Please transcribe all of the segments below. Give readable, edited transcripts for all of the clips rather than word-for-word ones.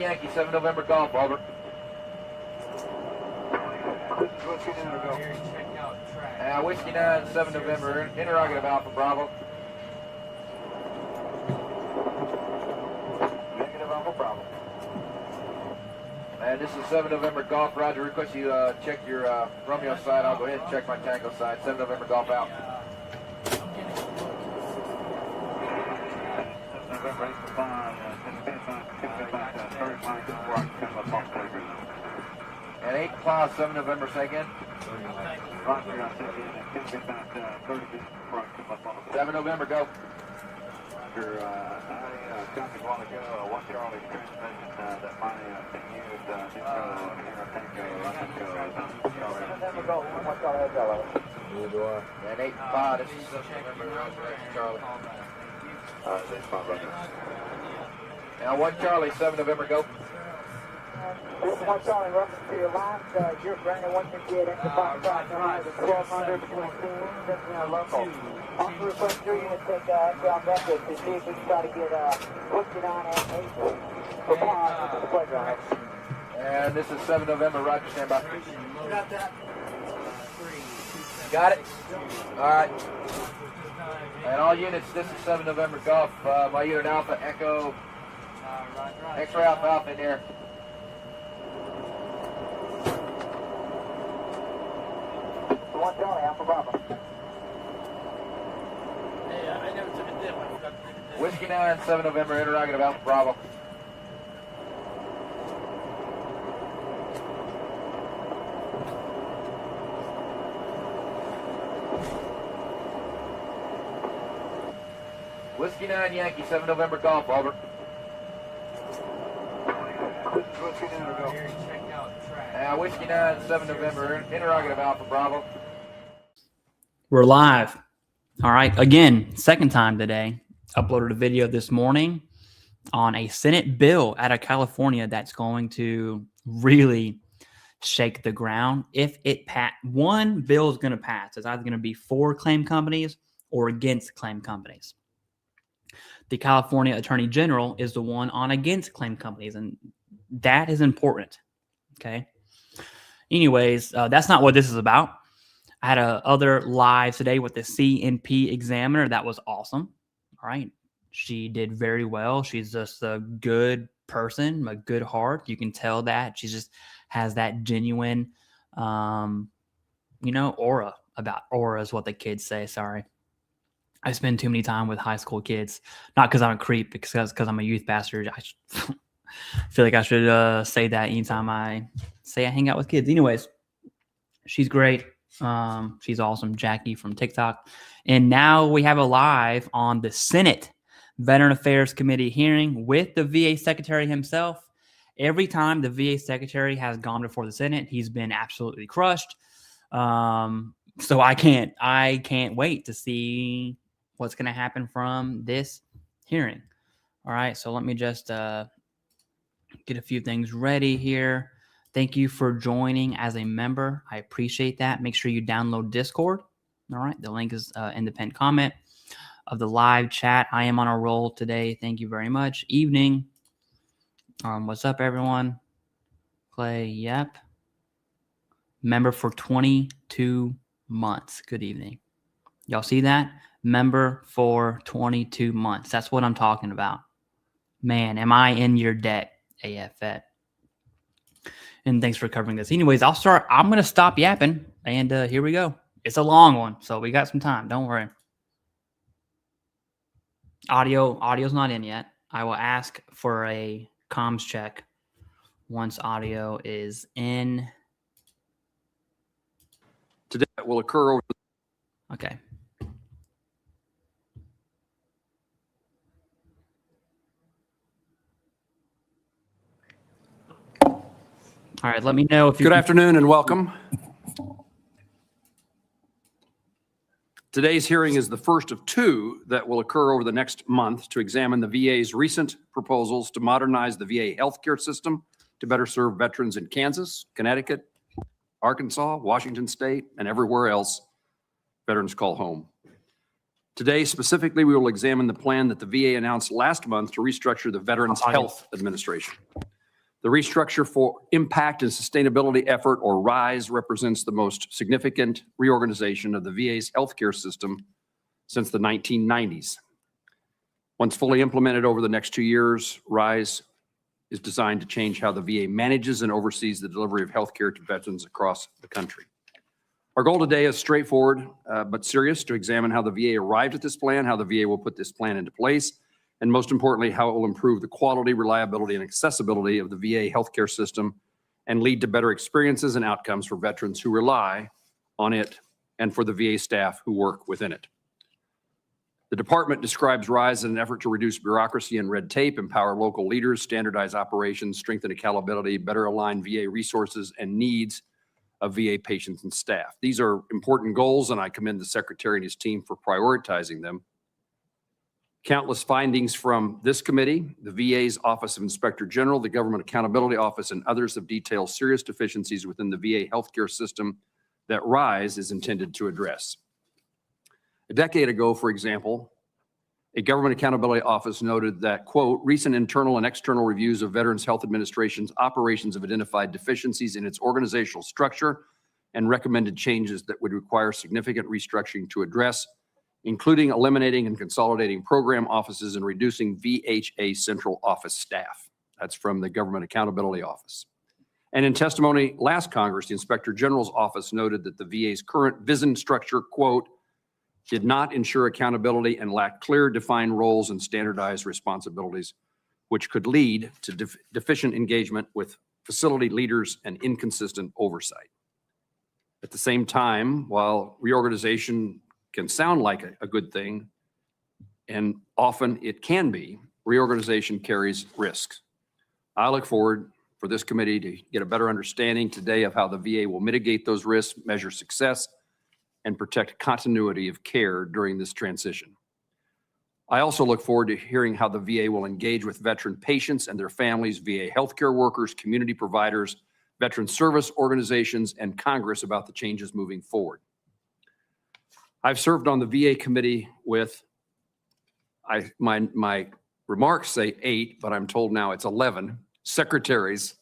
Yankee, 7 November Golf, over. Whiskey 9, go. Whiskey 9, 7 November, interrogative Alpha Bravo. Negative Alpha Bravo. And this is 7 November Golf, Roger. Request you check your Romeo side. I'll go ahead and check my Tango side. 7 November Golf out. And 8 Clause, 7 November, say again. 7 November, go. I copied a while ago, 1 Charlie transmission that my thing used, And 8 5, this is 7 November, Roger, Charlie. 8 Now 1 Charlie, 7 November, go. This is 1 Charlie, reference to your last, you're granted 158 extra 5 1200 between teams, that's local. Also request your unit take outbound records to see if we can try to get Whiskey 9 and 8 for Bond. It's a pleasure, all right. And this is 7 November, Roger, stand by. Got it? Alright. And all units, this is 7 November Golf. My unit Alpha, Echo, X-ray Alpha Alpha in there. One Charlie, Alpha Bravo. Yeah, I never took a dip. I forgot to take a dip. Whiskey 9, 7 November, interrogative Alpha Bravo. Whiskey 9, Yankee, 7 November Golf, over. This is Whiskey 9, go. Whiskey 9, 7 November, interrogative Alpha Bravo. We're live. All right. Again, second time today. Uploaded a video this morning on a Senate bill out of California that's going to really shake the ground. If it one bill is going to pass, it's either going to be for claim companies or against claim companies. The California Attorney General is the one on against claim companies, and that is important. Okay. Anyways, that's not what this is about. I had other live today with the CNP examiner. That was awesome. All right. She did very well. She's just a good person, a good heart. You can tell that. She just has that genuine, aura is what the kids say. Sorry. I spend too many time with high school kids, not because I'm a creep, because I'm a youth pastor. I feel like I should say that anytime I say I hang out with kids. Anyways, she's great. She's awesome. Jackie from TikTok. And now we have a live on the Senate Veteran Affairs Committee hearing with the VA Secretary himself. Every time the VA Secretary has gone before the Senate, he's been absolutely crushed. So I can't wait to see what's going to happen from this hearing. All right. So let me just get a few things ready here. Thank you for joining as a member. I appreciate that. Make sure you download Discord. All right. The link is in the pinned comment of the live chat. I am on a roll today. Thank you very much. Evening. What's up, everyone? Clay, yep. Member for 22 months. Good evening. Y'all see that? Member for 22 months. That's what I'm talking about. Man, am I in your debt, AFet. And thanks for covering this. Anyways, I'm going to stop yapping, and here we go. It's a long one, so we got some time. Don't worry. Audio's not in yet. I will ask for a comms check once audio is in. Today that will occur over. Okay. All right, let me know if you. Good afternoon and welcome. Today's hearing is the first of two that will occur over the next month to examine the VA's recent proposals to modernize the VA healthcare system to better serve veterans in Kansas, Connecticut, Arkansas, Washington State, and everywhere else veterans call home. Today, specifically, we will examine the plan that the VA announced last month to restructure the Veterans Health Administration. The Restructure for Impact and Sustainability Effort, or RISE, represents the most significant reorganization of the VA's healthcare system since the 1990s. Once fully implemented over the next 2 years, RISE is designed to change how the VA manages and oversees the delivery of healthcare to veterans across the country. Our goal today is straightforward but serious, to examine how the VA arrived at this plan, how the VA will put this plan into place, and most importantly, how it will improve the quality, reliability, and accessibility of the VA healthcare system and lead to better experiences and outcomes for veterans who rely on it and for the VA staff who work within it. The department describes RISE as an effort to reduce bureaucracy and red tape, empower local leaders, standardize operations, strengthen accountability, better align VA resources and needs of VA patients and staff. These are important goals, and I commend the Secretary and his team for prioritizing them. Countless findings from this committee, the VA's Office of Inspector General, the Government Accountability Office, and others have detailed serious deficiencies within the VA healthcare system that RISE is intended to address. A decade ago, for example, a Government Accountability Office noted that, quote, recent internal and external reviews of Veterans Health Administration's operations have identified deficiencies in its organizational structure and recommended changes that would require significant restructuring to address, including eliminating and consolidating program offices and reducing VHA central office staff. That's from the Government Accountability Office. And in testimony last Congress, the Inspector General's office noted that the VA's current VISN structure, quote, did not ensure accountability and lacked clear defined roles and standardized responsibilities, which could lead to deficient engagement with facility leaders and inconsistent oversight. At the same time, while reorganization can sound like a good thing, and often it can be, reorganization carries risks. I look forward for this committee to get a better understanding today of how the VA will mitigate those risks, measure success, and protect continuity of care during this transition. I also look forward to hearing how the VA will engage with veteran patients and their families, VA healthcare workers, community providers, veteran service organizations, and Congress about the changes moving forward. I've served on the VA committee with, my remarks say 8, but I'm told now it's 11 secretaries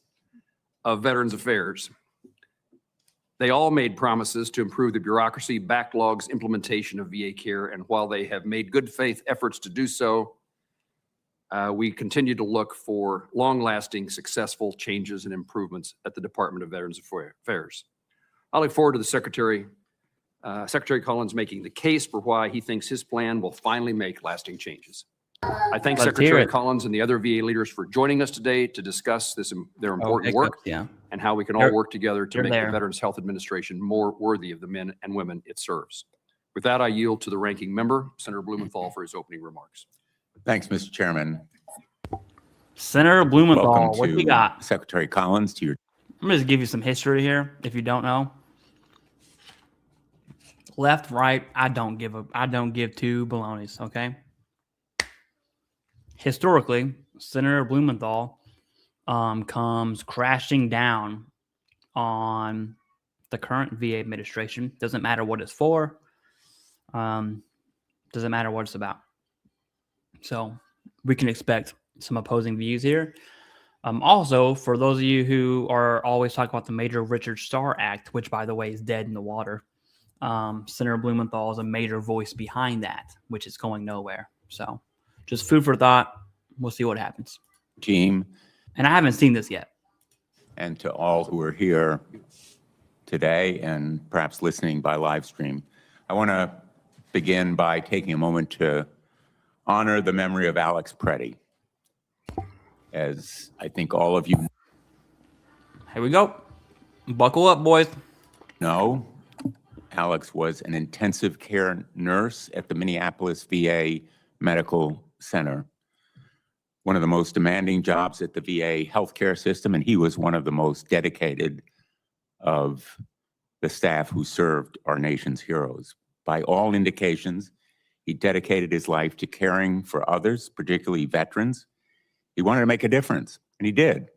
of Veterans Affairs. They all made promises to improve the bureaucracy, backlogs, implementation of VA care, and while they have made good faith efforts to do so, we continue to look for long-lasting, successful changes and improvements at the Department of Veterans Affairs. I look forward to the Secretary Collins making the case for why he thinks his plan will finally make lasting changes. I thank Secretary Collins and the other VA leaders for joining us today to discuss their important work and how we can all work together to make the Veterans Health Administration more worthy of the men and women it serves. With that, I yield to the ranking member, Senator Blumenthal, for his opening remarks. Thanks, Mr. Chairman. Senator Blumenthal, Welcome what to you got? Secretary Collins to your. I'm going to give you some history here if you don't know. Left, right, I don't give two balonies, okay? Historically, Senator Blumenthal comes crashing down on the current VA administration. Doesn't matter what it's for. Doesn't matter what it's about. So we can expect some opposing views here. Also, for those of you who are always talking about the Major Richard Starr Act, which, by the way, is dead in the water, Senator Blumenthal is a major voice behind that, which is going nowhere. So just food for thought. We'll see what happens. Team. And I haven't seen this yet. And to all who are here today and perhaps listening by live stream, I want to begin by taking a moment to honor the memory of Alex Preddy. As I think all of you Here we go. Buckle up, boys. know, Alex was an intensive care nurse at the Minneapolis VA Medical Center, one of the most demanding jobs at the VA healthcare system, and he was one of the most dedicated of the staff who served our nation's heroes. By all indications, he dedicated his life to caring for others, particularly veterans. He wanted to make a difference, and he did,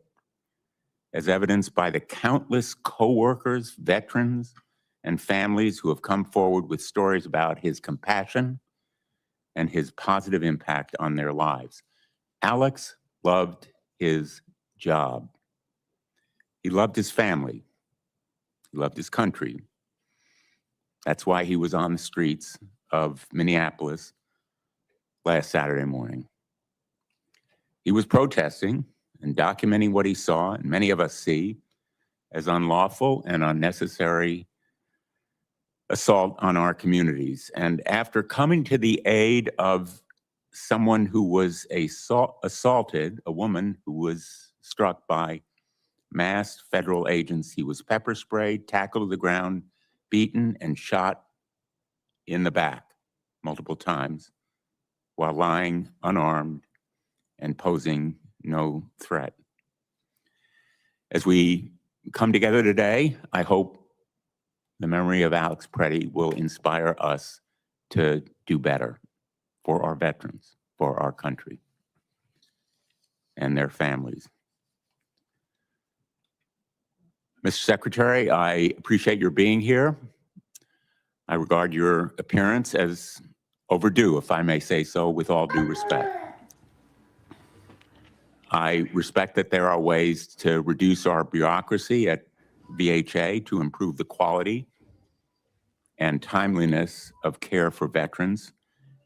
as evidenced by the countless coworkers, veterans, and families who have come forward with stories about his compassion and his positive impact on their lives. Alex loved his job. He loved his family. He loved his country. That's why he was on the streets of Minneapolis last Saturday morning. He was protesting and documenting what he saw, and many of us see, as unlawful and unnecessary assault on our communities. And after coming to the aid of someone who was assaulted, a woman who was struck by masked federal agents, he was pepper sprayed, tackled to the ground, beaten, and shot in the back multiple times while lying unarmed and posing no threat. As we come together today, I hope the memory of Alex Preddy will inspire us to do better for our veterans, for our country, and their families. Mr. Secretary, I appreciate your being here. I regard your appearance as overdue, if I may say so, with all due respect. I respect that there are ways to reduce our bureaucracy at VHA to improve the quality and timeliness of care for veterans.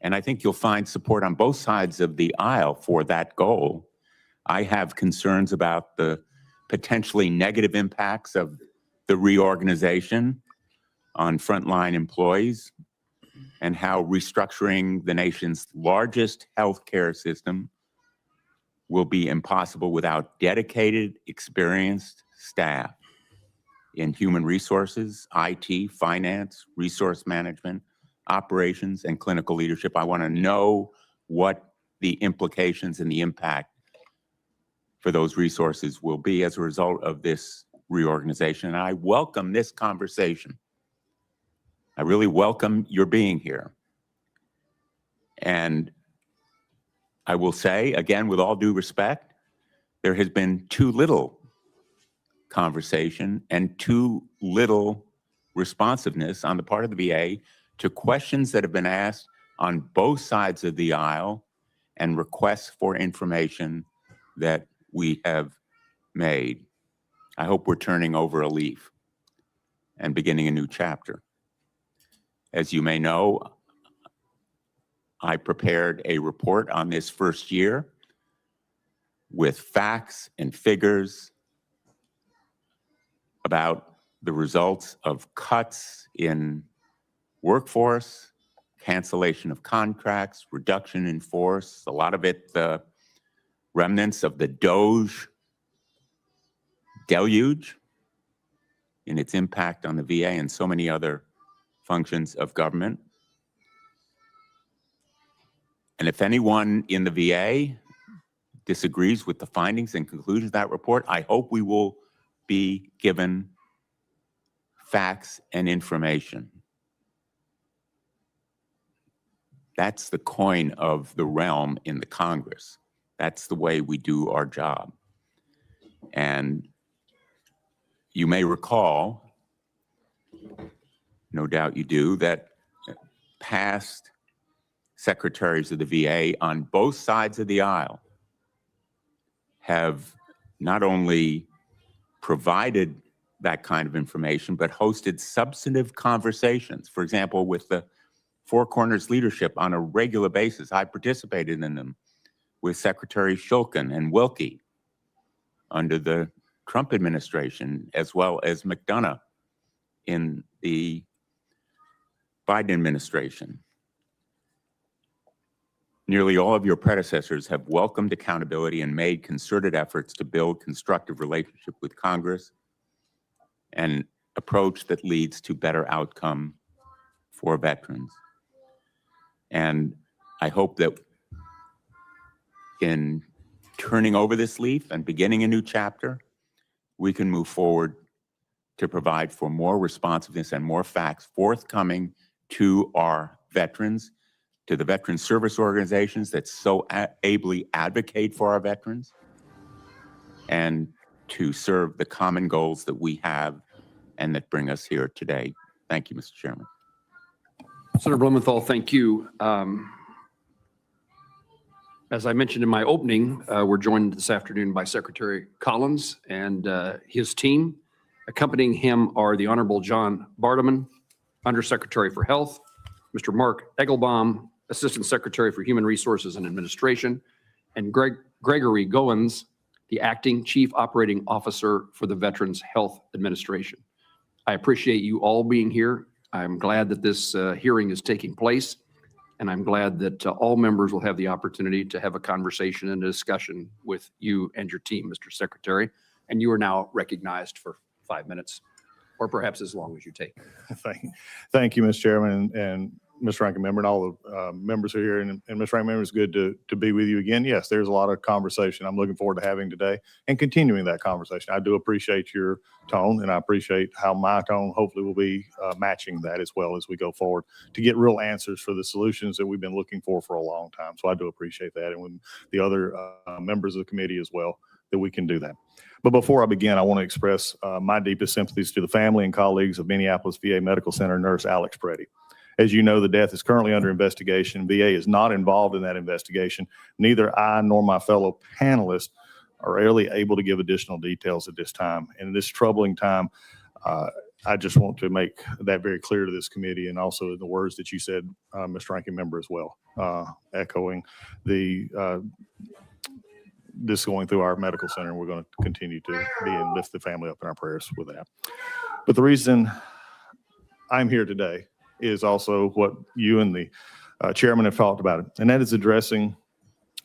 And I think you'll find support on both sides of the aisle for that goal. I have concerns about the potentially negative impacts of the reorganization on frontline employees and how restructuring the nation's largest healthcare system will be impossible without dedicated, experienced staff in human resources, IT, finance, resource management, operations, and clinical leadership. I want to know what the implications and the impact for those resources will be as a result of this reorganization. And I welcome this conversation. I really welcome your being here. And I will say, again, with all due respect, there has been too little conversation and too little responsiveness on the part of the VA to questions that have been asked on both sides of the aisle and requests for information that we have made. I hope we're turning over a leaf and beginning a new chapter. As you may know, I prepared a report on this first year with facts and figures about the results of cuts in workforce, cancellation of contracts, reduction in force, a lot of it the remnants of the DOGE deluge in its impact on the VA and so many other functions of government. And if anyone in the VA disagrees with the findings and conclusions of that report, I hope we will be given facts and information. That's the coin of the realm in the Congress. That's the way we do our job. And you may recall, no doubt you do, that past secretaries of the VA on both sides of the aisle have not only provided that kind of information, but hosted substantive conversations. For example, with the Four Corners leadership on a regular basis. I participated in them with Secretary Shulkin and Wilkie under the Trump administration, as well as McDonough in the Biden administration. Nearly all of your predecessors have welcomed accountability and made concerted efforts to build constructive relationship with Congress, an approach that leads to better outcome for veterans. And I hope that in turning over this leaf and beginning a new chapter, we can move forward to provide for more responsiveness and more facts forthcoming to our veterans, to the veteran service organizations that so ably advocate for our veterans, and to serve the common goals that we have and that bring us here today. Thank you, Mr. Chairman. Senator Blumenthal, thank you. As I mentioned in my opening, we're joined this afternoon by Secretary Collins and his team. Accompanying him are the Honorable John Bartleman, Undersecretary for Health, Mr. Mark Egelbaum, Assistant Secretary for Human Resources and Administration, and Gregory Goins, the Acting Chief Operating Officer for the Veterans Health Administration. I appreciate you all being here. I'm glad that this hearing is taking place, and I'm glad that all members will have the opportunity to have a conversation and a discussion with you and your team, Mr. Secretary. And you are now recognized for 5 minutes, or perhaps as long as you take. Thank you, Mr. Chairman, and Mr. Ranking Member, and all the members who are here. And Mr. Ranking Member, it's good to be with you again. Yes, there's a lot of conversation I'm looking forward to having today and continuing that conversation. I do appreciate your tone, and I appreciate how my tone hopefully will be matching that as well as we go forward to get real answers for the solutions that we've been looking for a long time. So I do appreciate that, and with the other members of the committee as well, that we can do that. But before I begin, I want to express my deepest sympathies to the family and colleagues of Minneapolis VA Medical Center nurse Alex Preddy. As you know, the death is currently under investigation. VA is not involved in that investigation. Neither I nor my fellow panelists are really able to give additional details at this time. And in this troubling time, I just want to make that very clear to this committee, and also the words that you said, Mr. Ranking Member, as well, echoing this going through our medical center, and we're going to continue to be and lift the family up in our prayers with that. But the reason I'm here today is also what you and the chairman have talked about, and that is addressing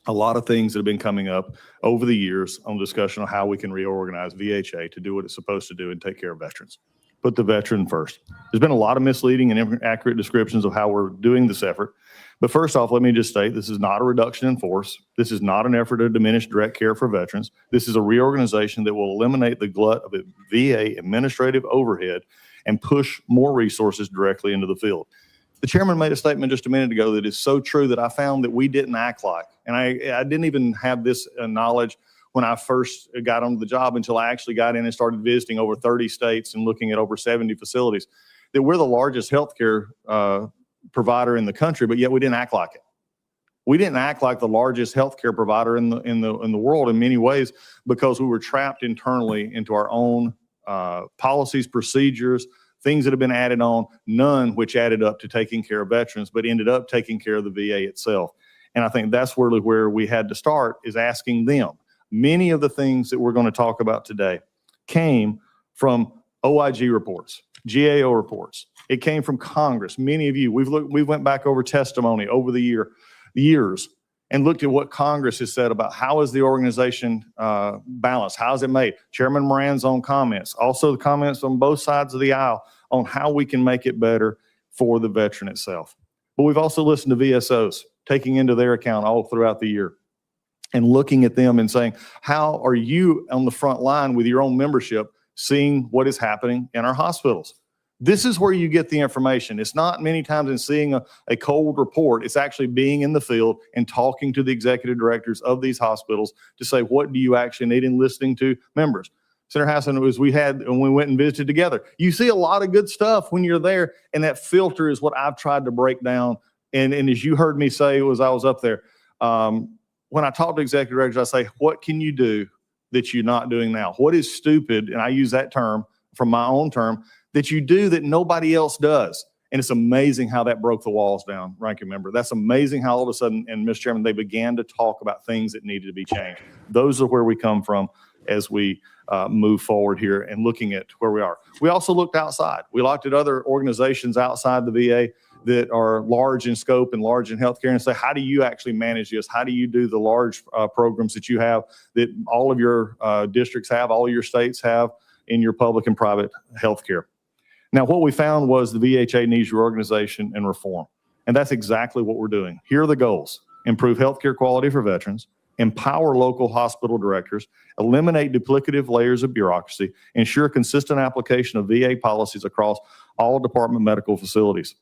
a lot of things that have been coming up over the years on discussion on how we can reorganize VHA to do what it's supposed to do and take care of veterans. Put the veteran first. There's been a lot of misleading and inaccurate descriptions of how we're doing this effort. But first off, let me just state, this is not a reduction in force. This is not an effort to diminish direct care for veterans. This is a reorganization that will eliminate the glut of VA administrative overhead and push more resources directly into the field. The chairman made a statement just a minute ago that is so true that I found that we didn't act like, and I didn't even have this knowledge when I first got on the job until I actually got in and started visiting over 30 states and looking at over 70 facilities, that we're the largest healthcare provider in the country, but yet we didn't act like it. We didn't act like the largest healthcare provider in the world in many ways, because we were trapped internally into our own policies, procedures, things that have been added on, none which added up to taking care of veterans, but ended up taking care of the VA itself. And I think that's really where we had to start, is asking them. Many of the things that we're going to talk about today came from OIG reports, GAO reports. It came from Congress. Many of you, we went back over testimony over the years and looked at what Congress has said about how is the organization balanced, how is it made. Chairman Moran's own comments, also the comments on both sides of the aisle on how we can make it better for the veteran itself. But we've also listened to VSOs, taking into their account all throughout the year and looking at them and saying, how are you on the front line with your own membership seeing what is happening in our hospitals? This is where you get the information. It's not many times in seeing a cold report. It's actually being in the field and talking to the executive directors of these hospitals to say, what do you actually need, and listening to members. Senator Hassan, as we had when we went and visited together, you see a lot of good stuff when you're there, and that filter is what I've tried to break down. And as you heard me say as I was up there, when I talk to executive directors, I say, what can you do that you're not doing now? What is stupid, and I use that term from my own term, that you do that nobody else does? And it's amazing how that broke the walls down, Ranking Member. That's amazing how all of a sudden, and Mr. Chairman, they began to talk about things that needed to be changed. Those are where we come from as we move forward here and looking at where we are. We also looked outside. We looked at other organizations outside the VA that are large in scope and large in healthcare, and say, how do you actually manage this? How do you do the large programs that you have, that all of your districts have, all of your states have in your public and private healthcare? Now, what we found was the VHA needs reorganization and reform, and that's exactly what we're doing. Here are the goals: improve healthcare quality for veterans, empower local hospital directors, eliminate duplicative layers of bureaucracy, ensure consistent application of VA policies across all department medical facilities.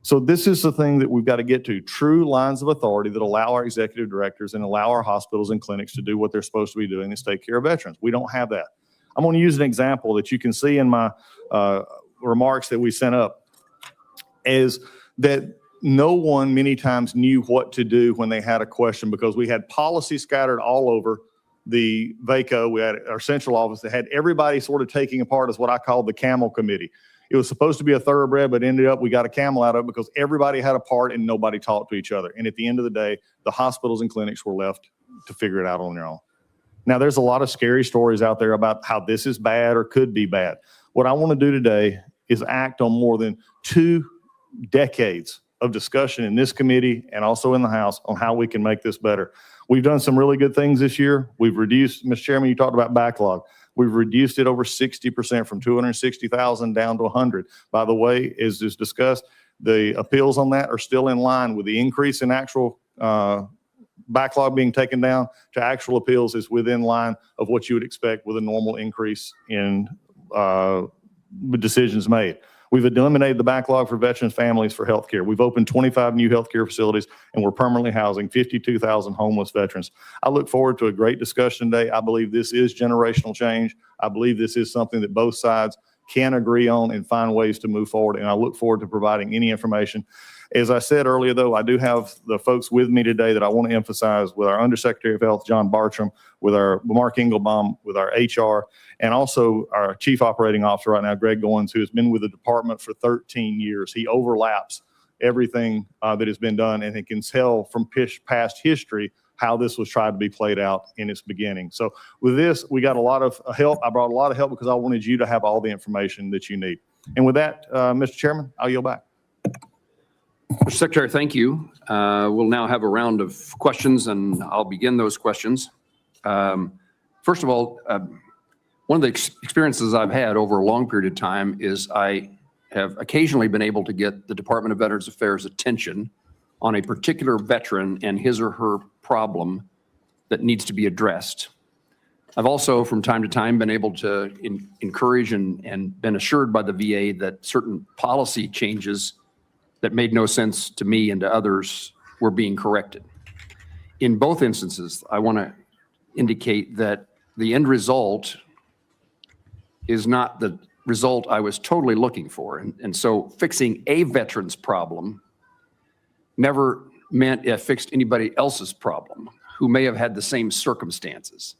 So this is the thing that we've got to get to: true lines of authority that allow our executive directors and allow our hospitals and clinics to do what they're supposed to be doing, is take care of veterans. We don't have that. I'm going to use an example that you can see in my remarks that we sent up, is that no one many times knew what to do when they had a question, because we had policy scattered all over the VACO. We had our central office that had everybody sort of taking apart as what I call the camel committee. It was supposed to be a thoroughbred, but ended up we got a camel out of it because everybody had a part and nobody talked to each other. And at the end of the day, the hospitals and clinics were left to figure it out on their own. Now, there's a lot of scary stories out there about how this is bad or could be bad. What I want to do today is act on more than 2 decades of discussion in this committee and also in the House on how we can make this better. We've done some really good things this year. We've reduced, Mr. Chairman, you talked about backlog. We've reduced it over 60% from 260,000 down to 100. By the way, as is discussed, the appeals on that are still in line with the increase in actual backlog being taken down to actual appeals is within line of what you would expect with a normal increase in decisions made. We've eliminated the backlog for veterans families for healthcare. We've opened 25 new healthcare facilities, and we're permanently housing 52,000 homeless veterans. I look forward to a great discussion today. I believe this is generational change. I believe this is something that both sides can agree on and find ways to move forward, and I look forward to providing any information. As I said earlier, though, I do have the folks with me today that I want to emphasize, with our Undersecretary of Health, John Bartram, with our Mark Engelbaum, with our HR, and also our Chief Operating Officer right now, Greg Goins, who has been with the department for 13 years. He overlaps everything that has been done, and he can tell from past history how this was tried to be played out in its beginning. So with this, we got a lot of help. I brought a lot of help because I wanted you to have all the information that you need. And with that, Mr. Chairman, I'll yield back. Mr. Secretary, thank you. We'll now have a round of questions, and I'll begin those questions. First of all, one of the experiences I've had over a long period of time is I have occasionally been able to get the Department of Veterans Affairs' attention on a particular veteran and his or her problem that needs to be addressed. I've also, from time to time, been able to encourage and been assured by the VA that certain policy changes that made no sense to me and to others were being corrected. In both instances, I want to indicate that the end result is not the result I was totally looking for. And so fixing a veteran's problem never meant it fixed anybody else's problem who may have had the same circumstances.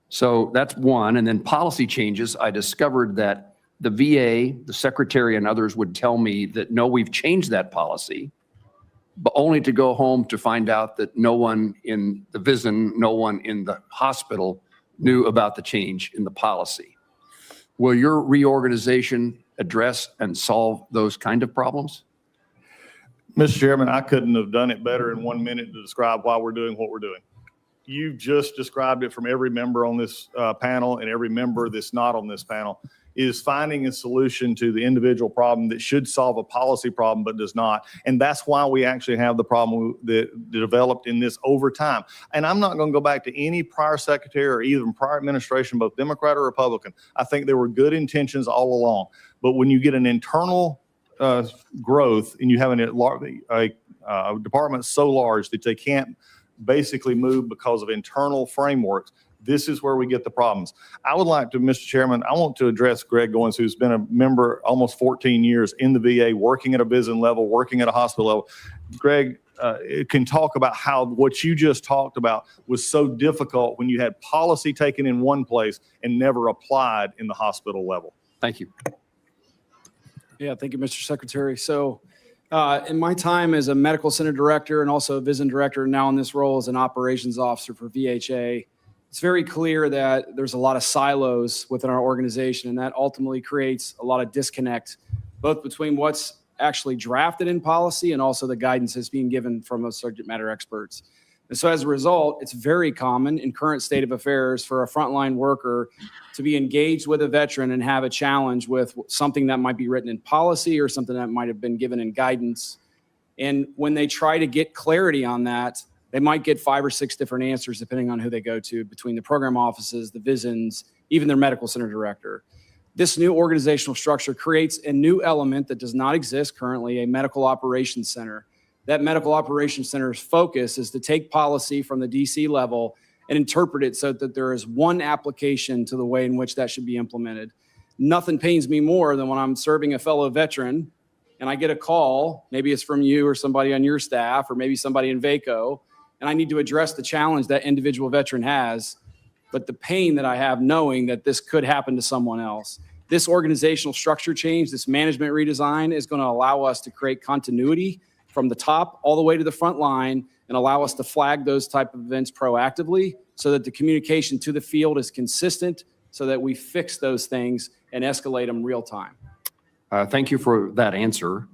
So that's one. And then policy changes, I discovered that the VA, the secretary, and others would tell me that, no, we've changed that policy, but only to go home to find out that no one in the VISN, no one in the hospital knew about the change in the policy. Will your reorganization address and solve those kind of problems? Mr. Chairman, I couldn't have done it better in 1 minute to describe why we're doing what we're doing. You've just described it from every member on this panel and every member that's not on this panel, is finding a solution to the individual problem that should solve a policy problem but does not. And that's why we actually have the problem that developed in this over time. And I'm not going to go back to any prior secretary or even prior administration, both Democrat or Republican. I think there were good intentions all along. But when you get an internal growth and you have a department so large that they can't basically move because of internal frameworks, this is where we get the problems. I would like to, Mr. Chairman, I want to address Greg Goins, who's been a member almost 14 years in the VA, working at a VISN level, working at a hospital level. Greg can talk about how what you just talked about was so difficult when you had policy taken in one place and never applied in the hospital level. Thank you. Yeah, thank you, Mr. Secretary. So in my time as a medical center director and also a VISN director, and now in this role as an operations officer for VHA, it's very clear that there's a lot of silos within our organization, and that ultimately creates a lot of disconnect, both between what's actually drafted in policy and also the guidance that's being given from those subject matter experts. And so as a result, it's very common in current state of affairs for a frontline worker to be engaged with a veteran and have a challenge with something that might be written in policy or something that might have been given in guidance. And when they try to get clarity on that, they might get 5 or 6 different answers depending on who they go to, between the program offices, the VISNs, even their medical center director. This new organizational structure creates a new element that does not exist currently, a medical operations center. That medical operations center's focus is to take policy from the DC level and interpret it so that there is one application to the way in which that should be implemented. Nothing pains me more than when I'm serving a fellow veteran and I get a call, maybe it's from you or somebody on your staff or maybe somebody in VACO, and I need to address the challenge that individual veteran has, but the pain that I have knowing that this could happen to someone else. This organizational structure change, this management redesign is going to allow us to create continuity from the top all the way to the front line and allow us to flag those type of events proactively so that the communication to the field is consistent so that we fix those things and escalate them real time. Thank you for that answer.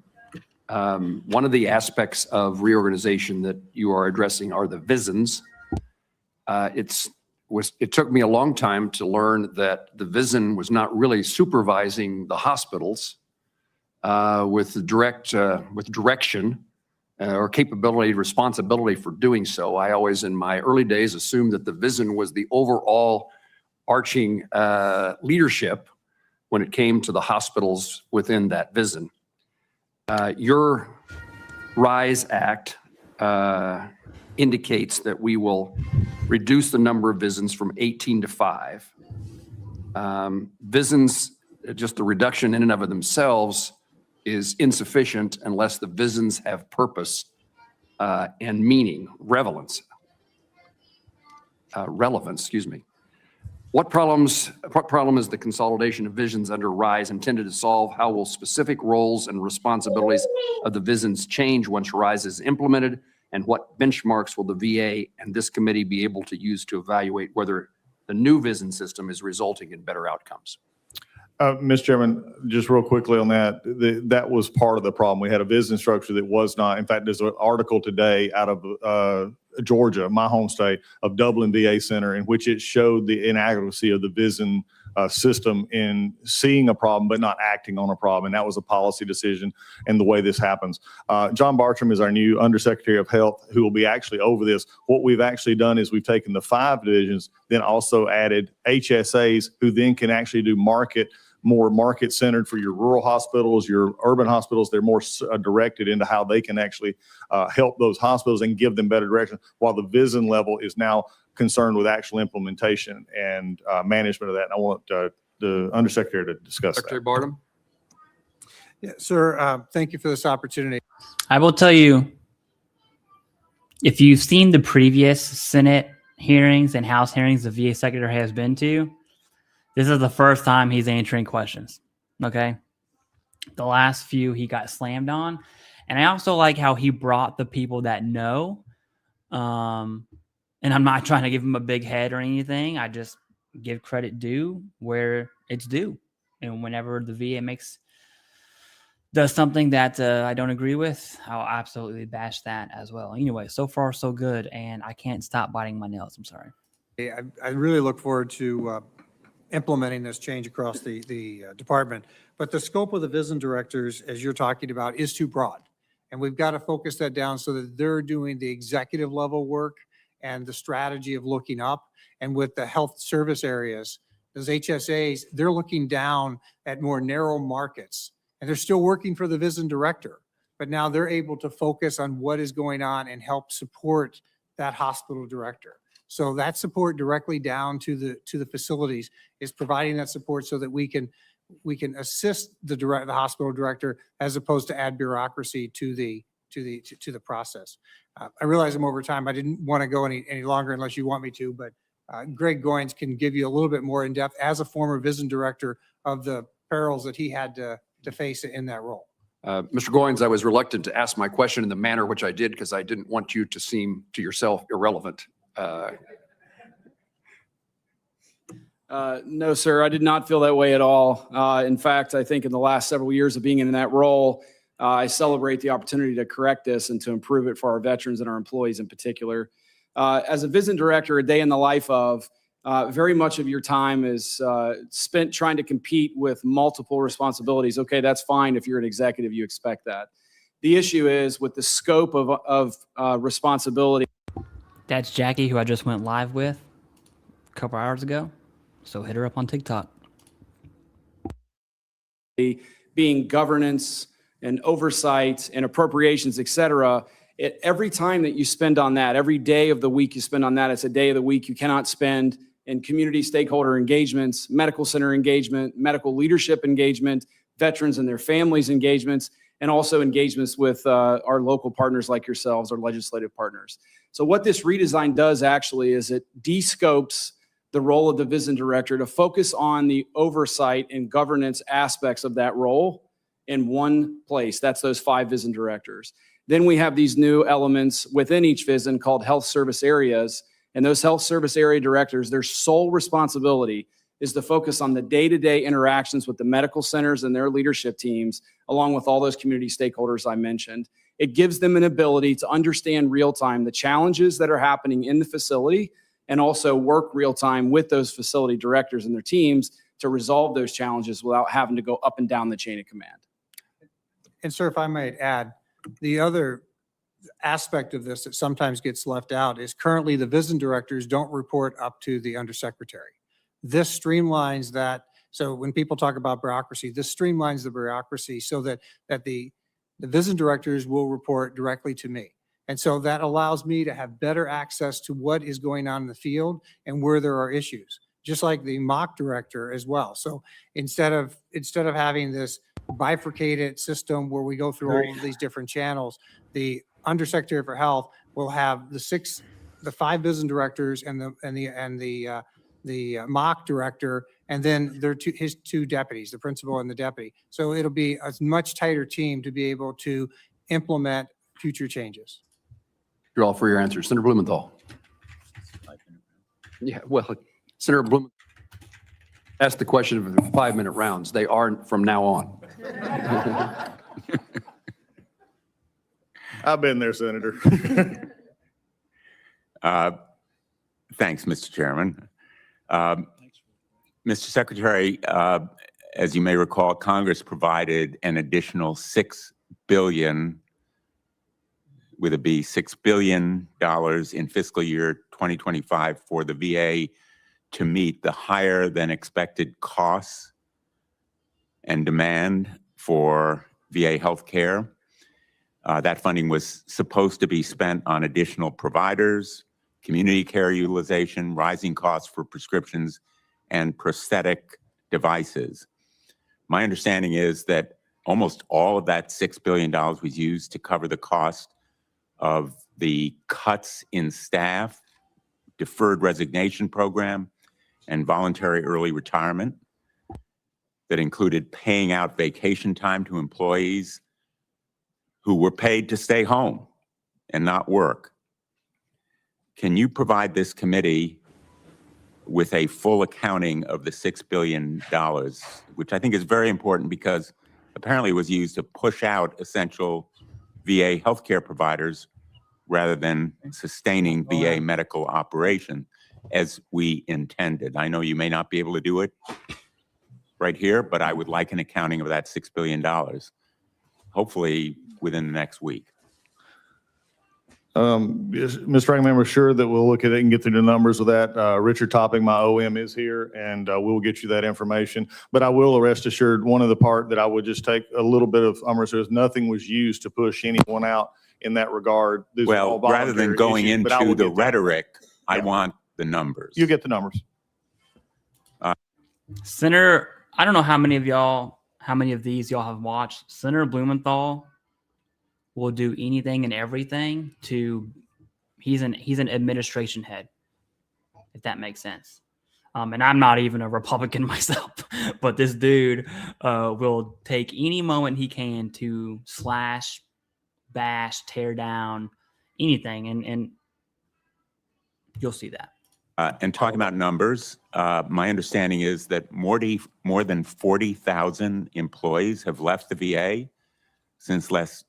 One of the aspects of reorganization that you are addressing are the VISNs. It took me a long time to learn that the VISN was not really supervising the hospitals with direction or capability, responsibility for doing so. I always, in my early days, assumed that the VISN was the overall arching leadership when it came to the hospitals within that VISN. Your RISE Act indicates that we will reduce the number of VISNs from 18 to 5. VISNs, just the reduction in and of themselves is insufficient unless the VISNs have purpose and meaning, relevance, excuse me. What problem is the consolidation of VISNs under RISE intended to solve? How will specific roles and responsibilities of the VISNs change once RISE is implemented? And what benchmarks will the VA and this committee be able to use to evaluate whether the new VISN system is resulting in better outcomes? Mr. Chairman, just real quickly on that, that was part of the problem. We had a VISN structure that was not, in fact, there's an article today out of Georgia, my home state, of Dublin VA Center, in which it showed the inadequacy of the VISN system in seeing a problem but not acting on a problem. And that was a policy decision and the way this happens. John Bartram is our new Undersecretary of Health who will be actually over this. What we've actually done is we've taken the 5 divisions, then also added HSAs who then can actually do more market-centered for your rural hospitals, your urban hospitals. They're more directed into how they can actually help those hospitals and give them better direction, while the VISN level is now concerned with actual implementation and management of that. And I want the Undersecretary to discuss Secretary that. Bartum? Yeah, sir, thank you for this opportunity. I will tell you, if you've seen the previous Senate hearings and House hearings the VA Secretary has been to, this is the first time he's answering questions, okay? The last few he got slammed on. And I also like how he brought the people that know. And I'm not trying to give him a big head or anything. I just give credit due where it's due. And whenever the VA does something that I don't agree with, I'll absolutely bash that as well. Anyway, so far so good. And I can't stop biting my nails. I'm sorry. I really look forward to implementing this change across the department. But the scope of the VISN directors, as you're talking about, is too broad. And we've got to focus that down so that they're doing the executive level work and the strategy of looking up. And with the health service areas, those HSAs, they're looking down at more narrow markets. And they're still working for the VISN director. But now they're able to focus on what is going on and help support that hospital director. So that support directly down to the facilities is providing that support so that we can assist the hospital director as opposed to add bureaucracy to the process. I realize I'm over time. I didn't want to go any longer unless you want me to, but Greg Goins can give you a little bit more in depth as a former VISN director of the perils that he had to face in that role. Mr. Goins, I was reluctant to ask my question in the manner which I did because I didn't want you to seem to yourself irrelevant. No, sir, I did not feel that way at all. In fact, I think in the last several years of being in that role, I celebrate the opportunity to correct this and to improve it for our veterans and our employees in particular. As a VISN director, a day in the life of, very much of your time is spent trying to compete with multiple responsibilities. Okay, that's fine. If you're an executive, you expect that. The issue is with the scope of responsibility. That's Jackie, who I just went live with a couple hours ago. So hit her up on TikTok. Being governance and oversight and appropriations, et cetera, every time that you spend on that, every day of the week you spend on that, it's a day of the week you cannot spend in community stakeholder engagements, medical center engagement, medical leadership engagement, veterans and their families engagements. and also engagements with our local partners like yourselves, our legislative partners. So what this redesign does actually is it de-scopes the role of the VISN director to focus on the oversight and governance aspects of that role in one place. That's those 5 VISN directors. Then we have these new elements within each VISN called health service areas. And those health service area directors, their sole responsibility is to focus on the day-to-day interactions with the medical centers and their leadership teams, along with all those community stakeholders I mentioned. It gives them an ability to understand real-time the challenges that are happening in the facility and also work real-time with those facility directors and their teams to resolve those challenges without having to go up and down the chain of command. And sir, if I might add, the other aspect of this that sometimes gets left out is currently the VISN directors don't report up to the undersecretary. This streamlines that. So when people talk about bureaucracy, this streamlines the bureaucracy so that the VISN directors will report directly to me. And so that allows me to have better access to what is going on in the field and where there are issues, just like the mock director as well. So instead of having this bifurcated system where we go through all of these different channels, the Undersecretary for Health will have the 5 VISN directors and the mock director, and then his 2 deputies, the principal and the deputy. So it'll be a much tighter team to be able to implement future changes. You're all for your answers. Senator Blumenthal. Yeah, well, Senator Blumenthal asked the question of the 5-minute rounds. They aren't from now on. I've been there, Senator. Thanks, Mr. Chairman. Mr. Secretary, as you may recall, Congress provided an additional $6 billion with a B, $6 billion in fiscal year 2025 for the VA to meet the higher than expected costs and demand for VA healthcare. That funding was supposed to be spent on additional providers, community care utilization, rising costs for prescriptions, and prosthetic devices. My understanding is that almost all of that $6 billion was used to cover the cost of the cuts in staff, deferred resignation program, and voluntary early retirement that included paying out vacation time to employees who were paid to stay home and not work. Can you provide this committee with a full accounting of the $6 billion, which I think is very important because apparently it was used to push out essential VA healthcare providers rather than sustaining VA medical operation as we intended. I know you may not be able to do it right here, but I would like an accounting of that $6 billion, hopefully within the next week. Mr. Ranking Member, sure that we'll look at it and get through the numbers with that. Richard Topping, my OM, is here, and we'll get you that information. But I will rest assured, one of the part that I would just take a little bit of umbrage is nothing was used to push anyone out in that regard. These are all Well, rather than going issues, but I will into the get that. rhetoric, I Yeah. want the numbers. You get the numbers. Senator, I don't know how many of these y'all have watched. Senator Blumenthal will do anything and everything he's an administration head, if that makes sense. And I'm not even a Republican myself, but this dude will take any moment he can to slash, bash, tear down anything, and you'll see that. And talking about numbers, my understanding is that more than 40,000 employees have left the VA since last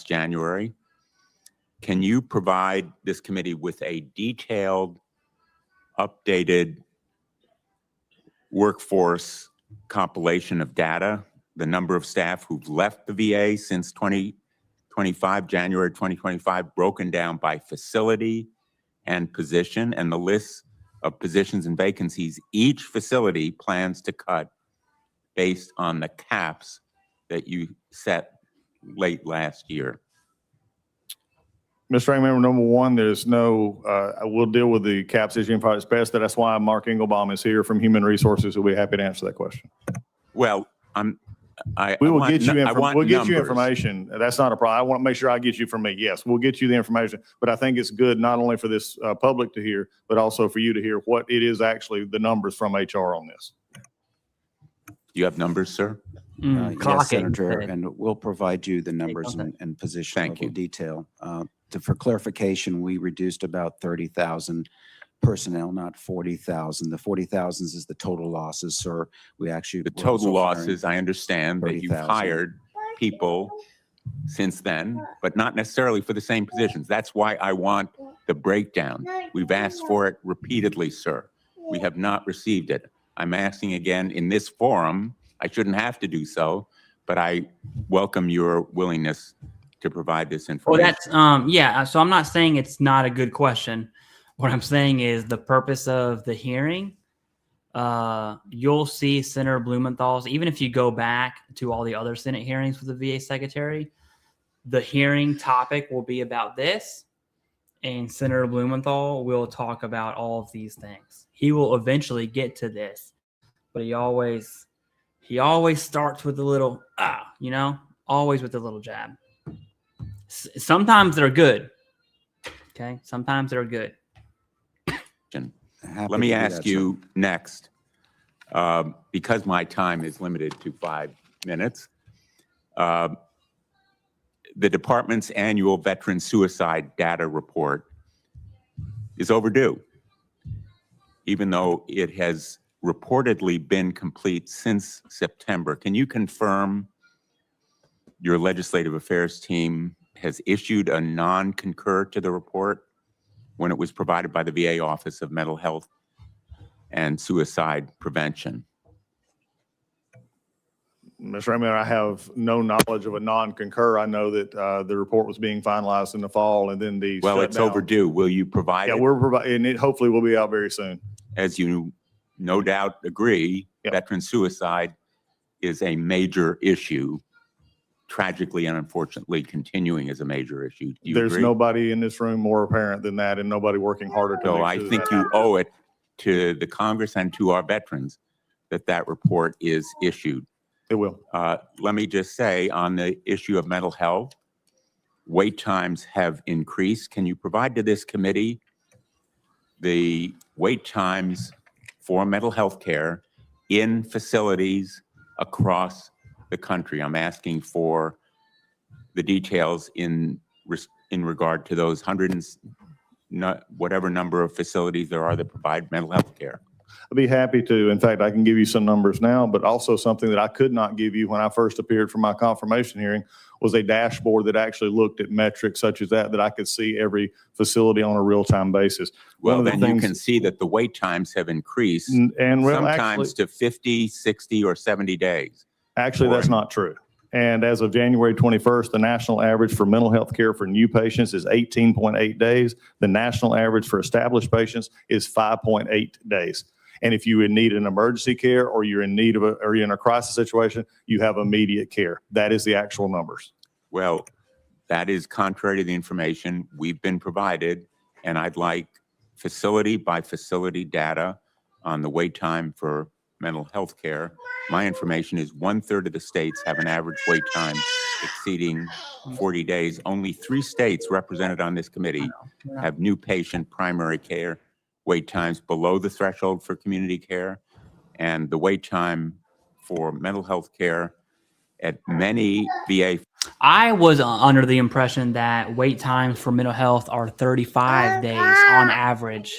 January. Can you provide this committee with a detailed, updated workforce compilation of data, the number of staff who've left the VA since January 2025, broken down by facility and position, and the list of positions and vacancies each facility plans to cut based on the caps that you set late last year? Mr. Ranking Member, number one, there's no, we'll deal with the caps issue and probably it's best. That's why Mark Engelbaum is here from Human Resources, who'll be happy to answer that question. Well, I'm We will get you we'll get you information. That's not a problem. I want to make sure I get you from me. Yes, we'll get you the information. But I think it's good not only for this public to hear, but also for you to hear what it is actually the numbers from HR on this. Do you have numbers, sir? Clock Yes, it Senator, instead. and we'll provide you the numbers something. and position Thank level you. detail. For clarification, we reduced about 30,000 personnel, not 40,000. The 40,000 is the total losses, sir. We actually. The we're also total hiring losses, I understand that you've 30,000. hired people since then, but not necessarily for the same positions. That's why I want the breakdown. We've asked for it repeatedly, sir. We have not received it. I'm asking again in this forum. I shouldn't have to do so, but I welcome your willingness to provide this Well, information. that's yeah. So I'm not saying it's not a good question. What I'm saying is the purpose of the hearing. You'll see Senator Blumenthal's. Even if you go back to all the other Senate hearings with the VA secretary, the hearing topic will be about this, and Senator Blumenthal will talk about all of these things. He will eventually get to this, but he always starts with a little always with a little jab. Sometimes they're good. Okay, sometimes they're good. Happy Let me to do ask that, sir. you next, because my time is limited to 5 minutes. The department's annual veteran suicide data report is overdue, even though it has reportedly been complete since September. Can you confirm your legislative affairs team has issued a non-concur to the report when it was provided by the VA Office of Mental Health and Suicide Prevention? Mr. Raymond, I have no knowledge of a non-concur. I know that the report was being finalized in the fall and then the Well, it's shutdown. overdue. Will you provide Yeah, it? we're providing, and it hopefully will be out very soon. As you no doubt agree, Yep. veteran suicide is a major issue, tragically and unfortunately continuing as a major issue. Do you There's agree? nobody in this room more apparent than that and nobody working harder to So make I sure that think that you happens. owe it to the Congress and to our veterans that that report is issued. It will. Let me just say on the issue of mental health, wait times have increased. Can you provide to this committee the wait times for mental health care in facilities across the country? I'm asking for the details in regard to those whatever number of facilities there are that provide mental health care. I'd be happy to. In fact, I can give you some numbers now, but also something that I could not give you when I first appeared for my confirmation hearing was a dashboard that actually looked at metrics such as that I could see every facility on a real-time basis. Well, then you can see that the wait times have increased And well, sometimes to 50, 60, or 70 days. Actually, that's not true. And as of January 21st, the national average for mental health care for new patients is 18.8 days. The national average for established patients is 5.8 days. And if you need an emergency care or you're in need of or you're in a crisis situation, you have immediate care. That is the actual numbers. Well, that is contrary to the information we've been provided, and I'd like facility by facility data on the wait time for mental health care. My information is 1/3 of the states have an average wait time exceeding 40 days. Only 3 states represented on this committee have new patient primary care wait times below the threshold for community care, and the wait time for mental health care at many VA. I was under the impression that wait times for mental health are 35 days on average.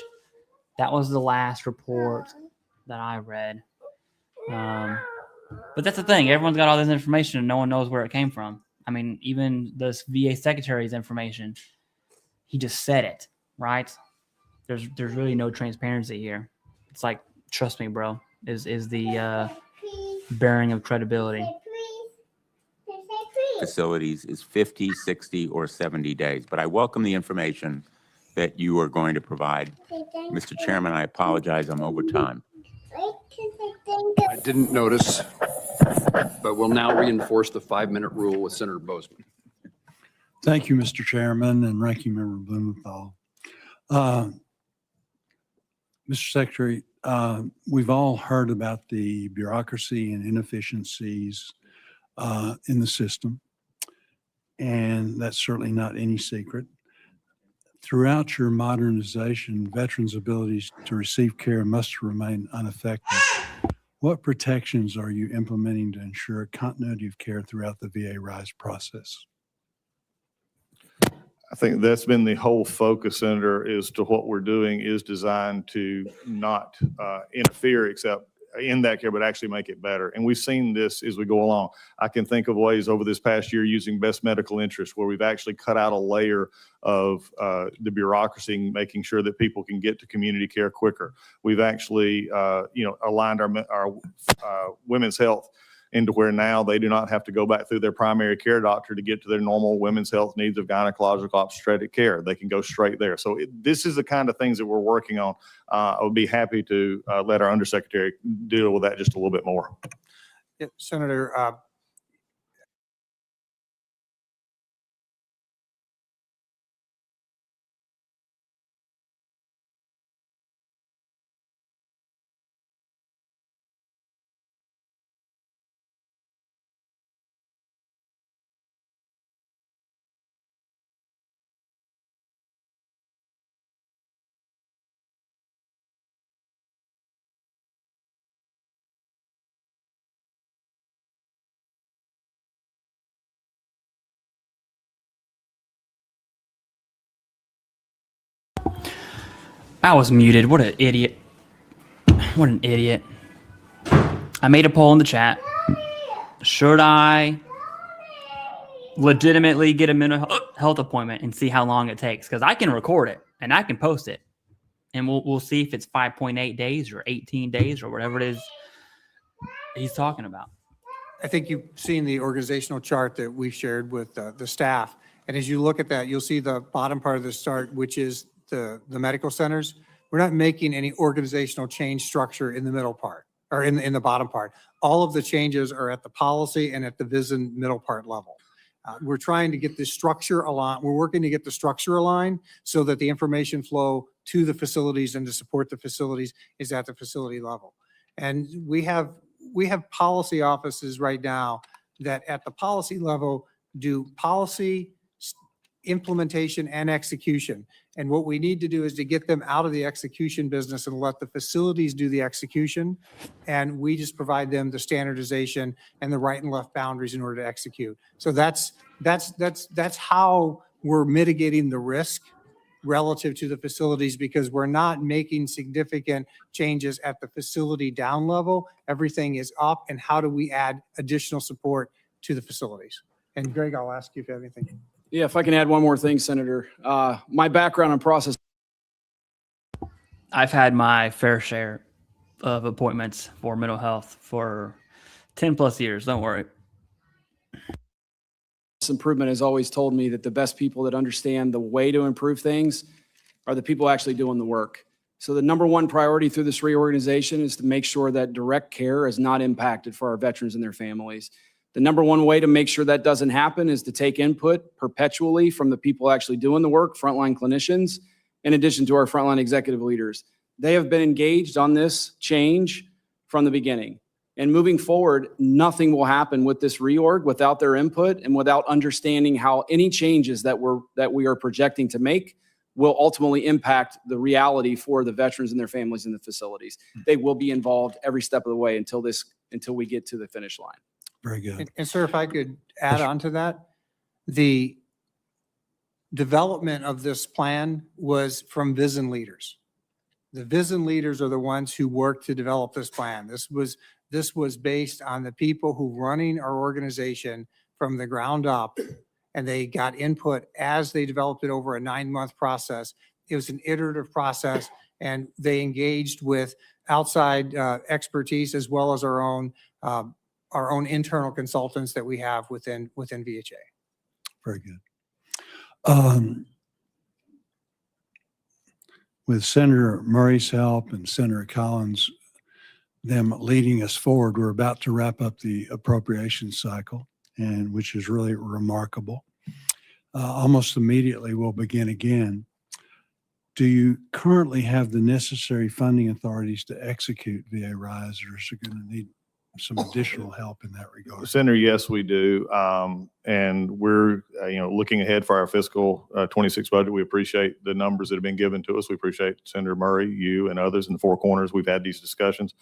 That was the last report that I read. But that's the thing. Everyone's got all this information and no one knows where it came from. I mean, even this VA secretary's information, he just said it, right? There's really no transparency here. It's like, trust me, bro, is the bearing of credibility. Facilities is 50, 60, or 70 days. But I welcome the information that you are going to provide. Mr. Chairman, I apologize, I'm over time. I didn't notice, but we'll now reinforce the 5-minute rule with Senator Bozeman. Thank you, Mr. Chairman and Ranking Member Blumenthal. Mr. Secretary, we've all heard about the bureaucracy and inefficiencies in the system. And that's certainly not any secret. Throughout your modernization, veterans' abilities to receive care must remain unaffected. What protections are you implementing to ensure continuity of care throughout the VA RISE process? I think that's been the whole focus, Senator, is to what we're doing is designed to not interfere except in that care, but actually make it better. And we've seen this as we go along. I can think of ways over this past year using best medical interest where we've actually cut out a layer of the bureaucracy, making sure that people can get to community care quicker. We've actually, aligned our women's health into where now they do not have to go back through their primary care doctor to get to their normal women's health needs of gynecological obstetric care. They can go straight there. So this is the kind of things that we're working on. I would be happy to let our undersecretary deal with that just a little bit more. Yeah, Senator, I was muted. What an idiot. What an idiot. I made a poll in the chat. Should I legitimately get a mental health appointment and see how long it takes? Because I can record it and I can post it. And we'll see if it's 5.8 days or 18 days or whatever it is he's talking about. I think you've seen the organizational chart that we shared with the staff. And as you look at that, you'll see the bottom part of the chart, which is the medical centers. We're not making any organizational change structure in the middle part or in the bottom part. All of the changes are at the policy and at the VISN middle part level. We're trying to get the structure aligned. We're working to get the structure aligned so that the information flow to the facilities and to support the facilities is at the facility level. And we have policy offices right now that at the policy level do policy implementation and execution. And what we need to do is to get them out of the execution business and let the facilities do the execution. And we just provide them the standardization and the right and left boundaries in order to execute. So that's how we're mitigating the risk relative to the facilities, because we're not making significant changes at the facility down level. Everything is up, and how do we add additional support to the facilities? And Greg, I'll ask you if you have anything. Yeah, if I can add one more thing, Senator. My background on process. I've had my fair share of appointments for mental health for 10 plus years. Don't worry. Improvement has always told me that the best people that understand the way to improve things are the people actually doing the work. So the number one priority through this reorganization is to make sure that direct care is not impacted for our veterans and their families. The number one way to make sure that doesn't happen is to take input perpetually from the people actually doing the work, frontline clinicians, in addition to our frontline executive leaders. They have been engaged on this change from the beginning. And moving forward, nothing will happen with this reorg without their input and without understanding how any changes that we are projecting to make will ultimately impact the reality for the veterans and their families in the facilities. They will be involved every step of the way until we get to the finish line. Very good. And sir, if I could add on to that, the development of this plan was from VISN leaders. The VISN leaders are the ones who worked to develop this plan. This was based on the people who running our organization from the ground up, and they got input as they developed it over a 9-month process. It was an iterative process, and they engaged with outside expertise as well as our own internal consultants that we have within VHA. Very good. With Senator Murray's help and Senator Collins, them leading us forward, we're about to wrap up the appropriation cycle, and which is really remarkable. Almost immediately, we'll begin again. Do you currently have the necessary funding authorities to execute VA RISE, or is it going to need some additional help in that regard. Senator, yes, we do. And we're, looking ahead for our fiscal 26 budget. We appreciate the numbers that have been given to us. We appreciate Senator Murray, you and others in the Four Corners. We've had these discussions.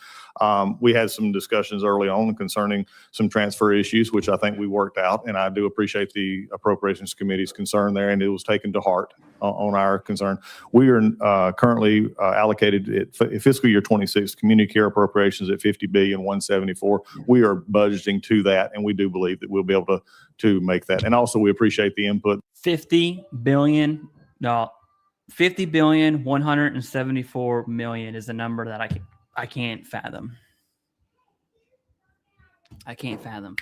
We had some discussions early on concerning some transfer issues, which I think we worked out. And I do appreciate the Appropriations Committee's concern there, and it was taken to heart on our concern. We are currently allocated at fiscal year 26 community care appropriations at $50,174,000,000. We are budgeting to that, and we do believe that we'll be able to make that. And also, we appreciate the input. $50,174,000,000 is the number that I can't fathom. I can't fathom.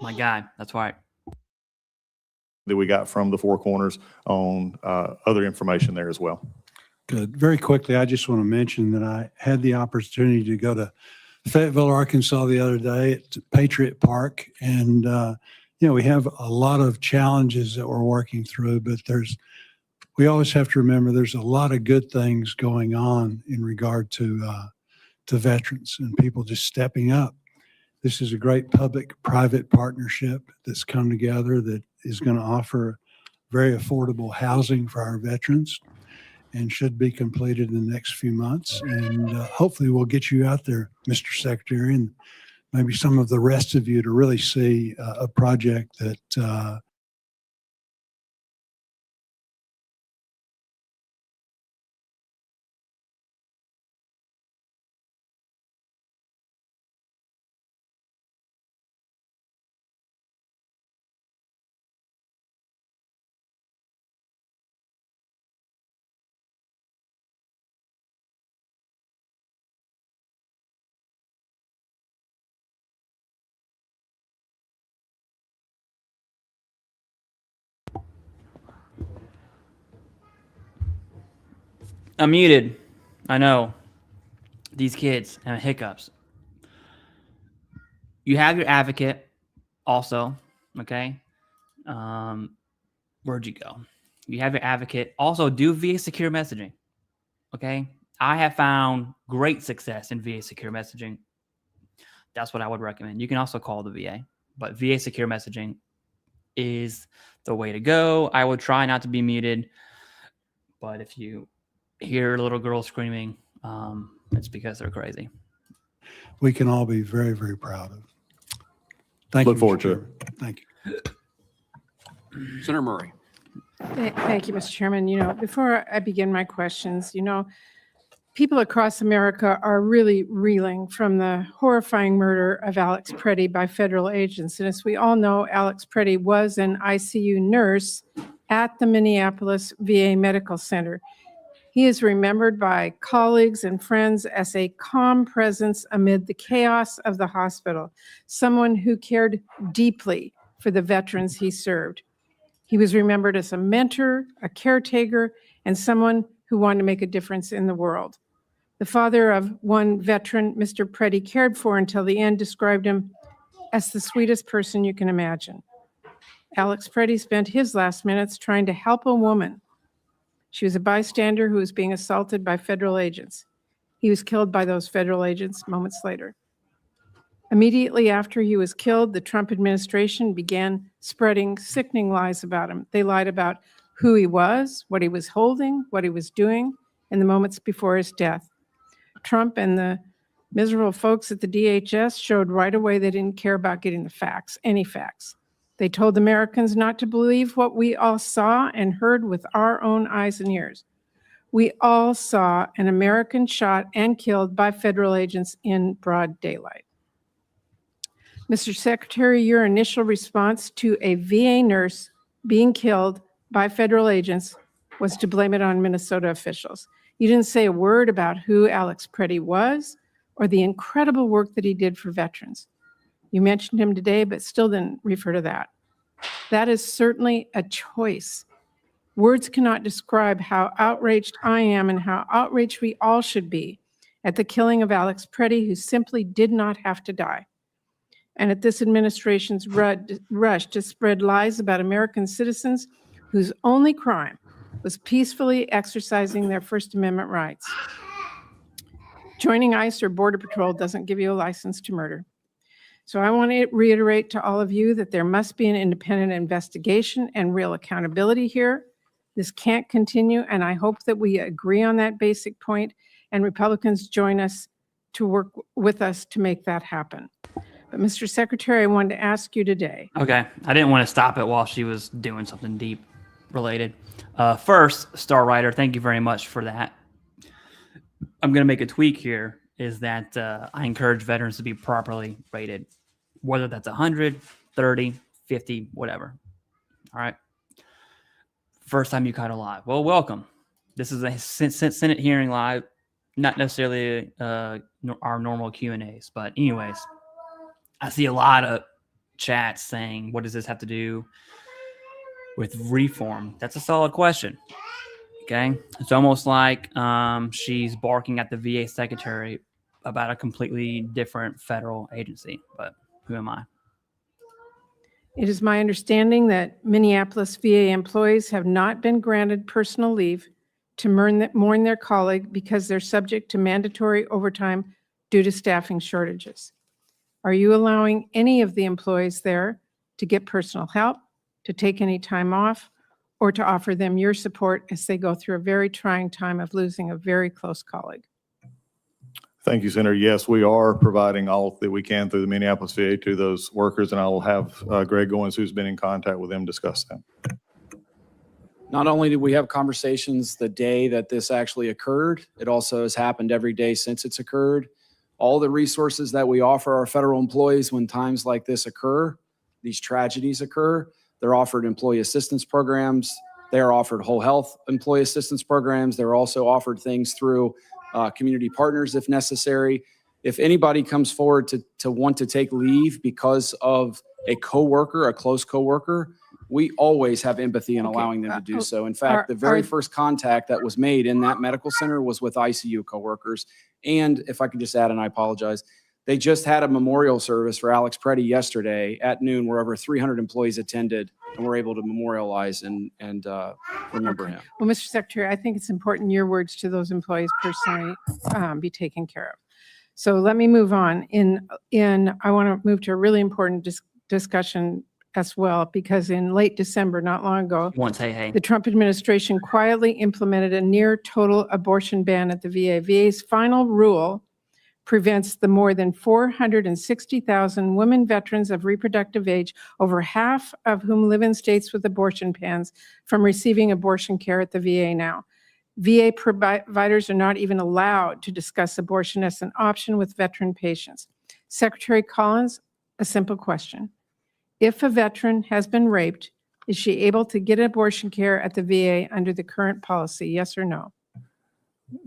My guy, that's right. That we got from the Four Corners on other information there as well. Good. Very quickly, I just want to mention that I had the opportunity to go to Fayetteville, Arkansas the other day at Patriot Park. And, we have a lot of challenges that we're working through, but we always have to remember there's a lot of good things going on in regard to veterans and people just stepping up. This is a great public-private partnership that's come together that is going to offer very affordable housing for our veterans and should be completed in the next few months. And hopefully we'll get you out there, Mr. Secretary, and maybe some of the rest of you to really see a project that I'm muted. I know. These kids have hiccups. You have your advocate also, okay? Where'd you go? You have your advocate. Also, do VA secure messaging, okay? I have found great success in VA secure messaging. That's what I would recommend. You can also call the VA, but VA secure messaging is the way to go. I would try not to be muted, but if you hear a little girl screaming, it's because they're crazy. we can all be very, very proud of. Thank you. Look forward to it. Thank you. Senator Murray. Thank you, Mr. Chairman. Before I begin my questions, people across America are really reeling from the horrifying murder of Alex Preddy by federal agents. And as we all know, Alex Preddy was an ICU nurse at the Minneapolis VA Medical Center. He is remembered by colleagues and friends as a calm presence amid the chaos of the hospital, someone who cared deeply for the veterans he served. He was remembered as a mentor, a caretaker, and someone who wanted to make a difference in the world. The father of one veteran Mr. Preddy cared for until the end described him as the sweetest person you can imagine. Alex Preddy spent his last minutes trying to help a woman. She was a bystander who was being assaulted by federal agents. He was killed by those federal agents moments later. Immediately after he was killed, the Trump administration began spreading sickening lies about him. They lied about who he was, what he was holding, what he was doing in the moments before his death. Trump and the miserable folks at the DHS showed right away they didn't care about getting the facts, any facts. They told Americans not to believe what we all saw and heard with our own eyes and ears. We all saw an American shot and killed by federal agents in broad daylight. Mr. Secretary, your initial response to a VA nurse being killed by federal agents was to blame it on Minnesota officials. You didn't say a word about who Alex Preddy was or the incredible work that he did for veterans. You mentioned him today, but still didn't refer to that. That is certainly a choice. Words cannot describe how outraged I am and how outraged we all should be at the killing of Alex Preddy, who simply did not have to die, and at this administration's rush to spread lies about American citizens whose only crime was peacefully exercising their First Amendment rights. Joining ICE or Border Patrol doesn't give you a license to murder. So I want to reiterate to all of you that there must be an independent investigation and real accountability here. This can't continue, and I hope that we agree on that basic point, and Republicans join us to work with us to make that happen. But Mr. Secretary, I wanted to ask you today. Okay, I didn't want to stop it while she was doing something deep related. First, Star Rider, thank you very much for that. I'm going to make a tweak here, is that I encourage veterans to be properly rated, whether that's 100, 30, 50, whatever. All right. First time you caught a live. Well, welcome. This is a Senate hearing live, not necessarily our normal Q&As, but anyways, I see a lot of chats saying, what does this have to do with reform? That's a solid question. Okay. It's almost like she's barking at the VA secretary about a completely different federal agency, but who am I? It is my understanding that Minneapolis VA employees have not been granted personal leave to mourn their colleague because they're subject to mandatory overtime due to staffing shortages. Are you allowing any of the employees there to get personal help, to take any time off, or to offer them your support as they go through a very trying time of losing a very close colleague? Thank you, Senator. Yes, we are providing all that we can through the Minneapolis VA to those workers, and I will have Greg Goins, who's been in contact with them, discuss that. Not only did we have conversations the day that this actually occurred, it also has happened every day since it's occurred. All the resources that we offer our federal employees when times like this occur, these tragedies occur, they're offered employee assistance programs. They are offered whole health employee assistance programs. They're also offered things through community partners if necessary. If anybody comes forward to want to take leave because of a coworker, a close coworker, we always have empathy in allowing them to do so. In fact, the very first contact that was made in that medical center was with ICU coworkers. And if I could just add, and I apologize, they just had a memorial service for Alex Preddy yesterday at noon, where over 300 employees attended and were able to memorialize and remember him. Well, Mr. Secretary, I think it's important your words to those employees personally be taken care of. So let me move on. I want to move to a really important discussion as well, because in late December, not long ago, the Trump administration quietly implemented a near total abortion ban at the VA. VA's final rule prevents the more than 460,000 women veterans of reproductive age, over half of whom live in states with abortion bans, from receiving abortion care at the VA now. VA providers are not even allowed to discuss abortion as an option with veteran patients. Secretary Collins, a simple question. If a veteran has been raped, is she able to get abortion care at the VA under the current policy, yes or no?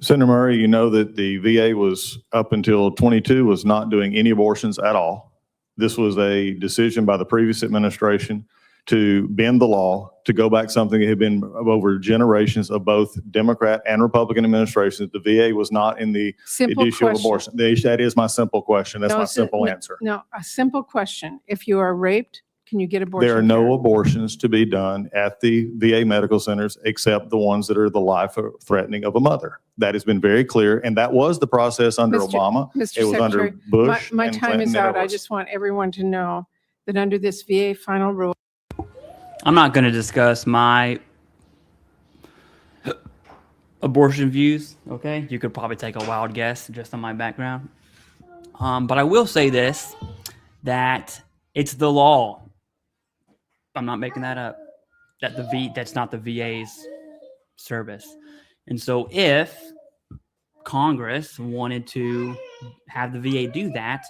Senator Murray, you know that the VA was, up until 22, was not doing any abortions at all. This was a decision by the previous administration to bend the law, to go back something that had been over generations of both Democrat and Republican administrations. The VA was not in the issue of abortion. That is my simple question. That's my simple answer. No, a simple question. If you are raped, can you get abortion care? There are no abortions to be done at the VA medical centers except the ones that are the life threatening of a mother. That has been very clear, and that was the process under Obama. Mr. It was under Bush. My time is out. I just want everyone to know that under this VA final rule, I'm not going to discuss my abortion views, okay? You could probably take a wild guess just on my background. But I will say this, that it's the law. I'm not making that up. That's not the VA's service. And so if Congress wanted to have the VA do that,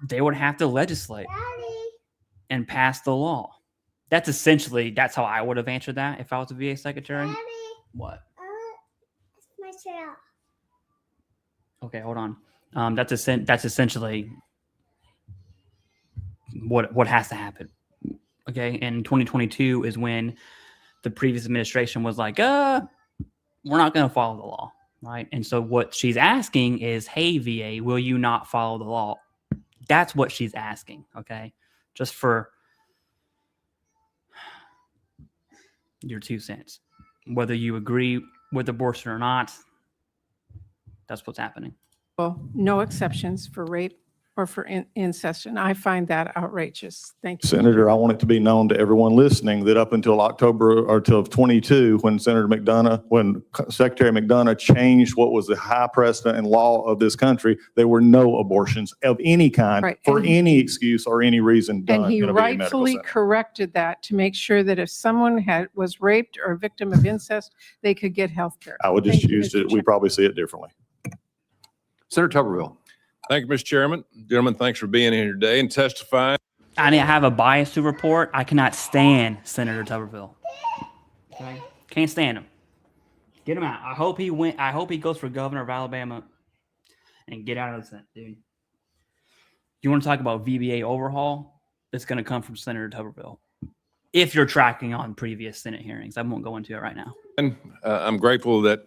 they would have to legislate and pass the law. That's how I would have answered that if I was a VA secretary. Daddy, What? my chair. Okay, hold on. That's essentially what has to happen. Okay, and 2022 is when the previous administration was like, we're not going to follow the law, right? And so what she's asking is, hey, VA, will you not follow the law? That's what she's asking, okay? Just for your 2 cents. Whether you agree with abortion or not, that's what's happening. well, no exceptions for rape, or for incest. And I find that outrageous. Thank you. Senator, I want it to be known to everyone listening that up until October or till 22, when Secretary McDonough changed what was the high precedent and law of this country, there were no abortions of any kind Right. for And any excuse or any reason done And he in a VA medical rightfully center. corrected that to make sure that if someone was raped or a victim of incest, they could get health care. I would just Thank you, choose Mr. to, we probably see it differently. Senator Tuberville. Thank you, Mr. Chairman. Gentlemen, thanks for being here today and testifying. I need to have a bias to report. I cannot stand Senator Tuberville. Okay? Can't stand him. Get him out. I hope he goes for governor of Alabama and get out of the Senate, dude. You want to talk about VBA overhaul? It's going to come from Senator Tuberville. If you're tracking on previous Senate hearings, I won't go into it right now. And I'm grateful that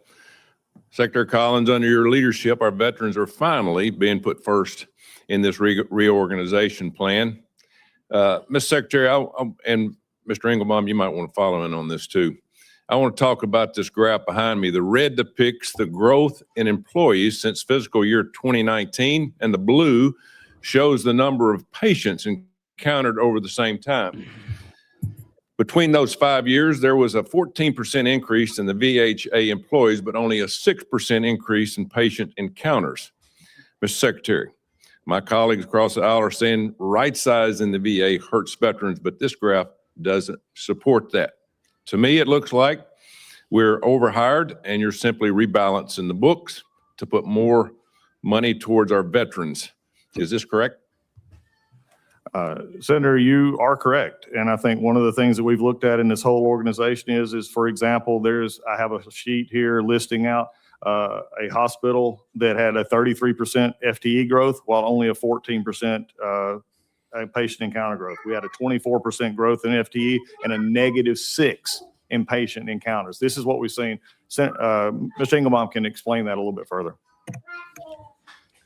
Secretary Collins, under your leadership, our veterans are finally being put first in this reorganization plan. Mr. Secretary, and Mr. Engelbaum, you might want to follow in on this too. I want to talk about this graph behind me. The red depicts the growth in employees since fiscal year 2019, and the blue shows the number of patients encountered over the same time. Between those 5 years, there was a 14% increase in the VHA employees, but only a 6% increase in patient encounters. Mr. Secretary, my colleagues across the aisle are saying right size in the VA hurts veterans, but this graph doesn't support that. To me, it looks like we're overhired and you're simply rebalancing the books to put more money towards our veterans. Is this correct? Senator, you are correct. And I think one of the things that we've looked at in this whole organization is for example, I have a sheet here listing out a hospital that had a 33% FTE growth while only a 14% patient encounter growth. We had a 24% growth in FTE and a -6 in patient encounters. This is what we've seen. Mr. Engelbaum can explain that a little bit further.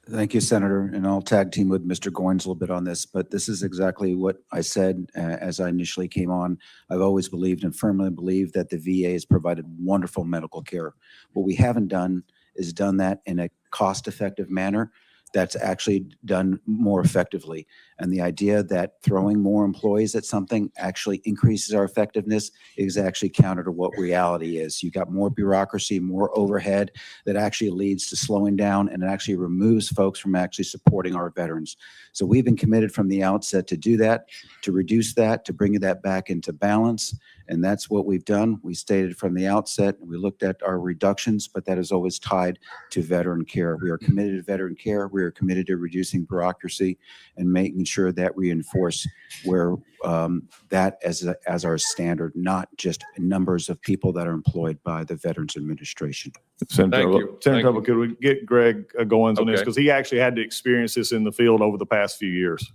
Thank you, Senator, and I'll tag team with Mr. Goins a little bit on this, but this is exactly what I said as I initially came on. I've always believed and firmly believed that the VA has provided wonderful medical care. What we haven't done is done that in a cost-effective manner that's actually done more effectively. And the idea that throwing more employees at something actually increases our effectiveness is actually counter to what reality is. You've got more bureaucracy, more overhead that actually leads to slowing down and it actually removes folks from actually supporting our veterans. So we've been committed from the outset to do that, to reduce that, to bring that back into balance. And that's what we've done. We stated from the outset, we looked at our reductions, but that is always tied to veteran care. We are committed to veteran care. We are committed to reducing bureaucracy and making sure that we enforce where that as our standard, not just numbers of people that are employed by the Veterans Administration. Senator, could we get Greg Goins on this? Okay. Because he actually had to experience this in the field over the past few years.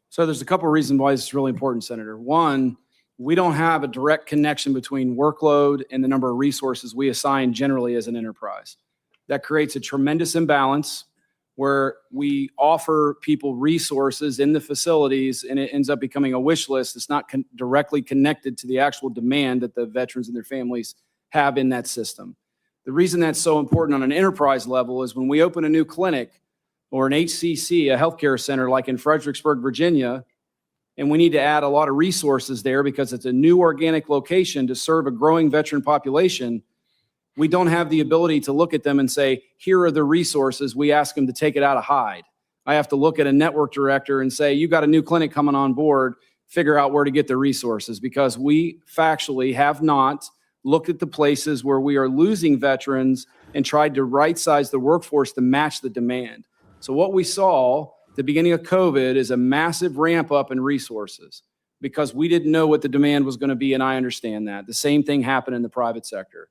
So there's a couple of reasons why this is really important, Senator. One, we don't have a direct connection between workload and the number of resources we assign generally as an enterprise. That creates a tremendous imbalance where we offer people resources in the facilities and it ends up becoming a wish list that's not directly connected to the actual demand that the veterans and their families have in that system. The reason that's so important on an enterprise level is when we open a new clinic or an HCC, a healthcare center like in Fredericksburg, Virginia, and we need to add a lot of resources there because it's a new organic location to serve a growing veteran population, we don't have the ability to look at them and say, here are the resources. We ask them to take it out of Hyde. I have to look at a network director and say, you got a new clinic coming on board, figure out where to get the resources, because we factually have not looked at the places where we are losing veterans and tried to right size the workforce to match the demand. So what we saw at the beginning of COVID is a massive ramp up in resources because we didn't know what the demand was going to be, and I understand that. The same thing happened in the private sector.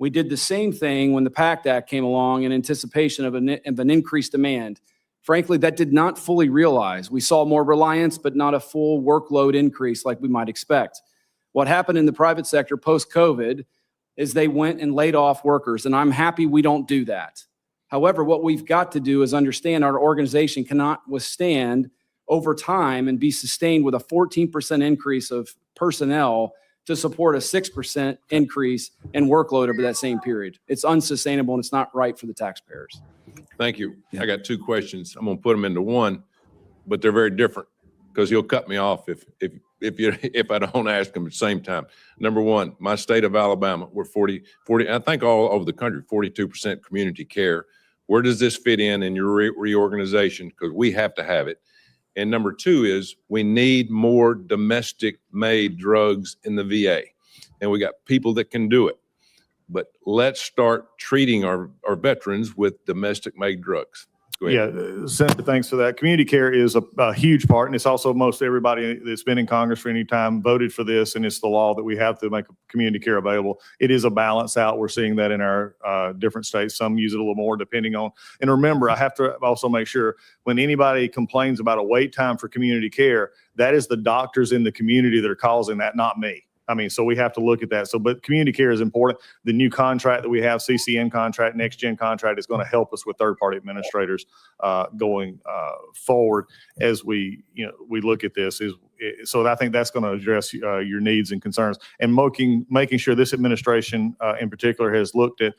We did the same thing when the PACT Act came along in anticipation of an increased demand. Frankly, that did not fully realize. We saw more reliance, but not a full workload increase like we might expect. What happened in the private sector post-COVID is they went and laid off workers, and I'm happy we don't do that. However, what we've got to do is understand our organization cannot withstand over time and be sustained with a 14% increase of personnel to support a 6% increase in workload over that same period. It's unsustainable and it's not right for the taxpayers. Thank you. Yeah. I got two questions. I'm gonna put them into one, but they're very different because he'll cut me off if I don't ask him at the same time. Number one, my state of Alabama, we're 40, I think all over the country, 42% community care. Where does this fit in your reorganization? Because we have to have it. And number two is we need more domestic made drugs in the VA. And we got people that can do it. But let's start treating our veterans with domestic made drugs. Go ahead. Yeah, Senator, thanks for that. Community care is a huge part, and it's also most everybody that's been in Congress for any time voted for this, and it's the law that we have to make community care available. It is a balance out. We're seeing that in our different states. Some use it a little more depending on, and remember, I have to also make sure when anybody complains about a wait time for community care, that is the doctors in the community that are causing that, not me. I mean, so we have to look at that. So, but community care is important. The new contract that we have, CCN contract, next gen contract, is going to help us with third-party administrators going forward as we look at this. So I think that's going to address your needs and concerns, and making sure this administration in particular has looked at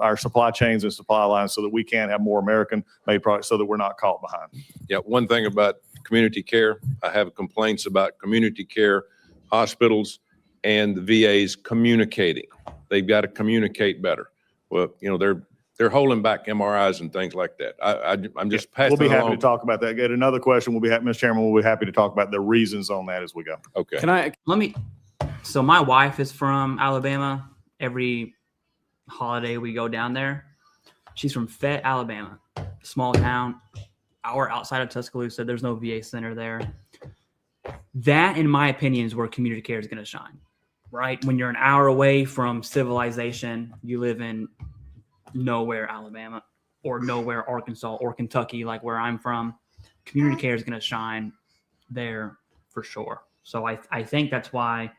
our supply chains and supply lines so that we can have more American-made products so that we're not caught behind. Yeah, one thing about community care, I have complaints about community care hospitals and the VA's communicating. They've got to communicate better. Well, they're holding back MRIs and things like that. I'm just passing We'll be happy along. to talk about that. Get another question. Mr. Chairman, we'll be happy to talk about the reasons on that as we go. Okay. So my wife is from Alabama. Every holiday we go down there. She's from Fett, Alabama, small town, hour outside of Tuscaloosa. There's no VA center there. That, in my opinion, is where community care is going to shine. Right? When you're an hour away from civilization, you live in nowhere, Alabama, or nowhere, Arkansas, or Kentucky, like where I'm from, community care is going to shine there for sure. So I think that's why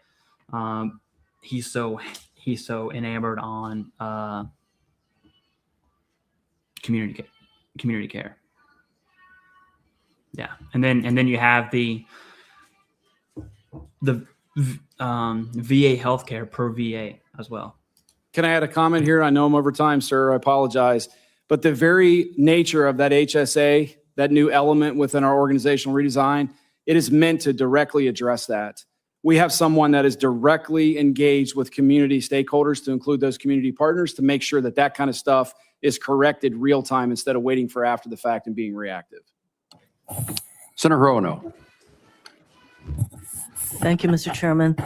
he's so enamored on community care. Yeah, and then you have the VA healthcare per VA as well. Can I add a comment here? I know I'm over time, sir. I apologize. But the very nature of that HSA, that new element within our organizational redesign, it is meant to directly address that. We have someone that is directly engaged with community stakeholders, to include those community partners, to make sure that that kind of stuff is corrected real time instead of waiting for after the fact and being reactive. Senator Roanoke. Thank you, Mr. Chairman.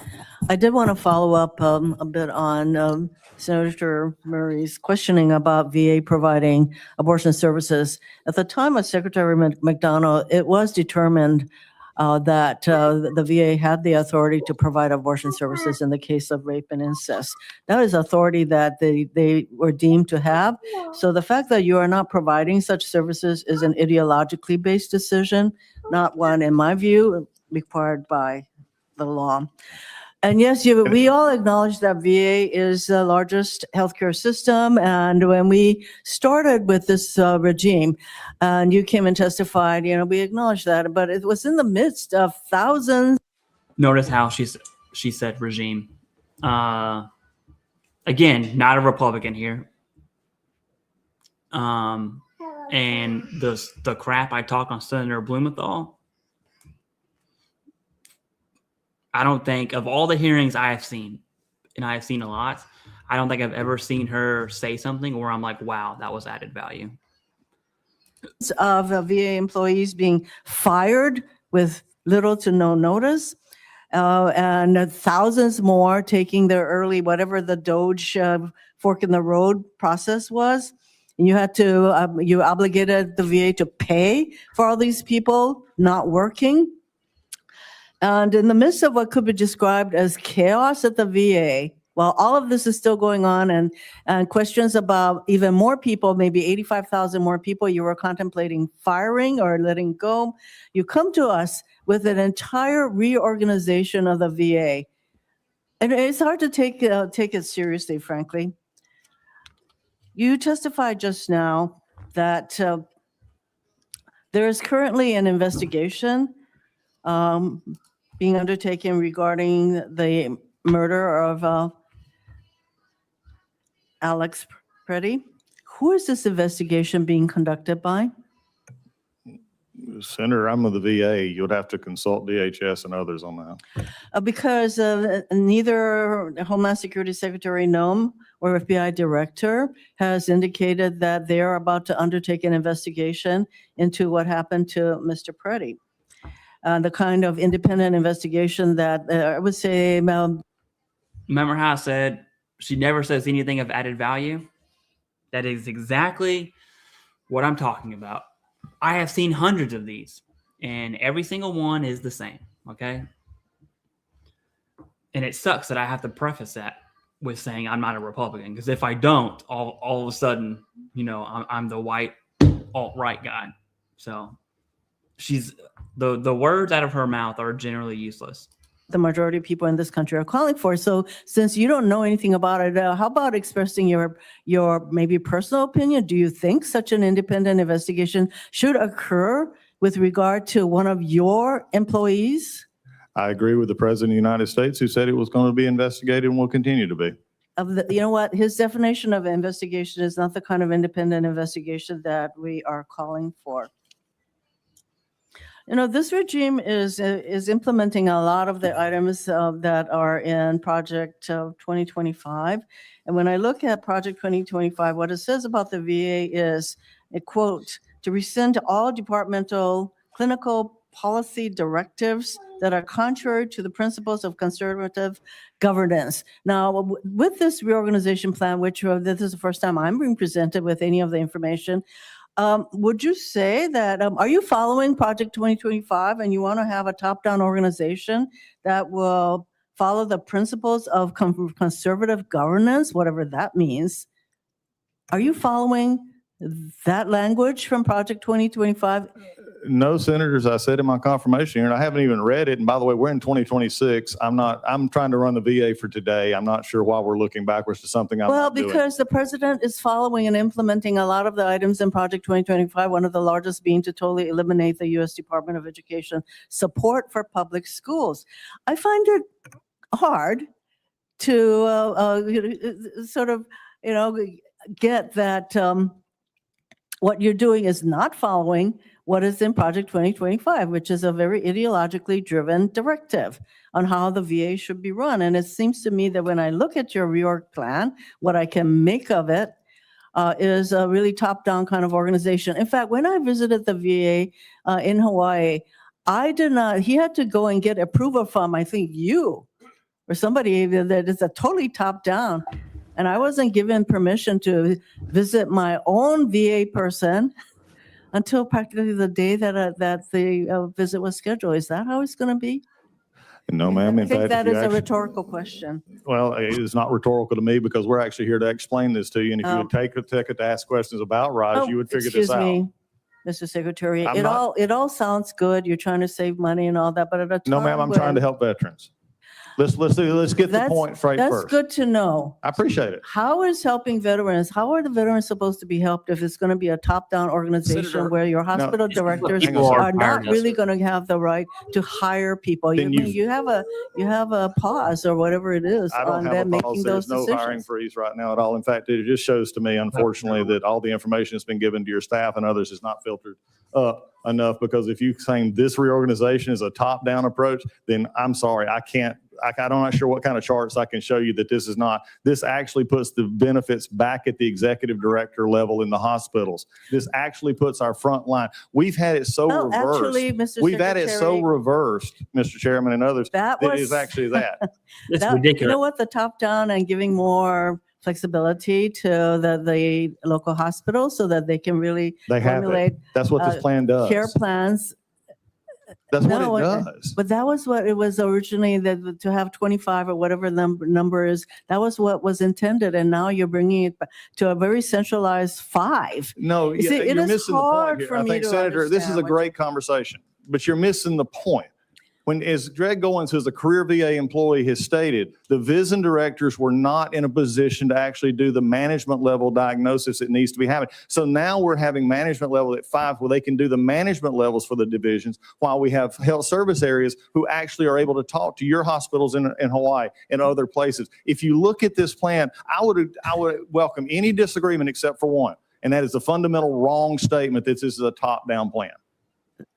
I did want to follow up a bit on Senator Murray's questioning about VA providing abortion services. At the time of Secretary McDonough, it was determined that the VA had the authority to provide abortion services in the case of rape and incest. That is authority that they were deemed to have. So the fact that you are not providing such services is an ideologically based decision, not one, in my view, required by the law. And yes, we all acknowledge that VA is the largest healthcare system. And when we started with this regime, and you came and testified, we acknowledge that, but it was in the midst of thousands. Notice how she said regime. Again, not a Republican here. And the crap I talk on Senator Blumenthal, I don't think, of all the hearings I have seen, and I have seen a lot, I don't think I've ever seen her say something where I'm like, wow, that was added value. Of VA employees being fired with little to no notice, and thousands more taking their early, whatever the Doge fork in the road process was. And you had to, you obligated the VA to pay for all these people not working. And in the midst of what could be described as chaos at the VA, while all of this is still going on, and questions about even more people, maybe 85,000 more people you were contemplating firing or letting go, you come to us with an entire reorganization of the VA. And it's hard to take it seriously, frankly. You testified just now that there is currently an investigation being undertaken regarding the murder of Alex Preddy. Who is this investigation being conducted by? Senator, I'm with the VA. You'd have to consult DHS and others on that. Because neither Homeland Security Secretary Noem or FBI Director has indicated that they are about to undertake an investigation into what happened to Mr. Preddy. The kind of independent investigation that I would say. Remember how I said she never says anything of added value? That is exactly what I'm talking about. I have seen hundreds of these, and every single one is the same, okay? And it sucks that I have to preface that with saying I'm not a Republican, because if I don't, all of a sudden, you know, I'm the white alt-right guy. So she's the words out of her mouth are generally useless. The majority of people in this country are calling for. So since you don't know anything about it, how about expressing your maybe personal opinion? Do you think such an independent investigation should occur with regard to one of your employees? I agree with the President of the United States who said it was going to be investigated and will continue to be. You know what? His definition of investigation is not the kind of independent investigation that we are calling for. You know, this regime is implementing a lot of the items that are in Project 2025. And when I look at Project 2025, what it says about the VA is, a quote, to rescind all departmental clinical policy directives that are contrary to the principles of conservative governance. Now, with this reorganization plan, which this is the first time I'm being presented with any of the information, would you say that, are you following Project 2025 and you want to have a top-down organization that will follow the principles of conservative governance, whatever that means? Are you following that language from Project 2025? No, Senators, I said in my confirmation here, and I haven't even read it. And by the way, we're in 2026. I'm trying to run the VA for today. I'm not sure why we're looking backwards to something I'm not doing. Because the president is following and implementing a lot of the items in Project 2025, one of the largest being to totally eliminate the U.S. Department of Education support for public schools. I find it hard to sort of, you know, get that what you're doing is not following what is in Project 2025, which is a very ideologically driven directive on how the VA should be run. And it seems to me that when I look at your reorg plan, what I can make of it is a really top-down kind of organization. In fact, when I visited the VA in Hawaii, he had to go and get approval from, I think, you or somebody that is a totally top-down. And I wasn't given permission to visit my own VA person until practically the day that the visit was scheduled. Is that how it's going to be? No, ma'am. I think that is a rhetorical question. Well, it's not rhetorical to me because we're actually here to explain this to you. And if you would take it to ask questions about Raj, you would figure this out. Excuse me, Mr. Secretary. It all sounds good. You're trying to save money and all that, but at a time No, ma'am, I'm trying to help veterans. Let's get the point right that's first. That's good to know. I appreciate it. How is helping veterans? How are the veterans supposed to be helped if it's going to be a top-down organization Senator, where your hospital directors are not really going to have the right to hire people? You have a pause or whatever it is on them making those decisions. There's no hiring freeze right now at all. In fact, it just shows to me, unfortunately, that all the information that's been given to your staff and others is not filtered up enough. Because if you claim this reorganization is a top-down approach, then I'm sorry, I'm not sure what kind of charts I can show you that this is not. This actually puts the benefits back at the executive director level in the hospitals. This actually puts our front line. We've had it so reversed. Actually, Mr. We've had it so reversed, Mr. Chairman and others, that it is actually that. It's ridiculous. You know what? The top down and giving more flexibility to the local hospitals so that they can really formulate. That's what this plan does. Care plans. That's what it does. But that was what it was originally, that to have 25 or whatever number is, that was what was intended. And now you're bringing it back to a very centralized 5. No, you're missing the point here. I think, Senator, this is a great conversation, but you're missing the point. When, as Greg Goins, who's a career VA employee, has stated, the VISN directors were not in a position to actually do the management level diagnosis that needs to be happening. So now we're having management level at 5 where they can do the management levels for the divisions, while we have health service areas who actually are able to talk to your hospitals in Hawaii and other places. If you look at this plan, I would welcome any disagreement except for one. And that is a fundamental wrong statement that this is a top-down plan.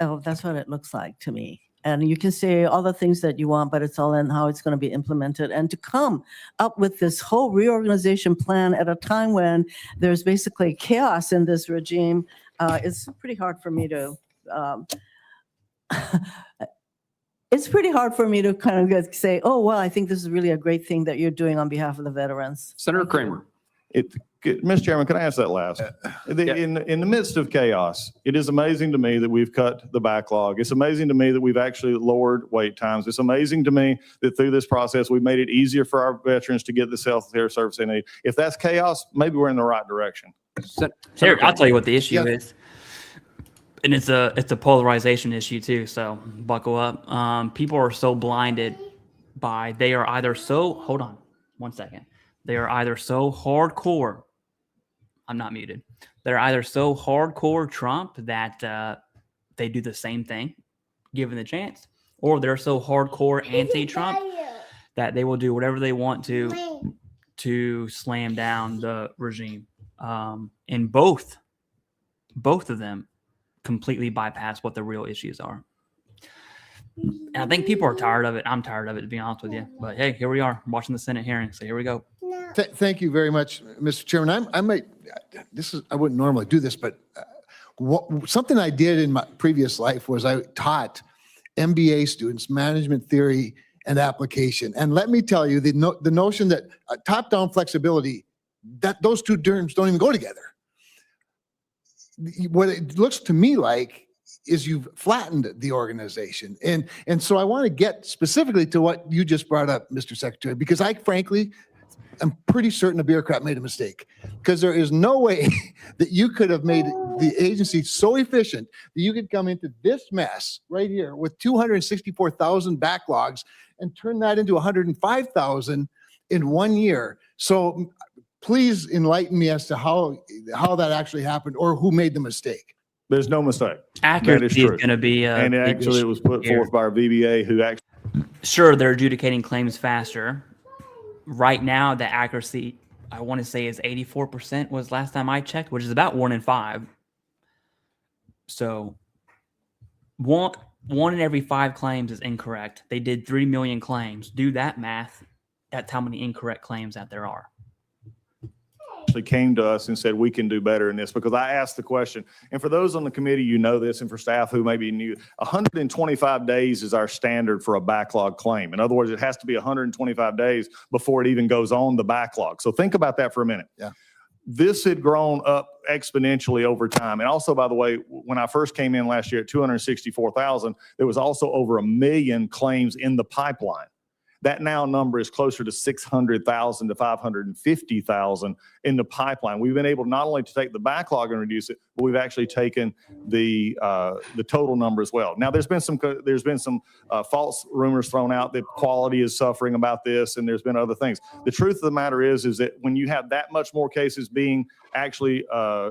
Oh, that's what it looks like to me. And you can say all the things that you want, but it's all in how it's going to be implemented. And to come up with this whole reorganization plan at a time when there's basically chaos in this regime, it's pretty hard for me to, it's pretty hard for me to kind of say, oh, well, I think this is really a great thing that you're doing on behalf of the veterans. Senator Kramer. Mr. Chairman, can I ask that last? In the midst of chaos, it is amazing to me that we've cut the backlog. It's amazing to me that we've actually lowered wait times. It's amazing to me that through this process, we've made it easier for our veterans to get the health care service they need. If that's chaos, maybe we're in the right direction. Here, I'll tell you what the issue is. And it's a polarization issue too, so buckle up. People are so blinded by, they are either so, hold on 1 second. They are either so hardcore, I'm not muted. They're either so hardcore Trump that they do the same thing, given the chance, or they're so hardcore anti-Trump that they will do whatever they want to slam down the regime. And both of them completely bypass what the real issues are. And I think people are tired of it. I'm tired of it, to be honest with you. But hey, here we are watching the Senate hearing. So here we go. Thank you very much, Mr. Chairman. I wouldn't normally do this, but something I did in my previous life was I taught MBA students management theory and application. And let me tell you, the notion that top-down flexibility, that those two terms don't even go together. What it looks to me like is you've flattened the organization. And so I want to get specifically to what you just brought up, Mr. Secretary, because I frankly, I'm pretty certain a bureaucrat made a mistake, because there is no way that you could have made the agency so efficient that you could come into this mess right here with 264,000 backlogs and turn that into 105,000 in 1 year. So please enlighten me as to how that actually happened or who made the mistake. There's no mistake. Accuracy is going to be and actually it was put forth by our VBA, who actually. Sure, they're adjudicating claims faster. Right now, the accuracy, I want to say, is 84% was last time I checked, which is about 1 in 5. So one in every 5 claims is incorrect. They did 3 million claims. Do that math. That's how many incorrect claims that there are. Actually came to us and said, we can do better in this, because I asked the question. And for those on the committee, you know this, and for staff who may be new, 125 days is our standard for a backlog claim. In other words, it has to be 125 days before it even goes on the backlog. So think about that for a minute. Yeah. This had grown up exponentially over time. And also, by the way, when I first came in last year at 264,000, there was also over 1 million claims in the pipeline. That now number is closer to 600,000 to 550,000 in the pipeline. We've been able not only to take the backlog and reduce it, but we've actually taken the total number as well. Now, there's been some false rumors thrown out that quality is suffering about this, and there's been other things. The truth of the matter is that when you have that much more cases being actually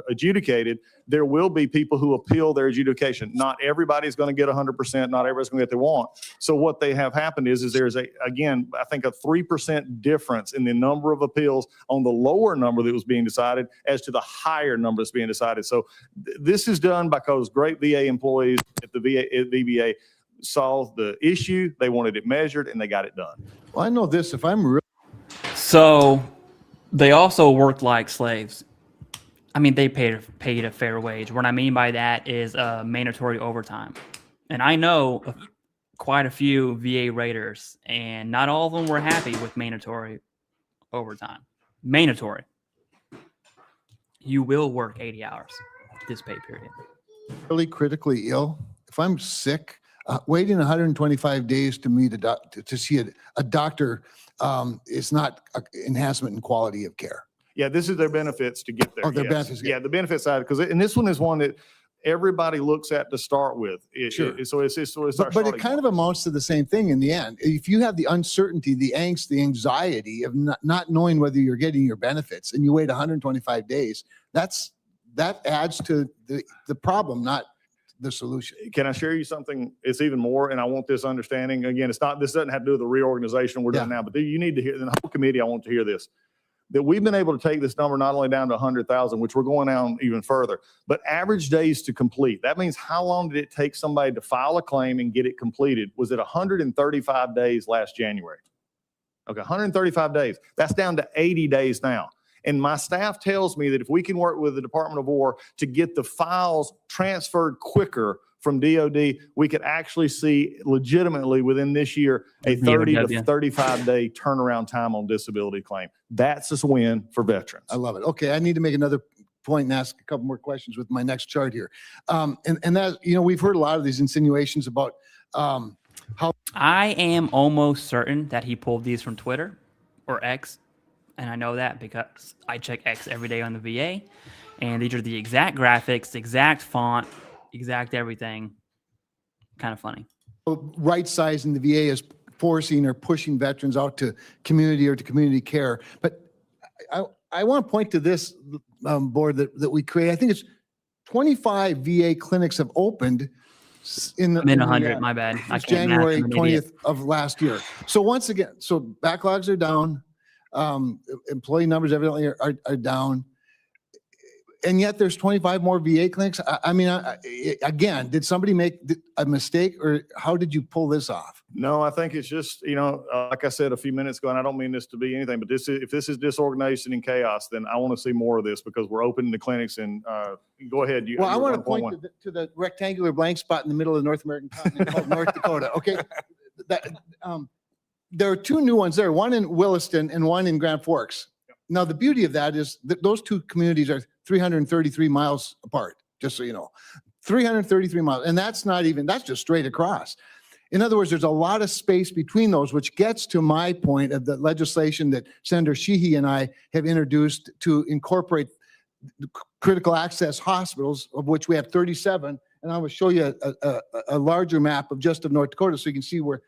adjudicated, there will be people who appeal their adjudication. Not everybody's going to get 100%. Not everybody's going to get what they want. So what they have happened is there's again, I think a 3% difference in the number of appeals on the lower number that was being decided as to the higher number that's being decided. So this is done because great VA employees at the VBA saw the issue, they wanted it measured, and they got it done. Well, I know this, if I'm real. So they also worked like slaves. I mean, they paid a fair wage. What I mean by that is mandatory overtime. And I know quite a few VA raters, and not all of them were happy with mandatory overtime. Mandatory. You will work 80 hours this pay period. Really critically ill, if I'm sick, waiting 125 days to meet to see a doctor is not an enhancement in quality of care. Yeah, this is their benefits to get there. Oh, their yes. benefits. Yeah, the benefit side, and this one is one that everybody looks at to start with. Sure. But it kind of amounts to the same thing in the end. If you have the uncertainty, the angst, the anxiety of not knowing whether you're getting your benefits, and you wait 125 days, that adds to the problem, not the solution. Can I share you something? It's even more, and I want this understanding. Again, this doesn't have to do with the reorganization we're doing now, but you need to hear, and the whole committee, I want to hear this. that we've been able to take this number not only down to 100,000, which we're going down even further, but average days to complete. That means how long did it take somebody to file a claim and get it completed? Was it 135 days last January? Okay, 135 days. That's down to 80 days now. And my staff tells me that if we can work with the Department of War to get the files transferred quicker from DOD, we could actually see legitimately within this year a 30 to 35 day turnaround time on disability claim. That's a win for veterans. I love it. Okay, I need to make another point and ask a couple more questions with my next chart here. And that, you know, we've heard a lot of these insinuations about how. I am almost certain that he pulled these from Twitter or X. And I know that because I check X every day on the VA. And these are the exact graphics, exact font, exact everything. Kind of funny. Right sizing the VA is forcing or pushing veterans out to community or to community care. But I want to point to this board that we create. I think it's 25 VA clinics have opened in the 100, my bad. Since January 20th of last year. So once again, so backlogs are down. Employee numbers evidently are down. And yet there's 25 more VA clinics. I mean, again, did somebody make a mistake or how did you pull this off? No, I think it's just, you know, like I said a few minutes ago, and I don't mean this to be anything, but if this is disorganization and chaos, then I want to see more of this because we're opening the clinics and go ahead. Well, I want to point to the rectangular blank spot in the middle of the North American continent called North Dakota. Okay. There are two new ones there, one in Williston and one in Grand Forks. Now, the beauty of that is that those two communities are 333 miles apart, just so you know. 333 miles. And that's just straight across. In other words, there's a lot of space between those, which gets to my point of the legislation that Senator Sheehy and I have introduced to incorporate critical access hospitals, of which we have 37. And I will show you a larger map of just of North Dakota so you can see where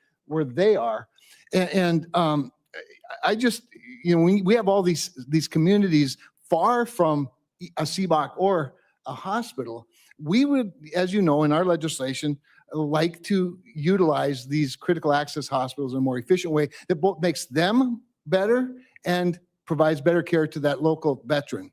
they are. And I just, you know, we have all these communities far from a CBOC or a hospital. We would, as you know, in our legislation, like to utilize these critical access hospitals in a more efficient way that both makes them better and provides better care to that local veteran.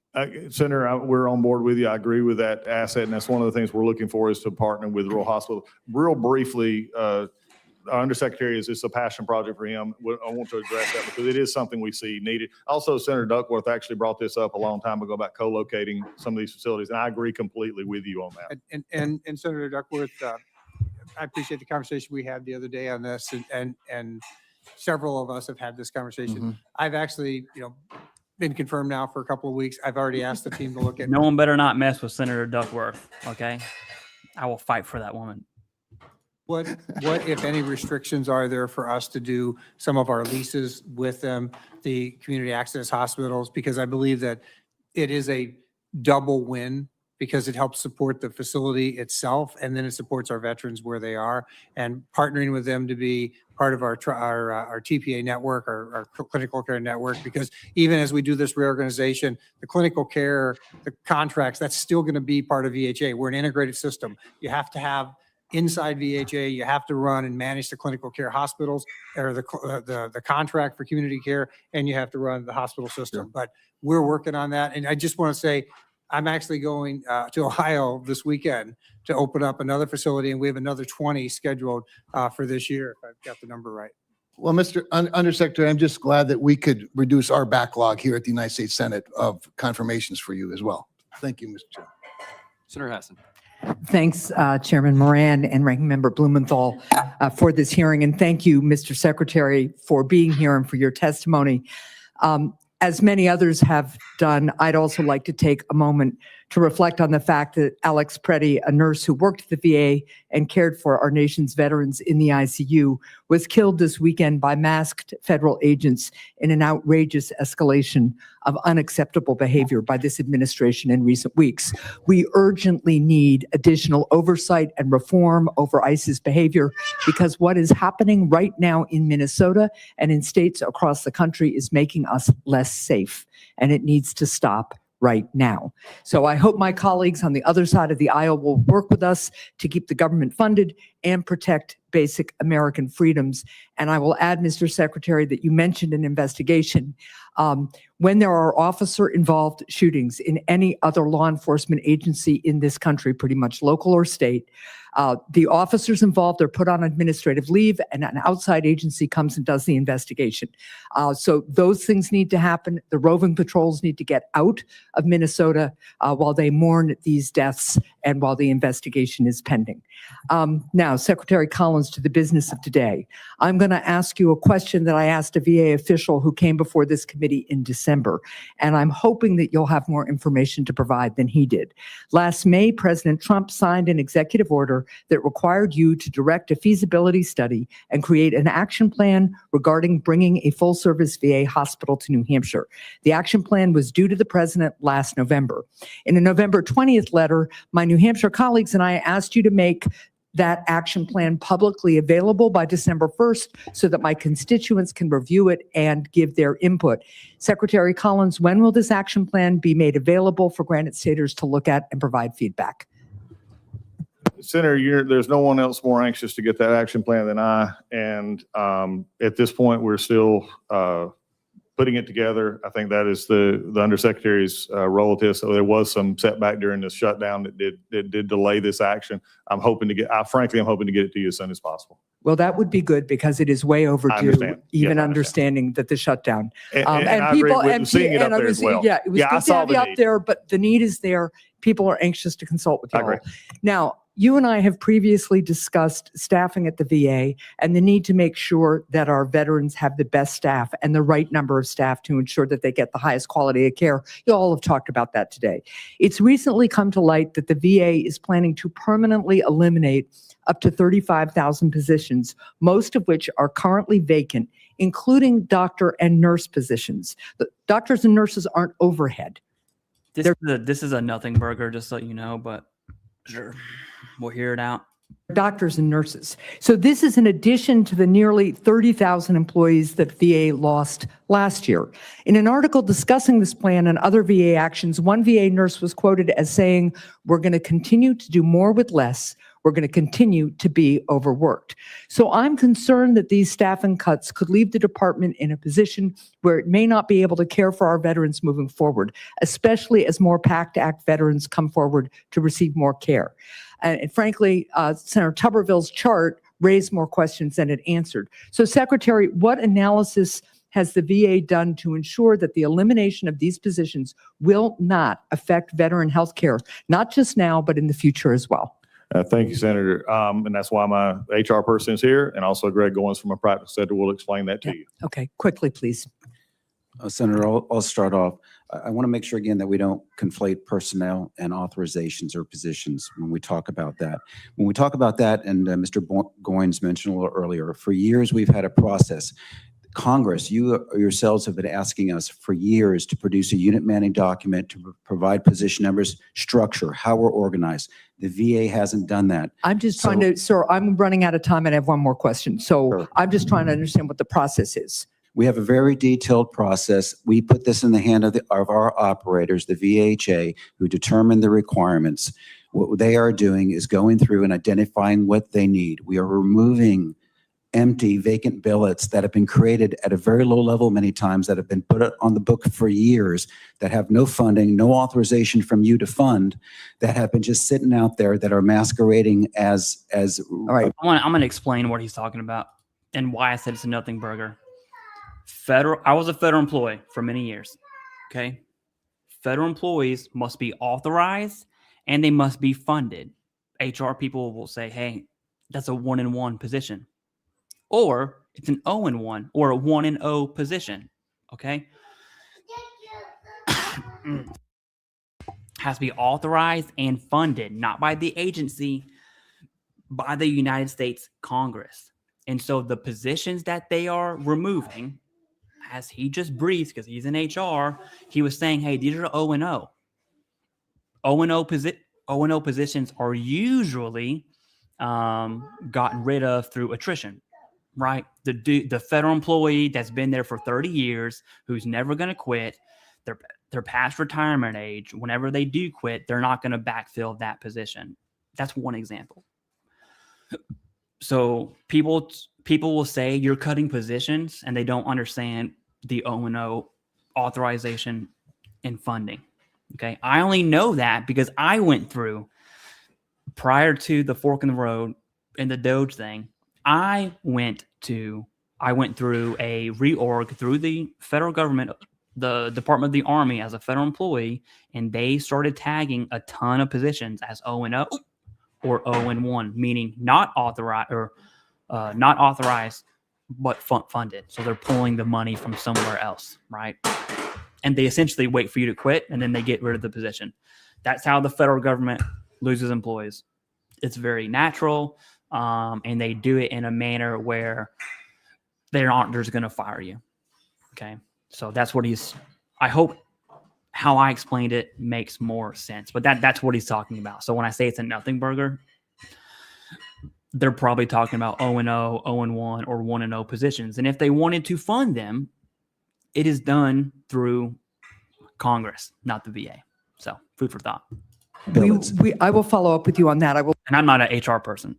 Senator, we're on board with you. I agree with that asset. And that's one of the things we're looking for is to partner with rural hospitals. Real briefly, our Undersecretary, it's a passion project for him. I want to address that because it is something we see needed. Also, Senator Duckworth actually brought this up a long time ago about co-locating some of these facilities, and I agree completely with you on that. And Senator Duckworth, I appreciate the conversation we had the other day on this, and several of us have had this conversation. Mm-hmm. I've actually, you know, been confirmed now for a couple of weeks. I've already asked the team to look at. No one better not mess with Senator Duckworth, okay? I will fight for that woman. What, if any, restrictions are there for us to do some of our leases with them, the community access hospitals? Because I believe that it is a double win because it helps support the facility itself, and then it supports our veterans where they are. And partnering with them to be part of our TPA network, our clinical care network, because even as we do this reorganization, the clinical care, the contracts, that's still going to be part of VHA. We're an integrated system. You have to have inside VHA, you have to run and manage the clinical care hospitals or the contract for community care, and you have to run the hospital system. But we're working on that. And I just want to say, I'm actually going to Ohio this weekend to open up another facility, and we have another 20 scheduled for this year, if I've got the number right. Well, Mr. Undersecretary, I'm just glad that we could reduce our backlog here at the United States Senate of confirmations for you as well. Thank you, Mr. Chair. Senator Hassan. Thanks, Chairman Moran and Ranking Member Blumenthal for this hearing. And thank you, Mr. Secretary, for being here and for your testimony. As many others have done, I'd also like to take a moment to reflect on the fact that Alex Preddy, a nurse who worked at the VA and cared for our nation's veterans in the ICU, was killed this weekend by masked federal agents in an outrageous escalation of unacceptable behavior by this administration in recent weeks. We urgently need additional oversight and reform over ICE's behavior because what is happening right now in Minnesota and in states across the country is making us less safe, and it needs to stop right now. So I hope my colleagues on the other side of the aisle will work with us to keep the government funded and protect basic American freedoms. And I will add, Mr. Secretary, that you mentioned an investigation. When there are officer-involved shootings in any other law enforcement agency in this country, pretty much local or state, the officers involved are put on administrative leave and an outside agency comes and does the investigation. So those things need to happen. The roving patrols need to get out of Minnesota while they mourn these deaths and while the investigation is pending. Now, Secretary Collins, to the business of today. I'm going to ask you a question that I asked a VA official who came before this committee in December, and I'm hoping that you'll have more information to provide than he did. Last May, President Trump signed an executive order that required you to direct a feasibility study and create an action plan regarding bringing a full-service VA hospital to New Hampshire. The action plan was due to the president last November. In a November 20th letter, my New Hampshire colleagues and I asked you to make that action plan publicly available by December 1st so that my constituents can review it and give their input. Secretary Collins, when will this action plan be made available for Granite Staters to look at and provide feedback? Senator, there's no one else more anxious to get that action plan than I. And at this point, we're still putting it together. I think that is the Undersecretary's role at this. So there was some setback during the shutdown that did delay this action. I'm hoping to get it to you as soon as possible. Well, that would be good because it is way overdue, even understanding that the shutdown. And I agree with seeing it up there as well. Yeah, it was good to have you up there, but the need is there. People are anxious to consult with you all. Now, you and I have previously discussed staffing at the VA and the need to make sure that our veterans have the best staff and the right number of staff to ensure that they get the highest quality of care. You all have talked about that today. It's recently come to light that the VA is planning to permanently eliminate up to 35,000 positions, most of which are currently vacant, including doctor and nurse positions. The doctors and nurses aren't overhead. This is a nothing burger, just so you know, but sure. We'll hear it out. Doctors and nurses. So this is in addition to the nearly 30,000 employees that VA lost last year. In an article discussing this plan and other VA actions, one VA nurse was quoted as saying, "We're going to continue to do more with less. We're going to continue to be overworked." So I'm concerned that these staffing cuts could leave the department in a position where it may not be able to care for our veterans moving forward, especially as more PACT Act veterans come forward to receive more care. And frankly, Senator Tuberville's chart raised more questions than it answered. So Secretary, what analysis has the VA done to ensure that the elimination of these positions will not affect veteran health care, not just now, but in the future as well? Thank you, Senator. And that's why my HR person is here. And also Greg Goins from a practice center will explain that to you. Okay, quickly, please. Senator, I'll start off. I want to make sure again that we don't conflate personnel and authorizations or positions when we talk about that. When we talk about that, and Mr. Goins mentioned a little earlier, for years we've had a process. Congress, you yourselves have been asking us for years to produce a unit manning document to provide position numbers, structure, how we're organized. The VA hasn't done that. I'm just trying to, sir, I'm running out of time and I have one more question. So Sure. I'm just trying to understand what the process is. We have a very detailed process. We put this in the hand of our operators, the VHA, who determine the requirements. What they are doing is going through and identifying what they need. We are removing empty, vacant billets that have been created at a very low level many times, that have been put on the book for years, that have no funding, no authorization from you to fund, that have been just sitting out there, that are masquerading as all right. I'm going to explain what he's talking about and why I said it's a nothing burger. I was a federal employee for many years. Okay. Federal employees must be authorized and they must be funded. HR people will say, hey, that's a 1-in-1 position. Or it's an 0-in-1 or a 1-in-0 position. Okay. Has to be authorized and funded, not by the agency, by the United States Congress. And so the positions that they are removing, as he just breathed, because he's in HR, he was saying, hey, these are 0-in-0. 0-in-0 positions are usually gotten rid of through attrition, right? The federal employee that's been there for 30 years, who's never going to quit, they're past retirement age. Whenever they do quit, they're not going to backfill that position. That's one example. So people will say you're cutting positions and they don't understand the O&O authorization and funding. Okay. I only know that because I went through, prior to the fork in the road and the Doge thing, I went through a reorg through the federal government, the Department of the Army, as a federal employee, and they started tagging a ton of positions as O&O or O&1, meaning not authorized but funded. So they're pulling the money from somewhere else, right? And they essentially wait for you to quit, and then they get rid of the position. That's how the federal government loses employees. It's very natural, and they do it in a manner where they're not just going to fire you. Okay, so that's what I hope how I explained it makes more sense. But that's what he's talking about. So when I say it's a nothing burger, they're probably talking about O&O, O&1, or 1-0 positions. And if they wanted to fund them, it is done through Congress, not the VA. So food for thought. I will follow up with you on that. And I'm not an HR person.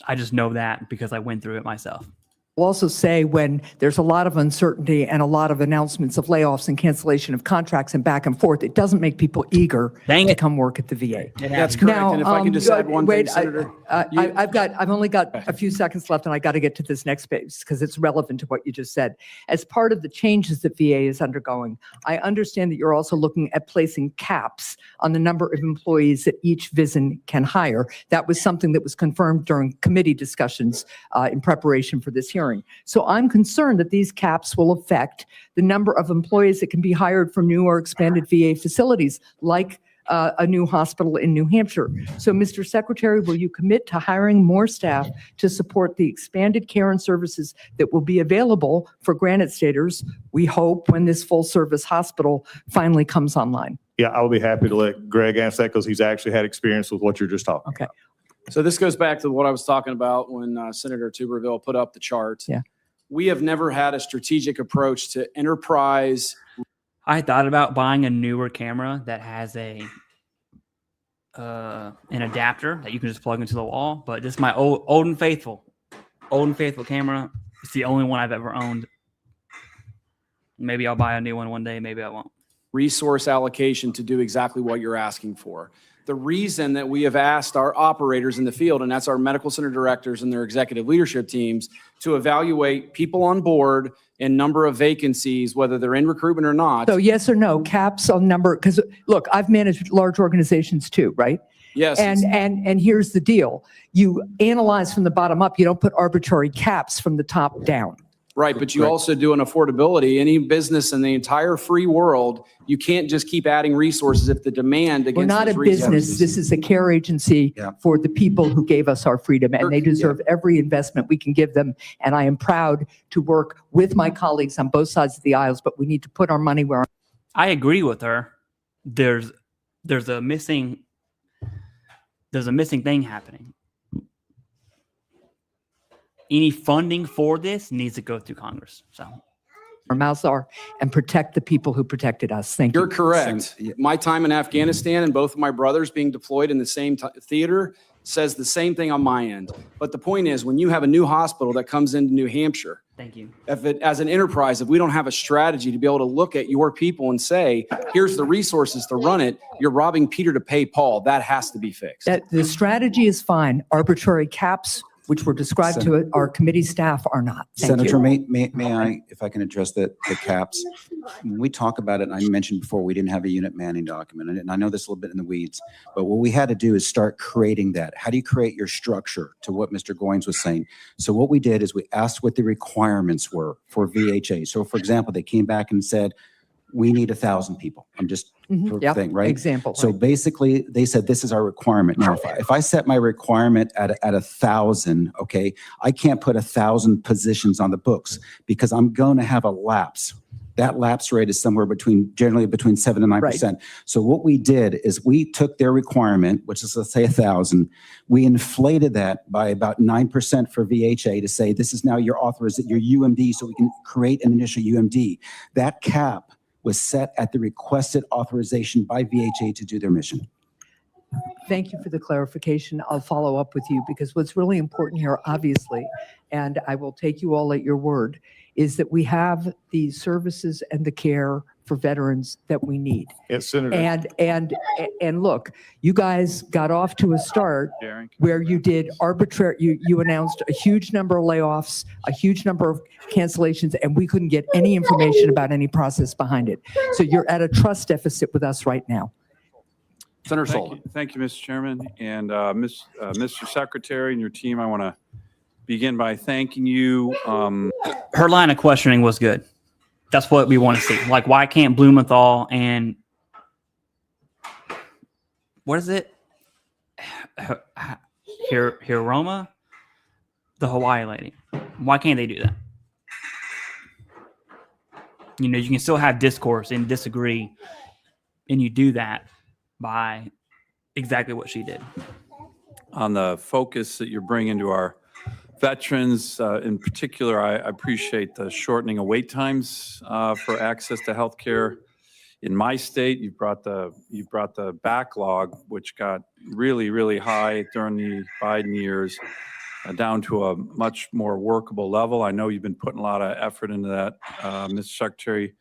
I just know that because I went through it myself. Will also say when there's a lot of uncertainty and a lot of announcements of layoffs and cancellation of contracts and back and forth, it doesn't make people eager to come work at the VA. That's correct. And if I can just add one thing, Senator. I've only got a few seconds left, and I got to get to this next page because it's relevant to what you just said. As part of the changes that VA is undergoing, I understand that you're also looking at placing caps on the number of employees that each VISN can hire. That was something that was confirmed during committee discussions in preparation for this hearing. So I'm concerned that these caps will affect the number of employees that can be hired from new or expanded VA facilities, like a new hospital in New Hampshire. So, Mr. Secretary, will you commit to hiring more staff to support the expanded care and services that will be available for Granite Staters, we hope, when this full-service hospital finally comes online? Yeah, I will be happy to let Greg answer that because he's actually had experience with what you're just talking about. So this goes back to what I was talking about when Senator Tuberville put up the chart. Yeah. We have never had a strategic approach to enterprise. I thought about buying a newer camera that has an adapter that you can just plug into the wall, but this is my old and faithful camera. It's the only one I've ever owned. Maybe I'll buy a new one day. Maybe I won't. Resource allocation to do exactly what you're asking for. The reason that we have asked our operators in the field, and that's our medical center directors and their executive leadership teams, to evaluate people on board and number of vacancies, whether they're in recruitment or not. So yes or no, caps on number, because look, I've managed large organizations too, right? Yes. And here's the deal. You analyze from the bottom up. You don't put arbitrary caps from the top down. Right, but you also do an affordability. Any business in the entire free world, you can't just keep adding resources if the demand against We're not a business. This is a care agency for the people who gave us our freedom, and they deserve every investment we can give them. And I am proud to work with my colleagues on both sides of the aisles, but we need to put our money where I agree with her. There's a missing thing happening. Any funding for this needs to go through Congress. So our mouths are, and protect the people who protected us. Thank you. You're correct. My time in Afghanistan and both of my brothers being deployed in the same theater says the same thing on my end. But the point is, when you have a new hospital that comes into New Hampshire, thank you. As an enterprise, if we don't have a strategy to be able to look at your people and say, here's the resources to run it, you're robbing Peter to pay Paul. That has to be fixed. The strategy is fine. Arbitrary caps, which were described to our committee staff, are not. Senator, may I, if I can address the caps? When we talk about it, I mentioned before we didn't have a unit manning document, and I know this a little bit in the weeds, but what we had to do is start creating that. How do you create your structure, to what Mr. Goins was saying? So what we did is we asked what the requirements were for VHA. So for example, they came back and said, we need 1,000 people. I'm just thing, right? Example. So basically, they said this is our requirement. Now, if I set my requirement at 1,000, okay, I can't put 1,000 positions on the books because I'm going to have a lapse. That lapse rate is somewhere generally between 7 and 9%. Right. So what we did is we took their requirement, which is, let's say 1,000, we inflated that by about 9% for VHA to say this is now your UMD, so we can create an initial UMD. That cap was set at the requested authorization by VHA to do their mission. Thank you for the clarification. I'll follow up with you because what's really important here, obviously, and I will take you all at your word, is that we have the services and the care for veterans that we need. Yes, Senator. And look, you guys got off to a start where you did arbitrary, you announced a huge number of layoffs, a huge number of cancellations, and we couldn't get any information about any process behind it. So you're at a trust deficit with us right now. Senator Sullivan. Thank you, Mr. Chairman. And Mr. Secretary and your team, I want to begin by thanking you. Her line of questioning was good. That's what we want to see. Like, why can't Blumenthal and what is it? Hiroma, the Hawaii lady. Why can't they do that? You know, you can still have discourse and disagree, and you do that by exactly what she did. On the focus that you're bringing to our veterans, in particular, I appreciate the shortening of wait times for access to healthcare. In my state, you brought the backlog, which got really, really high during the Biden years, down to a much more workable level. I know you've been putting a lot of effort into that, Mr. Secretary,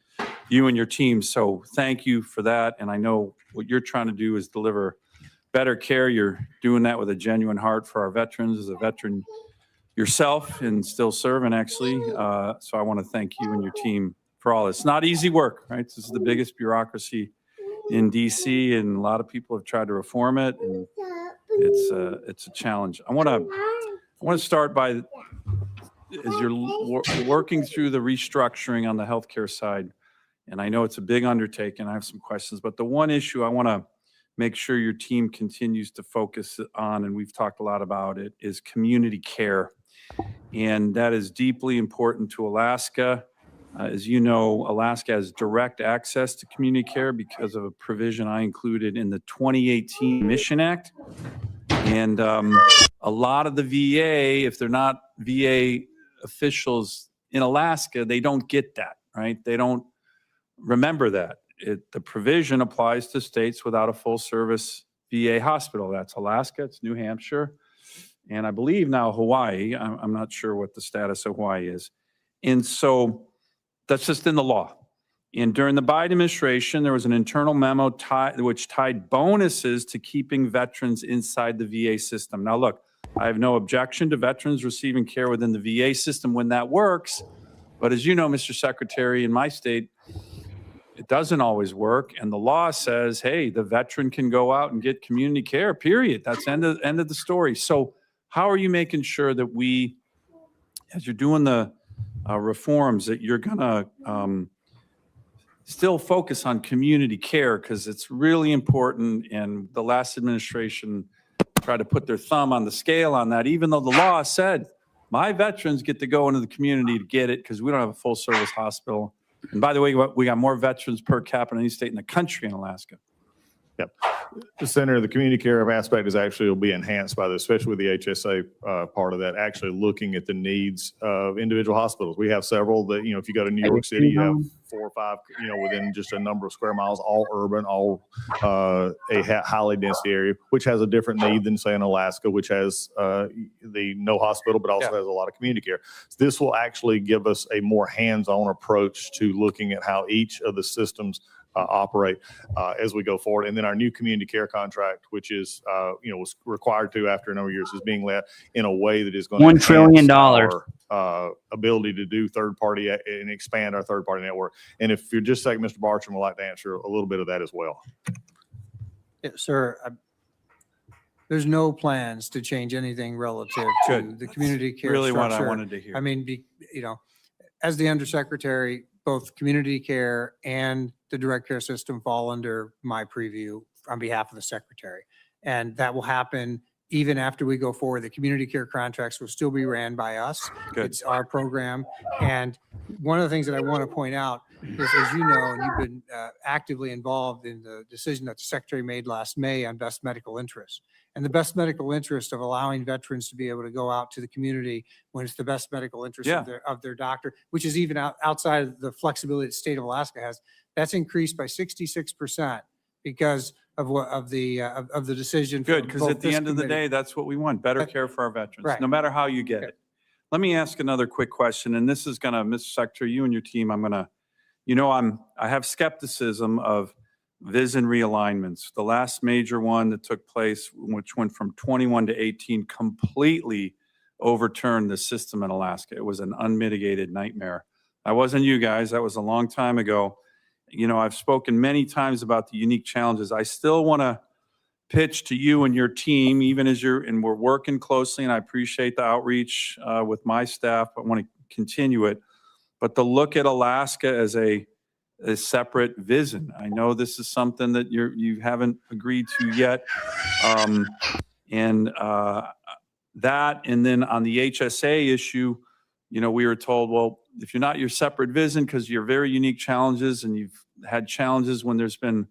you and your team. So thank you for that. And I know what you're trying to do is deliver better care. You're doing that with a genuine heart for our veterans, as a veteran yourself and still serving, actually. So I want to thank you and your team for all this. It's not easy work, right? This is the biggest bureaucracy in DC, and a lot of people have tried to reform it, and it's a challenge. I want to start by, as you're working through the restructuring on the healthcare side, and I know it's a big undertaking. I have some questions, but the one issue I want to make sure your team continues to focus on, and we've talked a lot about it, is community care. And that is deeply important to Alaska. As you know, Alaska has direct access to community care because of a provision I included in the 2018 Mission Act. And a lot of the VA, if they're not VA officials in Alaska, they don't get that, right? They don't remember that. The provision applies to states without a full service VA hospital. That's Alaska, it's New Hampshire, and I believe now Hawaii. I'm not sure what the status of Hawaii is. And so that's just in the law. And during the Biden administration, there was an internal memo which tied bonuses to keeping veterans inside the VA system. Now, look, I have no objection to veterans receiving care within the VA system when that works. But as you know, Mr. Secretary, in my state, it doesn't always work. And the law says, hey, the veteran can go out and get community care, period. That's end of the story. So how are you making sure that we, as you're doing the reforms, that you're going to still focus on community care, because it's really important, and the last administration tried to put their thumb on the scale on that, even though the law said my veterans get to go into the community to get it because we don't have a full service hospital. And by the way, we got more veterans per capita in any state in the country in Alaska. Yep. The center of the community care aspect is actually will be enhanced by this, especially with the HSA part of that, actually looking at the needs of individual hospitals. We have several that, if you go to New York City, you have 4 or 5, within just a number of square miles, all urban, all a highly density area, which has a different need than, say, in Alaska, which has the no hospital, but also has a lot of community care. So this will actually give us a more hands-on approach to looking at how each of the systems operate as we go forward. And then our new community care contract, which is, was required to after a number of years, is being let in a way that is going to $1 trillion our ability to do third party and expand our third party network. And if you're just saying, Mr. Bartram would like to answer a little bit of that as well. Yeah, sir, there's no plans to change anything relative to the community care Really structure. what I wanted to hear. I mean, as the undersecretary, both community care and the direct care system fall under my preview on behalf of the secretary. And that will happen even after we go forward. The community care contracts will still be ran by us. Good. It's our program. And one of the things that I want to point out is, as you know, and you've been actively involved in the decision that the secretary made last May on best medical interest. And the best medical interest of allowing veterans to be able to go out to the community when it's the best medical interest of their doctor, which is even outside of the flexibility that the state of Alaska has, that's increased by 66% because of what, of the decision. Good, from because both at the this end of the committee. day, that's what we want, better That- care for our veterans, right. no matter how you get it. Let me ask another quick question, and this is gonna, Mr. Secretary, you and your team, I have skepticism of VISN realignments. The last major one that took place, which went from 21 to 18, completely overturned the system in Alaska. It was an unmitigated nightmare. That wasn't you guys, that was a long time ago. I've spoken many times about the unique challenges. I still want to pitch to you and your team, even as and we're working closely, and I appreciate the outreach with my staff, but want to continue it. But to look at Alaska as a separate VISN. I know this is something that you haven't agreed to yet. That, and then on the HSA issue, we were told, well, if you're not your separate VISN, because you're very unique challenges and you've had challenges when there's been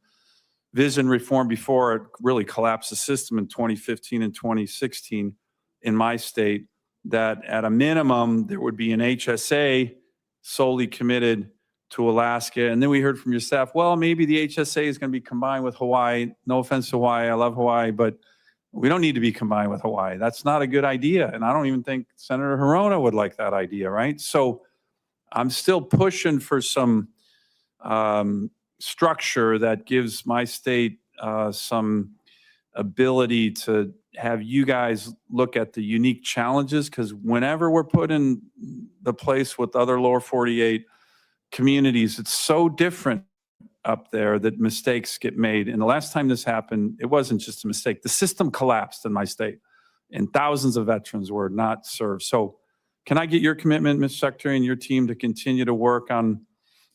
VISN reform before, it really collapsed the system in 2015 and 2016 in my state, that at a minimum, there would be an HSA solely committed to Alaska. And then we heard from your staff, well, maybe the HSA is going to be combined with Hawaii. No offense to Hawaii, I love Hawaii, but we don't need to be combined with Hawaii. That's not a good idea. And I don't even think Senator Hirona would like that idea, right? So I'm still pushing for some structure that gives my state some ability to have you guys look at the unique challenges, because whenever we're put in the place with other lower 48 communities, it's so different up there that mistakes get made. And the last time this happened, it wasn't just a mistake. The system collapsed in my state and thousands of veterans were not served. So can I get your commitment, Mr. Secretary, and your team to continue to work on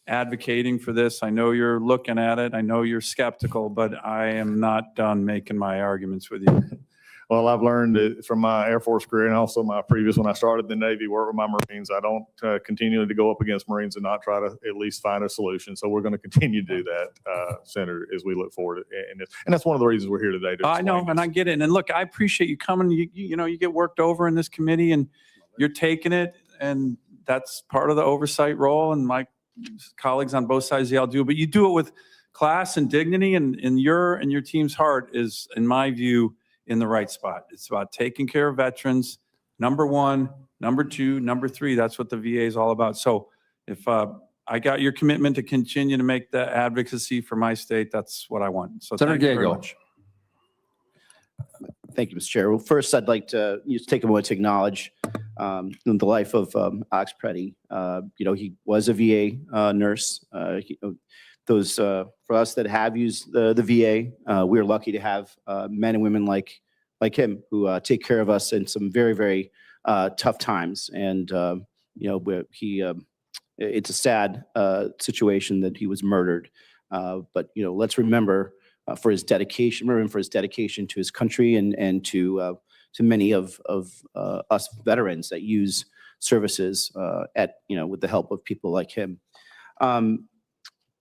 advocating for this? I know you're looking at it. I know you're skeptical, but I am not done making my arguments with you. Well, I've learned from my Air Force career and also my previous, when I started the Navy, work with my Marines, I don't continually to go up against Marines and not try to at least find a solution. So we're going to continue to do that, Senator, as we look forward. And that's one of the reasons we're here today. I know, and I get it. And look, I appreciate you coming. You get worked over in this committee and you're taking it, and that's part of the oversight role. And my colleagues on both sides of the aisle do, but you do it with class and dignity, and your team's heart is, in my view, in the right spot. It's about taking care of veterans, number one, number two, number three. That's what the VA is all about. So if I got your commitment to continue to make the advocacy for my state, that's what I want. So Senator thank you very Gago. much. Thank you, Mr. Chair. Well, first, I'd like to just take a moment to acknowledge the life of Alex Preddy. He was a VA nurse. For us that have used the VA, we're lucky to have men and women like him who take care of us in some very, very tough times. And it's a sad situation that he was murdered. But let's remember for his dedication. Remember him for his dedication to his country and to many of us veterans that use services with the help of people like him.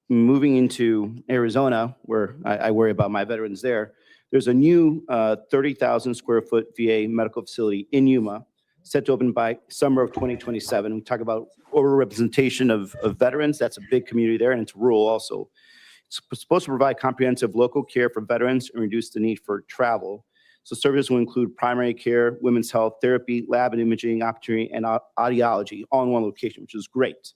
Moving into Arizona, where I worry about my veterans there's a new 30,000 square foot VA medical facility in Yuma set to open by summer of 2027. We talk about overrepresentation of veterans. That's a big community there, and it's rural also. It's supposed to provide comprehensive local care for veterans and reduce the need for travel. So services will include primary care, women's health, therapy, lab and imaging, optometry, and audiology, all in one location, which is great.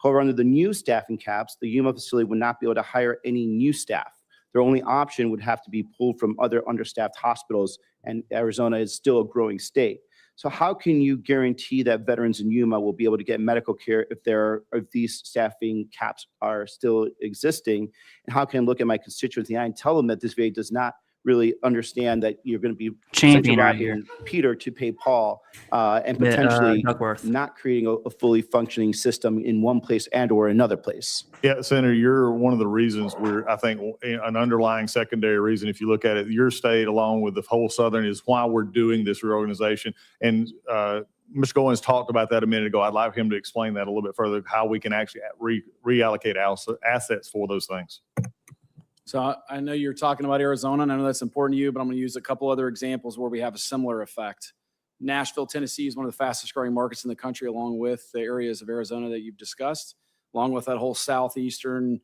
However, under the new staffing caps, the Yuma facility would not be able to hire any new staff. Their only option would have to be pulled from other understaffed hospitals, and Arizona is still a growing state. So how can you guarantee that veterans in Yuma will be able to get medical care if these staffing caps are still existing? And how can I look at my constituents in the eye and tell them that this VA does not really understand that you're going to be Champion right here. Peter to pay Paul, and potentially Duckworth. not creating a fully functioning system in one place and or another place? Yeah, Senator, you're one of the reasons I think an underlying secondary reason, if you look at it, your state along with the whole Southern is why we're doing this reorganization. And Mr. Goins talked about that a minute ago. I'd like him to explain that a little bit further, how we can actually reallocate assets for those things. So I know you're talking about Arizona, and I know that's important to you, but I'm going to use a couple other examples where we have a similar effect. Nashville, Tennessee is one of the fastest growing markets in the country, along with the areas of Arizona that you've discussed, along with that whole southeastern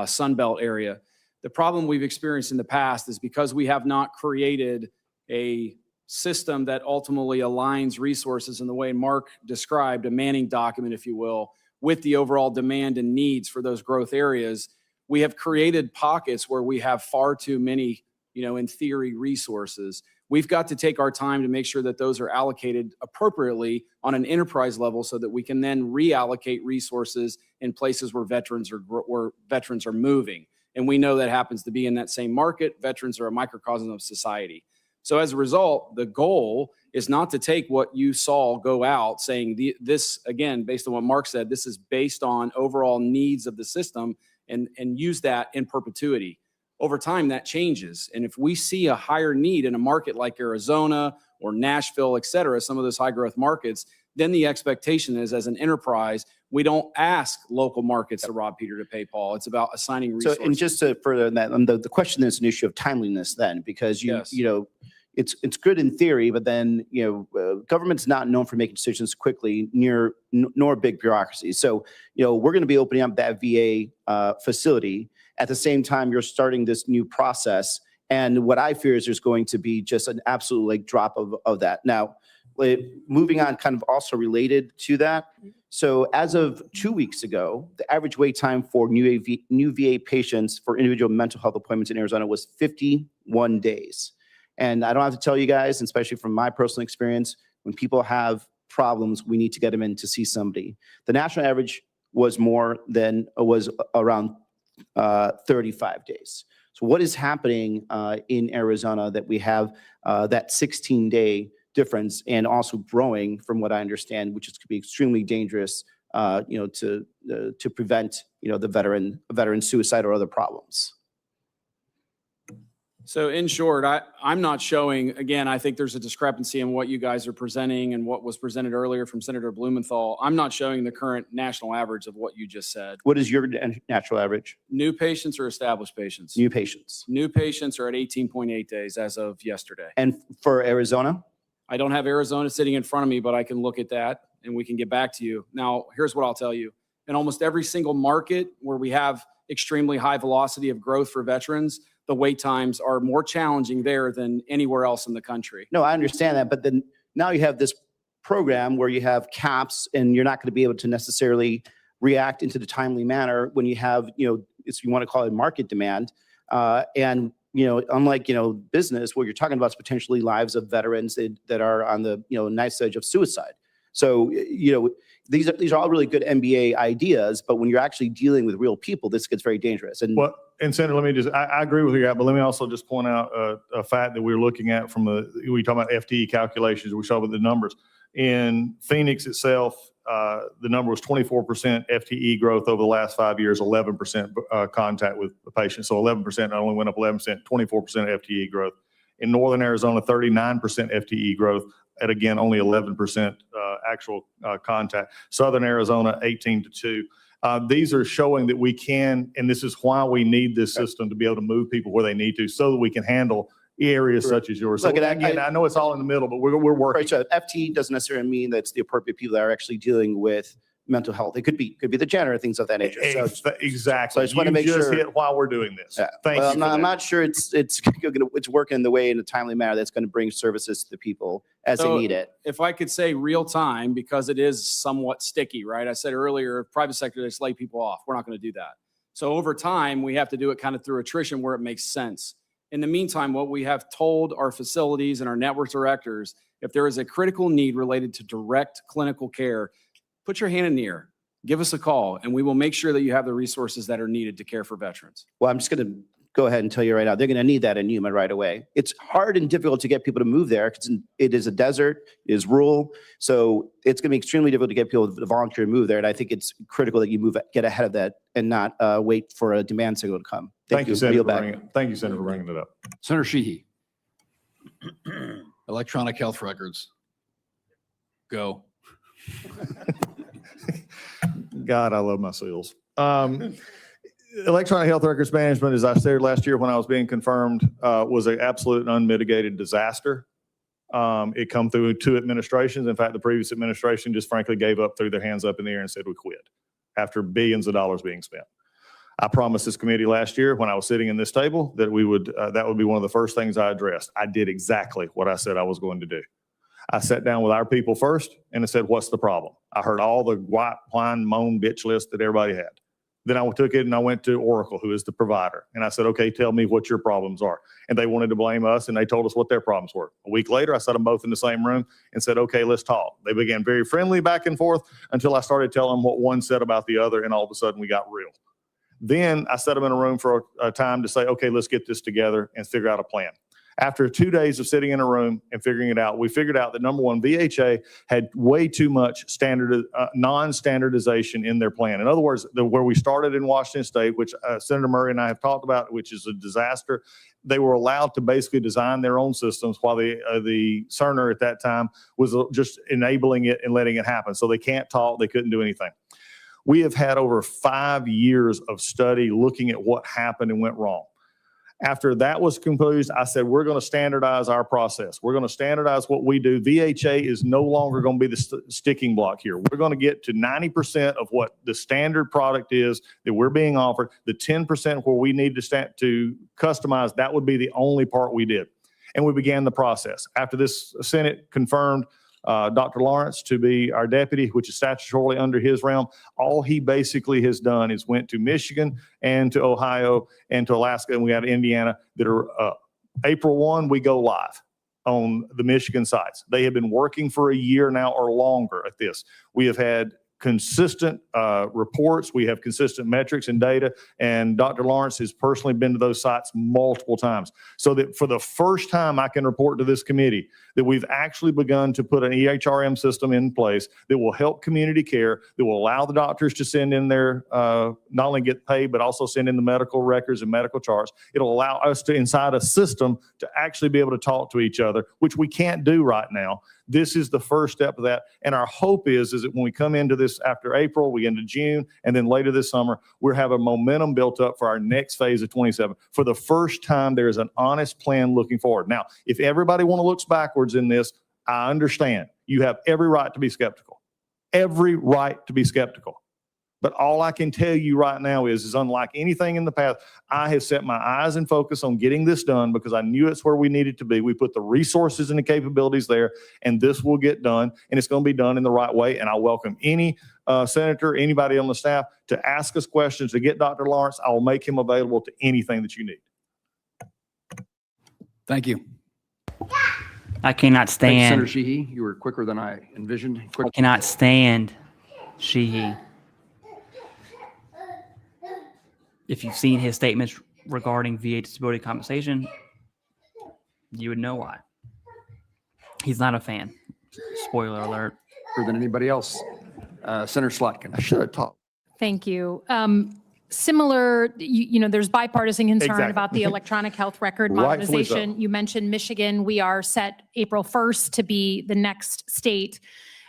Sun Belt area. The problem we've experienced in the past is because we have not created a system that ultimately aligns resources in the way Mark described, a Manning document, if you will, with the overall demand and needs for those growth areas. We have created pockets where we have far too many, in theory, resources. We've got to take our time to make sure that those are allocated appropriately on an enterprise level so that we can then reallocate resources in places where veterans are moving. And we know that happens to be in that same market. Veterans are a microcosm of society. So as a result, the goal is not to take what you saw go out saying this, again, based on what Mark said, this is based on overall needs of the system and use that in perpetuity. Over time, that changes. And if we see a higher need in a market like Arizona or Nashville, et cetera, some of those high growth markets, then the expectation is as an enterprise, we don't ask local markets to rob Peter to pay Paul. It's about assigning resources. So, and just to further that, the question is an issue of timeliness then, because it's good in theory, but then, government's not known for making decisions quickly, nor big bureaucracies. So, we're going to be opening up that VA facility. At the same time, you're starting this new process. And what I fear is there's going to be just an absolute drop of that. Now, moving on, kind of also related to that. So as of 2 weeks ago, the average wait time for new VA patients for individual mental health appointments in Arizona was 51 days. And I don't have to tell you guys, especially from my personal experience, when people have problems, we need to get them in to see somebody. The national average was around 35 days. So what is happening in Arizona that we have that 16-day difference, and also growing from what I understand, which could be extremely dangerous, to prevent, the veteran suicide or other problems. So in short, I'm not showing, again, I think there's a discrepancy in what you guys are presenting and what was presented earlier from Senator Blumenthal. I'm not showing the current national average of what you just said. What is your natural average? New patients or established patients? New patients. New patients are at 18.8 days as of yesterday. And for Arizona? I don't have Arizona sitting in front of me, but I can look at that and we can get back to you. Now, here's what I'll tell you. In almost every single market where we have extremely high velocity of growth for veterans, the wait times are more challenging there than anywhere else in the country. No, I understand that. But then now you have this program where you have caps and you're not going to be able to necessarily react into the timely manner when you have, if you want to call it market demand. And, unlike, business where you're talking about potentially lives of veterans that are on the, nice edge of suicide. So, these are all really good MBA ideas, but when you're actually dealing with real people, this gets very dangerous. And Senator, let me I agree with you, but let me also just point out a fact that we're looking at we talk about FTE calculations, we saw with the numbers. In Phoenix itself, the number was 24% FTE growth over the last 5 years, 11% contact with the patient. So 11% not only went up 11%, 24% FTE growth. In Northern Arizona, 39% FTE growth at, again, only 11% actual contact. Southern Arizona, 18-2. These are showing that we can, and this is why we need this system to be able to move people where they need to so that we can handle areas such as yours. So again, I know it's all in the middle, but we're working. Right, so FTE doesn't necessarily mean that it's the appropriate people that are actually dealing with mental health. It could be the janitor, things of that nature. So, exactly. So I just want to make sure. Hit while we're doing this. Yeah. Thank you. I'm not sure it's working in the way in a timely manner that's going to bring services to the people as they need it. If I could say real time, because it is somewhat sticky, right? I said earlier, private sector, just lay people off. We're not going to do that. So over time, we have to do it kind of through attrition where it makes sense. In the meantime, what we have told our facilities and our network directors, if there is a critical need related to direct clinical care, put your hand in the air, give us a call, and we will make sure that you have the resources that are needed to care for veterans. Well, I'm just going to go ahead and tell you right now, they're going to need that in Yuma right away. It's hard and difficult to get people to move there because it is a desert, it is rural. So it's going to be extremely difficult to get people to volunteer to move there. And I think it's critical that you get ahead of that and not wait for a demand signal to come. Thank you, Senator, for bringing it up. Senator Sheehy. Electronic health records. Go. God, I love my seals. Electronic health records management, as I stated last year when I was being confirmed, was an absolute and unmitigated disaster. It come through 2 administrations. In fact, the previous administration just frankly gave up, threw their hands up in the air and said we quit after billions of dollars being spent. I promised this committee last year when I was sitting in this table that we would, that would be one of the first things I addressed. I did exactly what I said I was going to do. I sat down with our people first and I said, what's the problem? I heard all the whine, whine, moan, bitch list that everybody had. Then I took it and I went to Oracle, who is the provider. And I said, okay, tell me what your problems are. And they wanted to blame us and they told us what their problems were. A week later, I set them both in the same room and said, okay, let's talk. They began very friendly back and forth until I started telling them what one said about the other. And all of a sudden we got real. Then I set them in a room for a time to say, okay, let's get this together and figure out a plan. After 2 days of sitting in a room and figuring it out, we figured out that number one, VHA had way too much non-standardization in their plan. In other words, where we started in Washington State, which Senator Murray and I have talked about, which is a disaster, they were allowed to basically design their own systems while the cerner at that time was just enabling it and letting it happen. So they can't talk, they couldn't do anything. We have had over 5 years of study looking at what happened and went wrong. After that was concluded, I said, we're going to standardize our process. We're going to standardize what we do. VHA is no longer going to be the sticking block here. We're going to get to 90% of what the standard product is that we're being offered. The 10% where we need to customize, that would be the only part we did. And we began the process. After this Senate confirmed Dr. Lawrence to be our deputy, which is statutorily under his realm. All he basically has done is went to Michigan and to Ohio and to Alaska, and we got Indiana that are April 1, we go live on the Michigan sites. They have been working for a year now or longer at this. We have had consistent reports. We have consistent metrics and data, and Dr. Lawrence has personally been to those sites multiple times. So that for the first time, I can report to this committee that we've actually begun to put an EHRM system in place that will help community care, that will allow the doctors to send in their, not only get paid, but also send in the medical records and medical charts. It'll allow us to, inside a system, to actually be able to talk to each other, which we can't do right now. This is the first step of that. And our hope is that when we come into this after April, we get into June, and then later this summer, we'll have a momentum built up for our next phase of 27. For the first time, there is an honest plan looking forward. Now, if everybody looks backwards in this, I understand. You have every right to be skeptical. Every right to be skeptical. But all I can tell you right now is unlike anything in the past, I have set my eyes and focus on getting this done because I knew it's where we needed to be. We put the resources and the capabilities there, and this will get done, and it's going to be done in the right way. And I welcome any senator, anybody on the staff to ask us questions, to get Dr. Lawrence. I will make him available to anything that you need. Thank you. I cannot Thank you, stand. Senator Sheehy. You were quicker than I envisioned. I cannot stand Sheehy. If you've seen his statements regarding VA disability compensation, you would know why. He's not a fan. Spoiler alert. Better than anybody else. Senator Slotkin. I should have talked. Thank you. Similar, there's bipartisan concern Exactly. about the electronic health record Rightfully so. modernization. You mentioned Michigan. We are set April 1st to be the next state.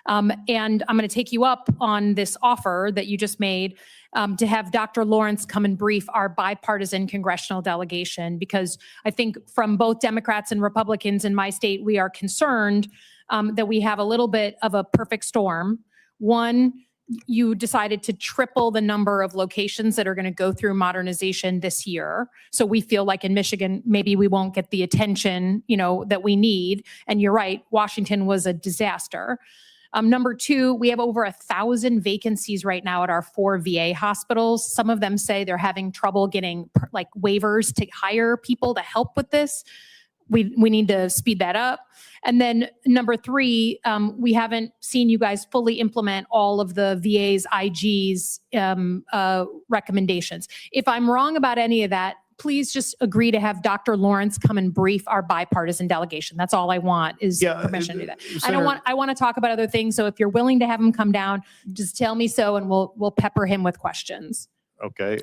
And I'm going to take you up on this offer that you just made to have Dr. Lawrence come and brief our bipartisan congressional delegation, because I think from both Democrats and Republicans in my state, we are concerned that we have a little bit of a perfect storm. One, you decided to triple the number of locations that are going to go through modernization this year. So we feel like in Michigan, maybe we won't get the attention, that we need. And you're right, Washington was a disaster. Number two, we have over 1,000 vacancies right now at our 4 VA hospitals. Some of them say they're having trouble getting waivers to hire people to help with this. We need to speed that up. And then number three, we haven't seen you guys fully implement all of the VA's IG's recommendations. If I'm wrong about any of that, please just agree to have Dr. Lawrence come and brief our bipartisan delegation. That's all I want is permission to do that. I want to talk about other things. So if you're willing to have him come down, just tell me so, and we'll pepper him with questions. Okay.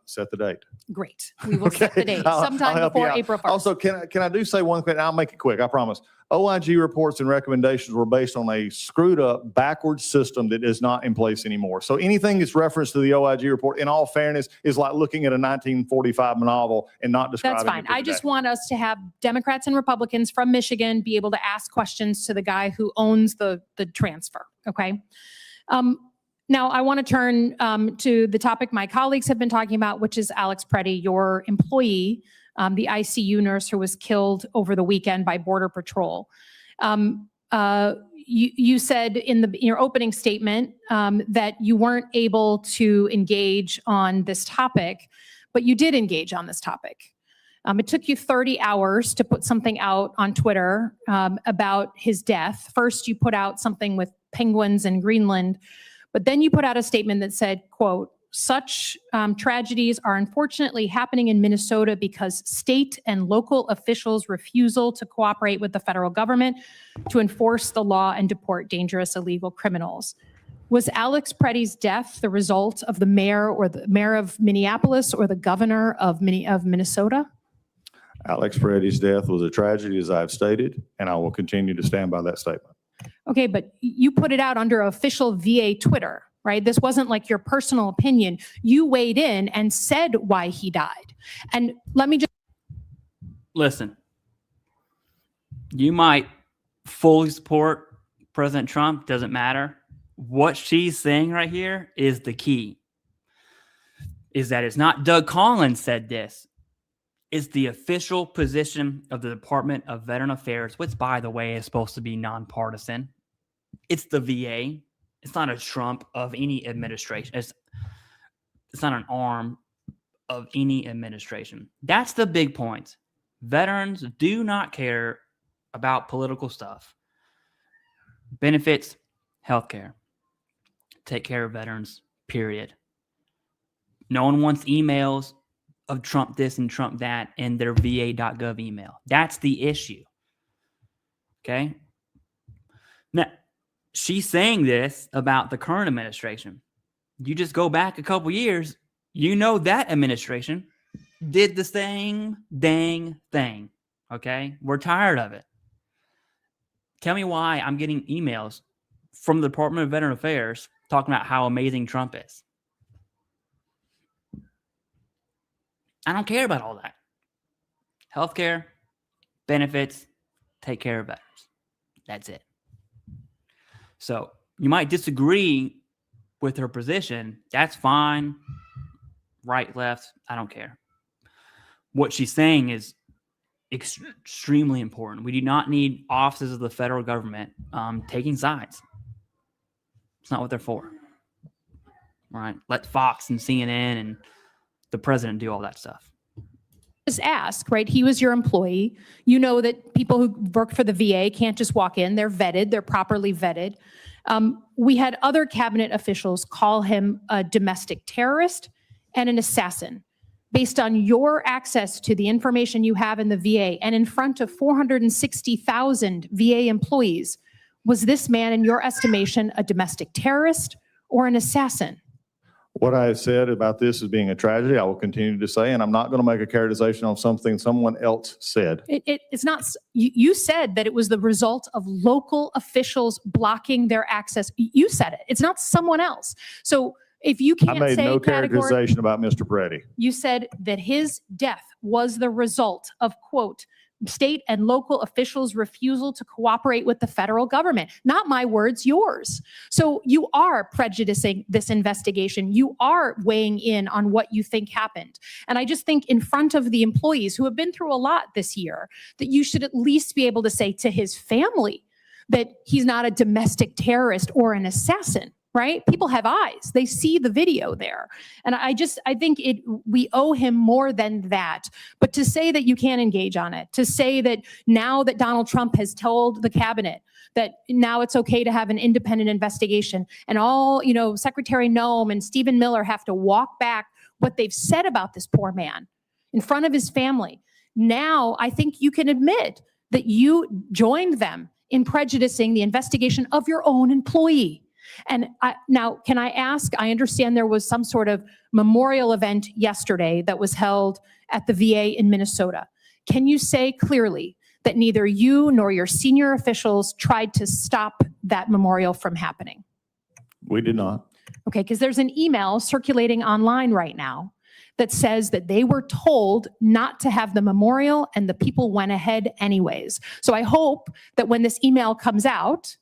Set the date. Great. We will set the date sometime before April 1st. Also, can I do say one thing? I'll make it quick. I promise. OIG reports and recommendations were based on a screwed up, backwards system that is not in place anymore. So anything that's referenced to the OIG report, in all fairness, is like looking at a 1945 novel and not describing That's fine. it for I today. just want us to have Democrats and Republicans from Michigan be able to ask questions to the guy who owns the transfer. Okay. Now, I want to turn to the topic my colleagues have been talking about, which is Alex Preddy, your employee, the ICU nurse who was killed over the weekend by Border Patrol. You said in your opening statement that you weren't able to engage on this topic, but you did engage on this topic. It took you 30 hours to put something out on Twitter about his death. First, you put out something with penguins in Greenland, but then you put out a statement that said, quote, such tragedies are unfortunately happening in Minnesota because state and local officials' refusal to cooperate with the federal government to enforce the law and deport dangerous illegal criminals. Was Alex Preddy's death the result of the mayor of Minneapolis or the governor of Minnesota? Alex Preddy's death was a tragedy, as I've stated, and I will continue to stand by that statement. Okay, but you put it out under official VA Twitter, right? This wasn't like your personal opinion. You weighed in and said why he died. And let me just Listen, you might fully support President Trump, doesn't matter. What she's saying right here is the key. Is that it's not Doug Collins said this. It's the official position of the Department of Veteran Affairs, which, by the way, is supposed to be nonpartisan. It's the VA. It's not a Trump of any administration. It's not an arm of any administration. That's the big point. Veterans do not care about political stuff. Benefits, healthcare. Take care of veterans, period. No one wants emails of Trump this and Trump that in their va.gov email. That's the issue. Okay? Now, she's saying this about the current administration. You just go back a couple years, you know that administration did the same dang thing. Okay? We're tired of it. Tell me why I'm getting emails from the Department of Veteran Affairs talking about how amazing Trump is. I don't care about all that. Healthcare, benefits, take care of veterans. That's it. So you might disagree with her position. That's fine. Right, left, I don't care. What she's saying is extremely important. We do not need offices of the federal government taking sides. It's not what they're for. Right? Let Fox and CNN and the president do all that stuff. Just ask, right? He was your employee. You know that people who work for the VA can't just walk in. They're vetted. They're properly vetted. We had other cabinet officials call him a domestic terrorist and an assassin based on your access to the information you have in the VA and in front of 460,000 VA employees. Was this man, in your estimation, a domestic terrorist or an assassin? What I have said about this as being a tragedy, I will continue to say, and I'm not going to make a characterization on something someone else said. It's not, you said that it was the result of local officials blocking their access. You said it. It's not someone else. So if you can't say I made no characterization about Mr. Preddy. You said that his death was the result of, quote, state and local officials' refusal to cooperate with the federal government. Not my words, yours. So you are prejudicing this investigation. You are weighing in on what you think happened. And I just think in front of the employees who have been through a lot this year, that you should at least be able to say to his family that he's not a domestic terrorist or an assassin. Right? People have eyes. They see the video there. And I think we owe him more than that. But to say that you can't engage on it, to say that now that Donald Trump has told the cabinet that now it's okay to have an independent investigation and all, Secretary Noem and Stephen Miller have to walk back what they've said about this poor man in front of his family. Now, I think you can admit that you joined them in prejudicing the investigation of your own employee. And now, can I ask, I understand there was some sort of memorial event yesterday that was held at the VA in Minnesota. Can you say clearly that neither you nor your senior officials tried to stop that memorial from happening? We did not. Okay, because there's an email circulating online right now that says that they were told not to have the memorial and the people went ahead anyways. So I hope that when this email comes out,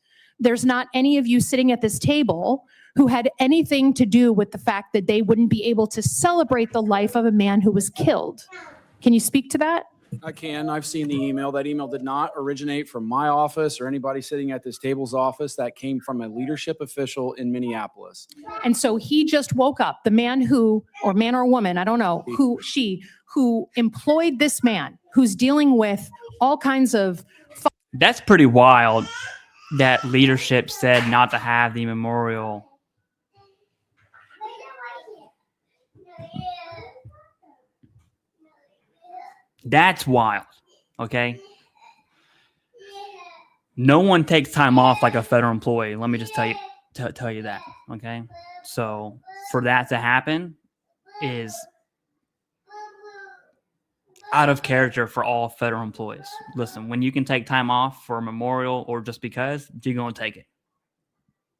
there's not any of you sitting at this table who had anything to do with the fact that they wouldn't be able to celebrate the life of a man who was killed. Can you speak to that? I can. I've seen the email. That email did not originate from my office or anybody sitting at this table's office. That came from a leadership official in Minneapolis. And so he just woke up, the man who, or man or woman, I don't know, who employed this man, who's dealing with all kinds of. That's pretty wild that leadership said not to have the memorial. That's wild, okay? No one takes time off like a federal employee. Let me just tell you that, okay? So for that to happen is out of character for all federal employees. Listen, when you can take time off for a memorial or just because, you're going to take it.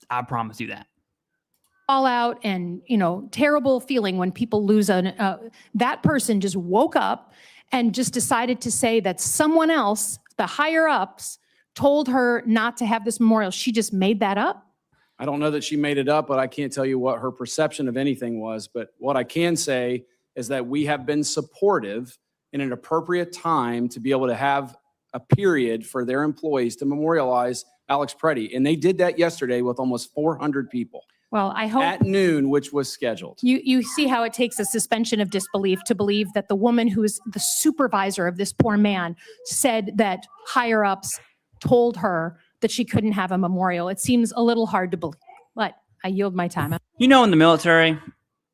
I promise you that. Fallout and, terrible feeling when people lose that person just woke up and just decided to say that someone else, the higher ups, told her not to have this memorial. She just made that up? I don't know that she made it up, but I can't tell you what her perception of anything was. But what I can say is that we have been supportive in an appropriate time to be able to have a period for their employees to memorialize Alex Preddy. And they did that yesterday with almost 400 people. Well, I hope at noon, which was scheduled. You see how it takes a suspension of disbelief to believe that the woman who is the supervisor of this poor man said that higher ups told her that she couldn't have a memorial. It seems a little hard to believe, but I yield my time. In the military,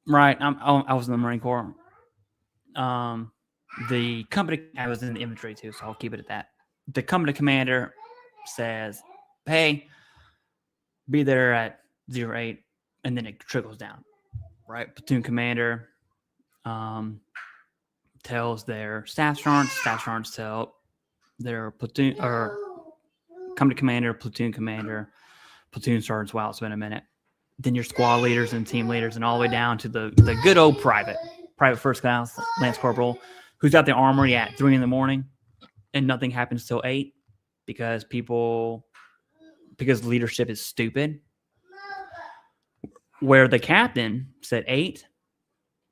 right? I was in the Marine Corps. The company, I was in the infantry too, so I'll keep it at that. The company commander says, hey, be there at 08, and then it trickles down, right? Platoon commander tells their staff sergeants tell their platoon, or company commander, platoon sergeants, wow, it's been a minute. Then your squad leaders and team leaders, and all the way down to the good old private first class, Lance Corporal, who's at the armory at 3 a.m, and nothing happens till 8 because leadership is stupid. Where the captain said 8,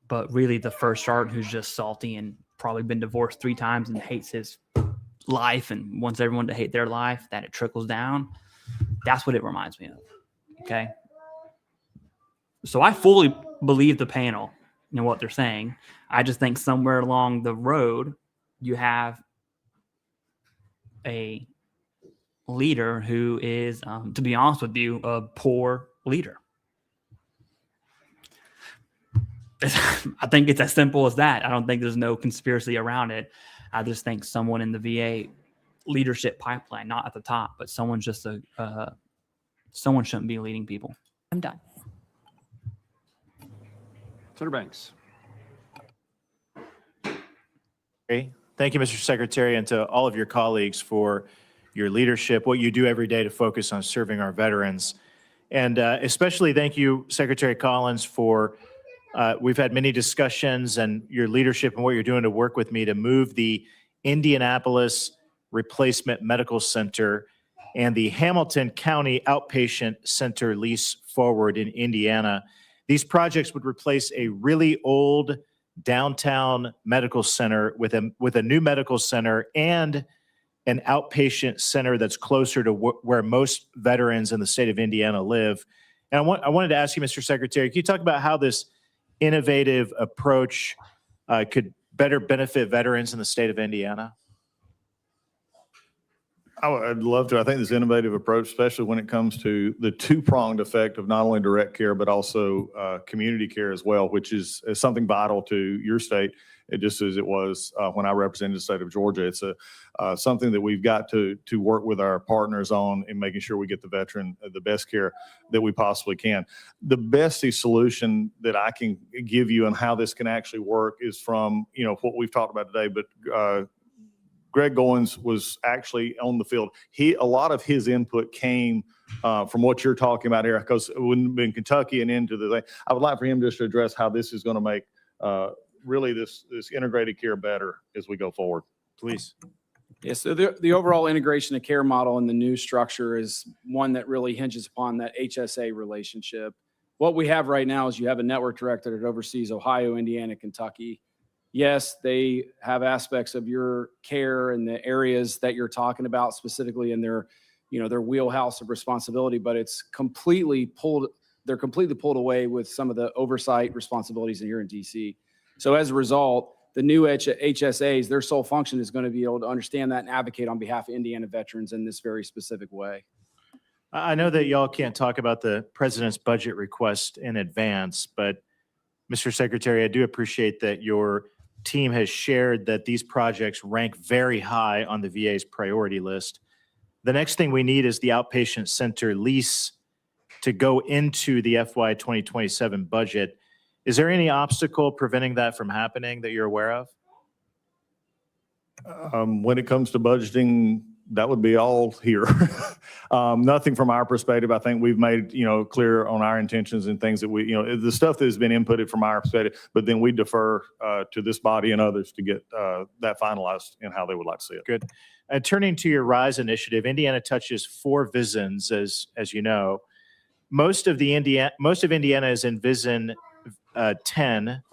but really the first sergeant who's just salty and probably been divorced 3 times and hates his life and wants everyone to hate their life, that it trickles down. That's what it reminds me of. Okay. So I fully believe the panel and what they're saying. I just think somewhere along the road, you have a leader who is, to be honest with you, a poor leader. I think it's as simple as that. I don't think there's no conspiracy around it. I just think someone in the VA leadership pipeline, not at the top, but someone's just someone shouldn't be leading people. I'm done. Senator Banks. Okay. Thank you, Mr. Secretary, and to all of your colleagues for your leadership, what you do every day to focus on serving our veterans. And especially thank you, Secretary Collins, for we've had many discussions and your leadership and what you're doing to work with me to move the Indianapolis Replacement Medical Center and the Hamilton County Outpatient Center lease forward in Indiana. These projects would replace a really old downtown medical center with a new medical center and an outpatient center that's closer to where most veterans in the state of Indiana live. And I wanted to ask you, Mr. Secretary, can you talk about how this innovative approach could better benefit veterans in the state of Indiana? I'd love to. I think this innovative approach, especially when it comes to the two-pronged effect of not only direct care, but also community care as well, which is something vital to your state, just as it was when I represented the state of Georgia. It's something that we've got to work with our partners on in making sure we get the veteran the best care that we possibly can. The best solution that I can give you on how this can actually work is from, what we've talked about today, but Greg Goins was actually on the field. A lot of his input came from what you're talking about here, because it wouldn't be in Kentucky and into the thing. I would like for him just to address how this is going to make really this integrated care better as we go forward. Please. Yes, so the overall integration of care model in the new structure is one that really hinges upon that HSA relationship. what we have right now is you have a network director that oversees Ohio, Indiana, Kentucky. Yes, they have aspects of your care and the areas that you're talking about specifically in their, their wheelhouse of responsibility, but it's they're completely pulled away with some of the oversight responsibilities here in DC. So as a result, the new HSAs, their sole function is going to be able to understand that and advocate on behalf of Indiana veterans in this very specific way. I know that y'all can't talk about the president's budget request in advance, but Mr. Secretary, I do appreciate that your team has shared that these projects rank very high on the VA's priority list. The next thing we need is the outpatient center lease to go into the FY 2027 budget. Is there any obstacle preventing that from happening that you're aware of? When it comes to budgeting, that would be all here. Nothing from our perspective. I think we've made, clear on our intentions and things that we, the stuff that has been inputted from our perspective, but then we defer to this body and others to get that finalized in how they would like to see it. Good. Turning to your RISE initiative, Indiana touches 4 VISNs, as you know. Most of Indiana is in VISN 10.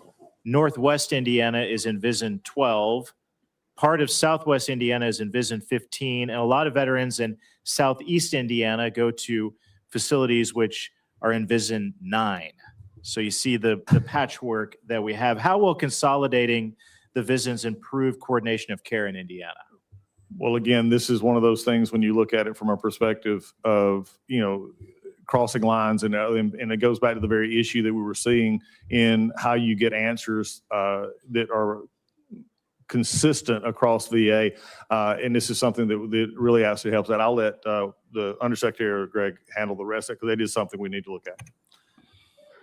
Northwest Indiana is in VISN 12. Part of Southwest Indiana is in VISN 15, and a lot of veterans in Southeast Indiana go to facilities which are in VISN 9. So you see the patchwork that we have. How will consolidating the VISNs improve coordination of care in Indiana? Well, again, this is one of those things when you look at it from a perspective of, crossing lines, and it goes back to the very issue that we were seeing in how you get answers that are consistent across VA, and this is something that really actually helps out. I'll let the Undersecretary Greg handle the rest of it, because it is something we need to look at.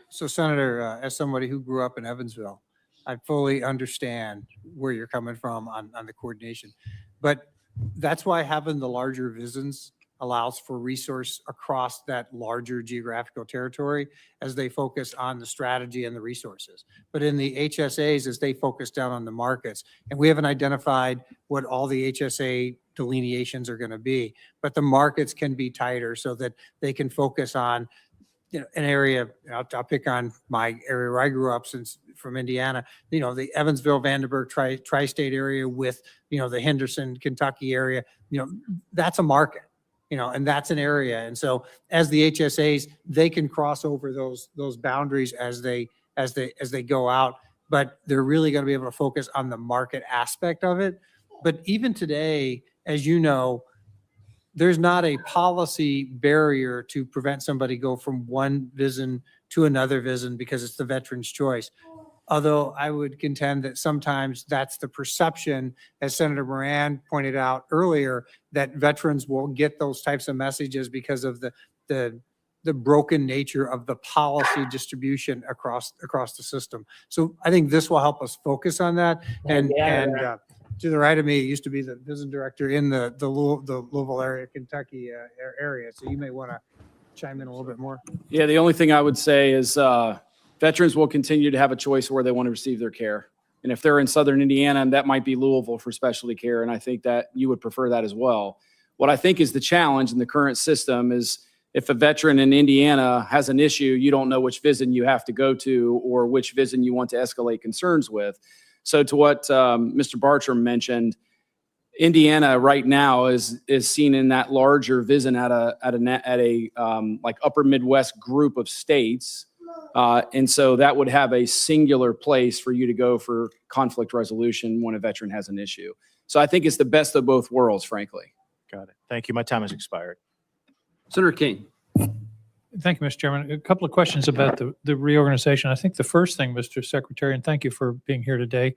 So Senator, as somebody who grew up in Evansville, I fully understand where you're coming from on the coordination, but that's why having the larger VISNs allows for resource across that larger geographical territory as they focus on the strategy and the resources. But in the HSAs, as they focus down on the markets, and we haven't identified what all the HSA delineations are going to be, but the markets can be tighter so that they can focus on an area. I'll pick on my area where I grew up, since from Indiana, the Evansville, Vandenberg, tri-state area with, the Henderson, Kentucky area, that's a market. And that's an area. And so as the HSAs, they can cross over those boundaries as they go out, but they're really going to be able to focus on the market aspect of it. But even today, as you know, there's not a policy barrier to prevent somebody go from one VISN to another VISN because it's the veteran's choice. Although I would contend that sometimes that's the perception, as Senator Moran pointed out earlier, that veterans will get those types of messages because of the broken nature of the policy distribution across the system. So I think this will help us focus on that. And to the right of me, it used to be the VISN director in the Louisville area, Kentucky area. So you may want to chime in a little bit more. Yeah, the only thing I would say is veterans will continue to have a choice where they want to receive their care. And if they're in Southern Indiana, that might be Louisville for specialty care. And I think that you would prefer that as well. What I think is the challenge in the current system is if a veteran in Indiana has an issue, you don't know which VISN you have to go to or which VISN you want to escalate concerns with. So to what Mr. Bartram mentioned, Indiana right now is seen in that larger VISN at a like upper Midwest group of states. And so that would have a singular place for you to go for conflict resolution when a veteran has an issue. So I think it's the best of both worlds, frankly. Got it. Thank you. My time has expired. Senator King. Thank you, Mr. Chairman. A couple of questions about the reorganization. I think the first thing, Mr. Secretary, and thank you for being here today,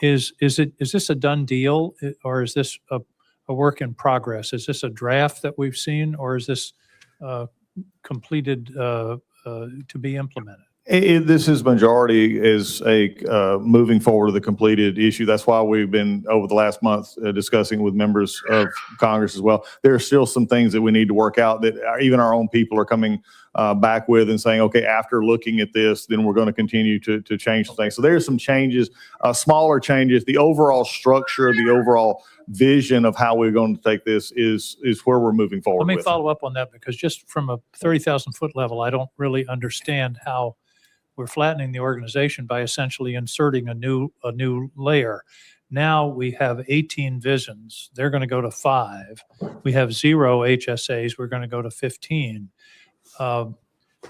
is this a done deal, or is this a work in progress? Is this a draft that we've seen, or is this completed to be implemented? This is majority is a moving forward of the completed issue. That's why we've been over the last month discussing with members of Congress as well. There are still some things that we need to work out that even our own people are coming back with and saying, okay, after looking at this, then we're going to continue to change some things. So there's some changes, smaller changes. The overall structure, the overall vision of how we're going to take this is where we're moving forward Let me with. follow up on that, because just from a 30,000 foot level, I don't really understand how we're flattening the organization by essentially inserting a new layer. Now we have 18 VISNs. They're going to go to 5. We have 0 HSAs. We're going to go to 15. We're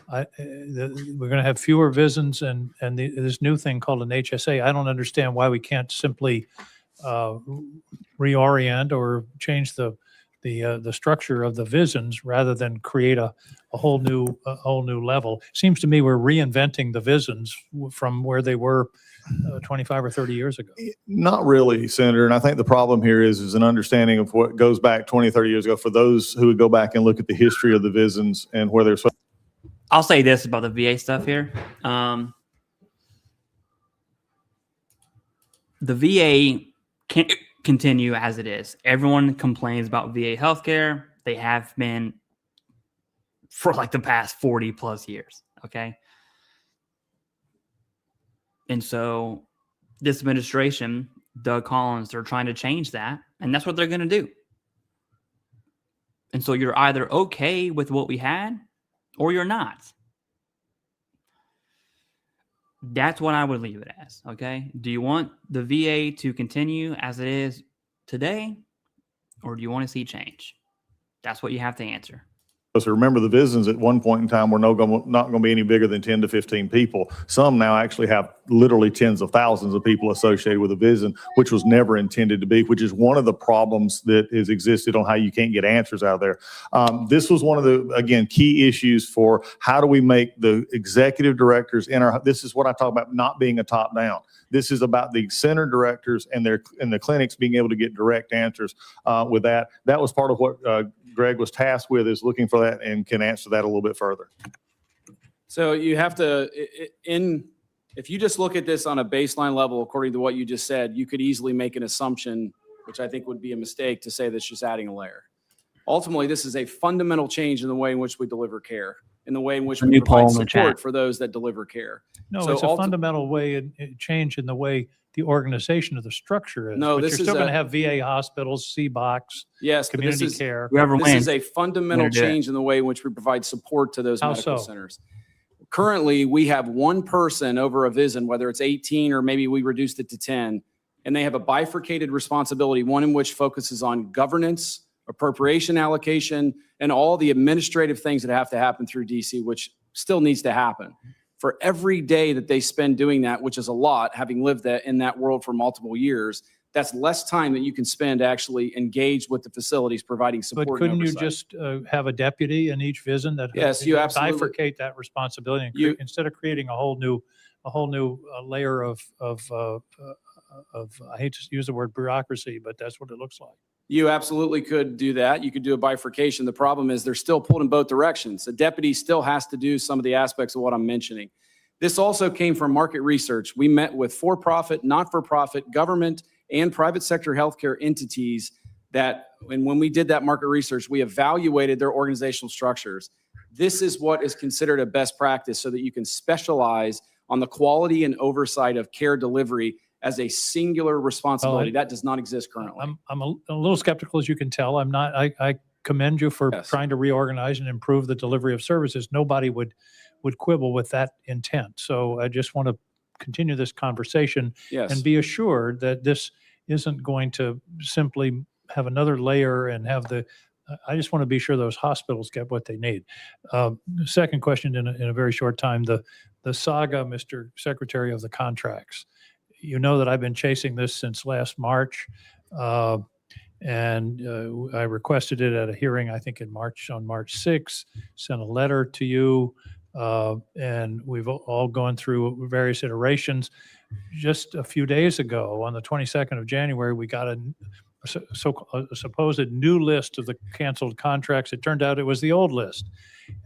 going to have fewer VISNs and this new thing called an HSA. I don't understand why we can't simply reorient or change the structure of the VISNs rather than create a whole new level. Seems to me we're reinventing the VISNs from where they were 25 or 30 years ago. Not really, Senator. And I think the problem here is an understanding of what goes back 20, 30 years ago for those who would go back and look at the history of the VISNs and where they're. I'll say this about the VA stuff here. The VA can't continue as it is. Everyone complains about VA healthcare. They have been for like the past 40 plus years. Okay. And so this administration, Doug Collins, they're trying to change that. And that's what they're going to do. And so you're either okay with what we had or you're not. That's what I would leave it as. Okay. Do you want the VA to continue as it is today, or do you want to see change? That's what you have to answer. So remember, the VISNs at one point in time were not going to be any bigger than 10 to 15 people. Some now actually have literally tens of thousands of people associated with a VISN, which was never intended to be, which is one of the problems that has existed on how you can't get answers out of there. This was one of the, again, key issues for how do we make the executive directors this is what I talk about not being a top down. This is about the center directors and the clinics being able to get direct answers with that. That was part of what Greg was tasked with, is looking for that and can answer that a little bit further. So you have to, if you just look at this on a baseline level, according to what you just said, you could easily make an assumption, which I think would be a mistake, to say that's just adding a layer. Ultimately, this is a fundamental change in the way in which we deliver care, in the way in which we provide support for those that deliver care. No, So it's a fundamental change in the way the organization of the structure is. No, but this you're is still going a- to have VA hospitals, CBOCs, Yes, but community this is, care. this is a fundamental change in the way in which we provide support to those How medical so? centers. Currently, we have one person over a VISN, whether it's 18 or maybe we reduced it to 10, and they have a bifurcated responsibility, one in which focuses on governance, appropriation allocation, and all the administrative things that have to happen through DC, which still needs to happen. For every day that they spend doing that, which is a lot, having lived in that world for multiple years, that's less time that you can spend to actually engage with the facilities providing support. But and couldn't you oversight. just have a deputy in each VISN that Yes, you absolutely- bifurcate that responsibility and instead of creating a whole new layer of I hate to use the word bureaucracy, but that's what it looks like. You absolutely could do that. You could do a bifurcation. The problem is they're still pulled in both directions. The deputy still has to do some of the aspects of what I'm mentioning. This also came from market research. We met with for-profit, not-for-profit, government, and private sector healthcare entities and when we did that market research, we evaluated their organizational structures. This is what is considered a best practice so that you can specialize on the quality and oversight of care delivery as a singular responsibility. That does not exist currently. I'm a little skeptical, as you can tell. I'm not. I commend you for trying to reorganize and improve the delivery of services. Nobody would quibble with that intent. So I just want to continue this conversation and be assured that this isn't going to simply have another layer and have I just want to be sure those hospitals get what they need. Second question in a very short time, the saga, Mr. Secretary, of the contracts. You know that I've been chasing this since last March, and I requested it at a hearing, I think on March 6th, sent a letter to you, and we've all gone through various iterations. Just a few days ago, on the 22nd of January, we got a supposed new list of the canceled contracts. It turned out it was the old list,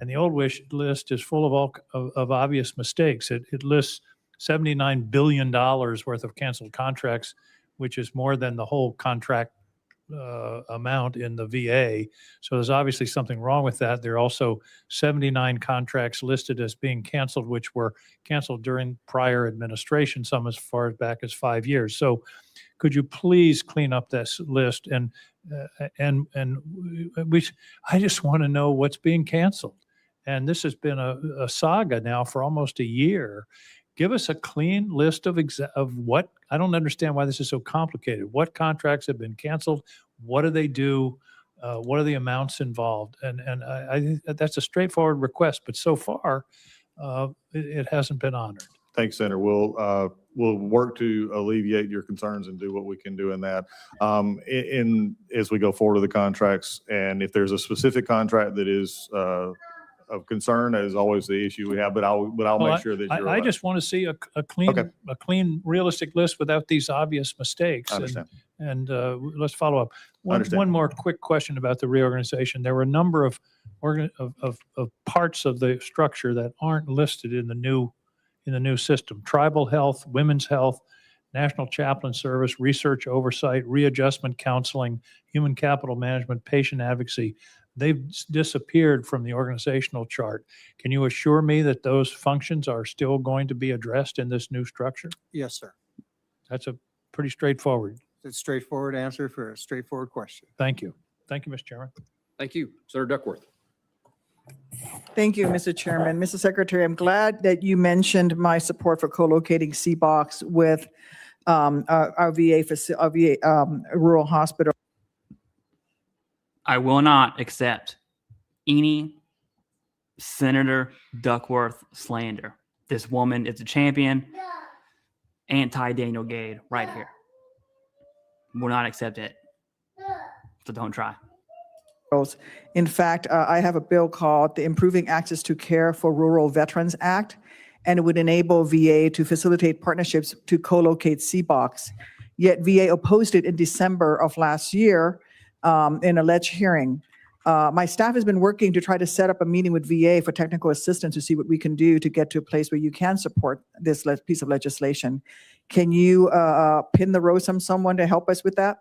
and the old list is full of obvious mistakes. It lists $79 billion worth of canceled contracts, which is more than the whole contract amount in the VA. So there's obviously something wrong with that. There are also 79 contracts listed as being canceled, which were canceled during prior administration, some as far back as 5 years. So could you please clean up this list? And I just want to know what's being canceled. And this has been a saga now for almost a year. Give us a clean list of what, I don't understand why this is so complicated. What contracts have been canceled? What do they do? What are the amounts involved? And I think that's a straightforward request, but so far, it hasn't been honored. Thanks, Senator. We'll work to alleviate your concerns and do what we can do in that. As we go forward to the contracts, and if there's a specific contract that is of concern, that is always the issue we have, but I'll make sure that you're I aware. just want to see a clean, realistic list without these obvious mistakes. I understand. And let's follow up. One more quick question about the reorganization. There were a number of parts of the structure that aren't listed in the new system: tribal health, women's health, national chaplain service, research oversight, readjustment counseling, human capital management, patient advocacy. They've disappeared from the organizational chart. Can you assure me that those functions are still going to be addressed in this new structure? Yes, sir. That's a pretty straightforward. It's a straightforward answer for a straightforward question. Thank you. Thank you, Mr. Chairman. Thank you. Senator Duckworth. Thank you, Mr. Chairman. Mr. Secretary, I'm glad that you mentioned my support for co-locating CBOX with our VA rural hospital. I will not accept any Senator Duckworth slander. This woman is a champion, anti-Daniel Gade right here. Will not accept it. So don't try. In fact, I have a bill called the Improving Access to Care for Rural Veterans Act, and it would enable VA to facilitate partnerships to co-locate CBOX. Yet VA opposed it in December of last year in a ledge hearing. My staff has been working to try to set up a meeting with VA for technical assistance to see what we can do to get to a place where you can support this piece of legislation. Can you pin the rose on someone to help us with that?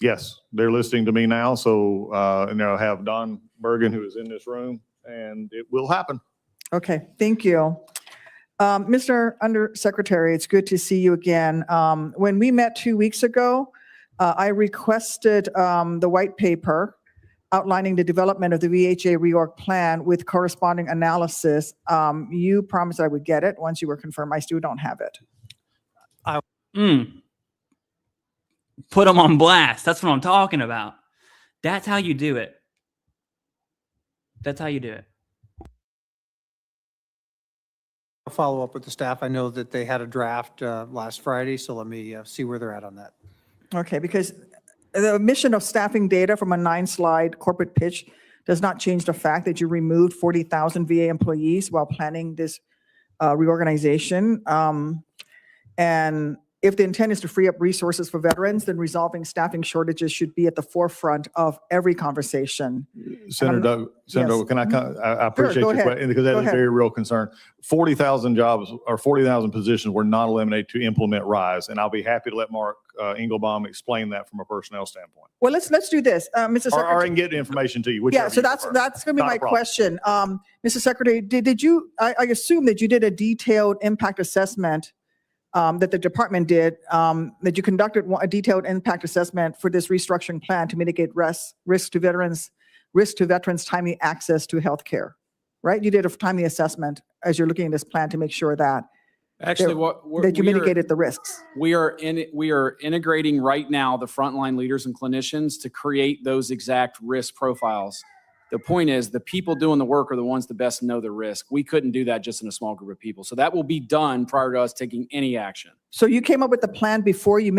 Yes, they're listening to me now. So, and I'll have Don Bergen, who is in this room, and it will happen. Okay, thank you. Mr. Undersecretary, it's good to see you again. When we met 2 weeks ago, I requested the white paper outlining the development of the VHA reorg plan with corresponding analysis. You promised I would get it once you were confirmed. I still don't have it. Put them on blast. That's what I'm talking about. That's how you do it. That's how you do it. I'll follow up with the staff. I know that they had a draft last Friday, so let me see where they're at on that. Okay, because the omission of staffing data from a 9-slide corporate pitch does not change the fact that you removed 40,000 VA employees while planning this reorganization. And if the intent is to free up resources for veterans, then resolving staffing shortages should be at the forefront of every conversation. Senator, Yes. can I appreciate go your ahead. question because that Go is a ahead. very real concern. 40,000 jobs or 40,000 positions were not eliminated to implement RISE, and I'll be happy to let Mark Engelbaum explain that from a personnel standpoint. Well, let's do this, Mr. Secretary. Or I can get the information to you. Yeah, whichever so you that's prefer. going to be Not a my problem. question. Mr. Secretary, did you, I assume that you did a detailed impact assessment that the department did, that you conducted a detailed impact assessment for this restructuring plan to mitigate risk to veterans timely access to health care, right? You did a timely assessment as you're looking at this plan to make sure that Actually, that you mitigated the risks. We are integrating right now the frontline leaders and clinicians to create those exact risk profiles. The point is, the people doing the work are the ones that best know the risk. We couldn't do that just in a small group of people. So that will be done prior to us taking any action. So you came up with the plan before you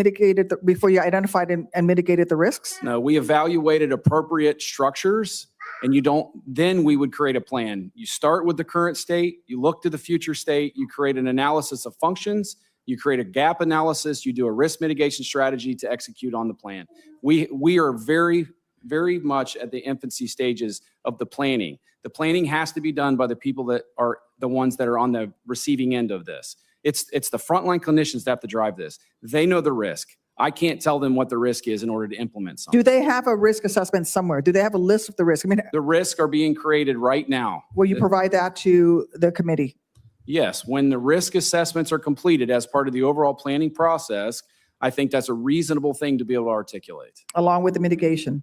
before you identified and mitigated the risks? No, we evaluated appropriate structures, and then we would create a plan. You start with the current state, you look to the future state, you create an analysis of functions, you create a gap analysis, you do a risk mitigation strategy to execute on the plan. We are very much at the infancy stages of the planning. The planning has to be done by the people that are the ones that are on the receiving end of this. It's the frontline clinicians that have to drive this. They know the risk. I can't tell them what the risk is in order to implement something. Do they have a risk assessment somewhere? Do they have a list of the risk? I mean, The risks are being created right now. will you provide that to the committee? Yes, when the risk assessments are completed as part of the overall planning process, I think that's a reasonable thing to be able to articulate. Along with the mitigation?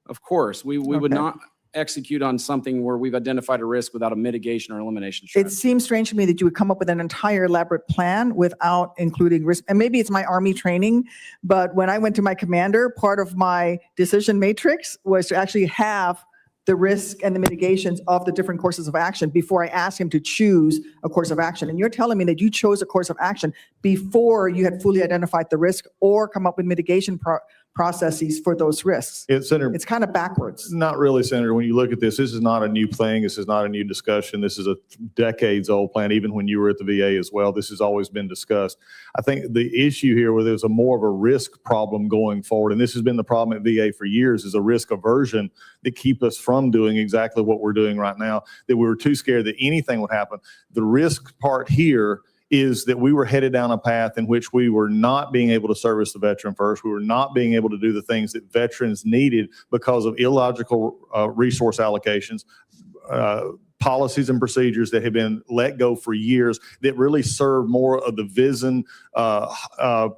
Of course, we would Okay. not execute on something where we've identified a risk without a mitigation or elimination It strategy. seems strange to me that you would come up with an entire elaborate plan without including risk. And maybe it's my Army training, but when I went to my commander, part of my decision matrix was to actually have the risk and the mitigations of the different courses of action before I asked him to choose a course of action. And you're telling me that you chose a course of action before you had fully identified the risk or come up with mitigation processes for those risks. Senator, It's kind of backwards. not really, Senator. When you look at this is not a new thing. This is not a new discussion. This is a decades-old plan. Even when you were at the VA as well, this has always been discussed. I think the issue here where there's more of a risk problem going forward, and this has been the problem at VA for years, is a risk aversion that keep us from doing exactly what we're doing right now, that we were too scared that anything would happen. The risk part here is that we were headed down a path in which we were not being able to service the veteran first. We were not being able to do the things that veterans needed because of illogical resource allocations, policies and procedures that have been let go for years that really serve more of the VISN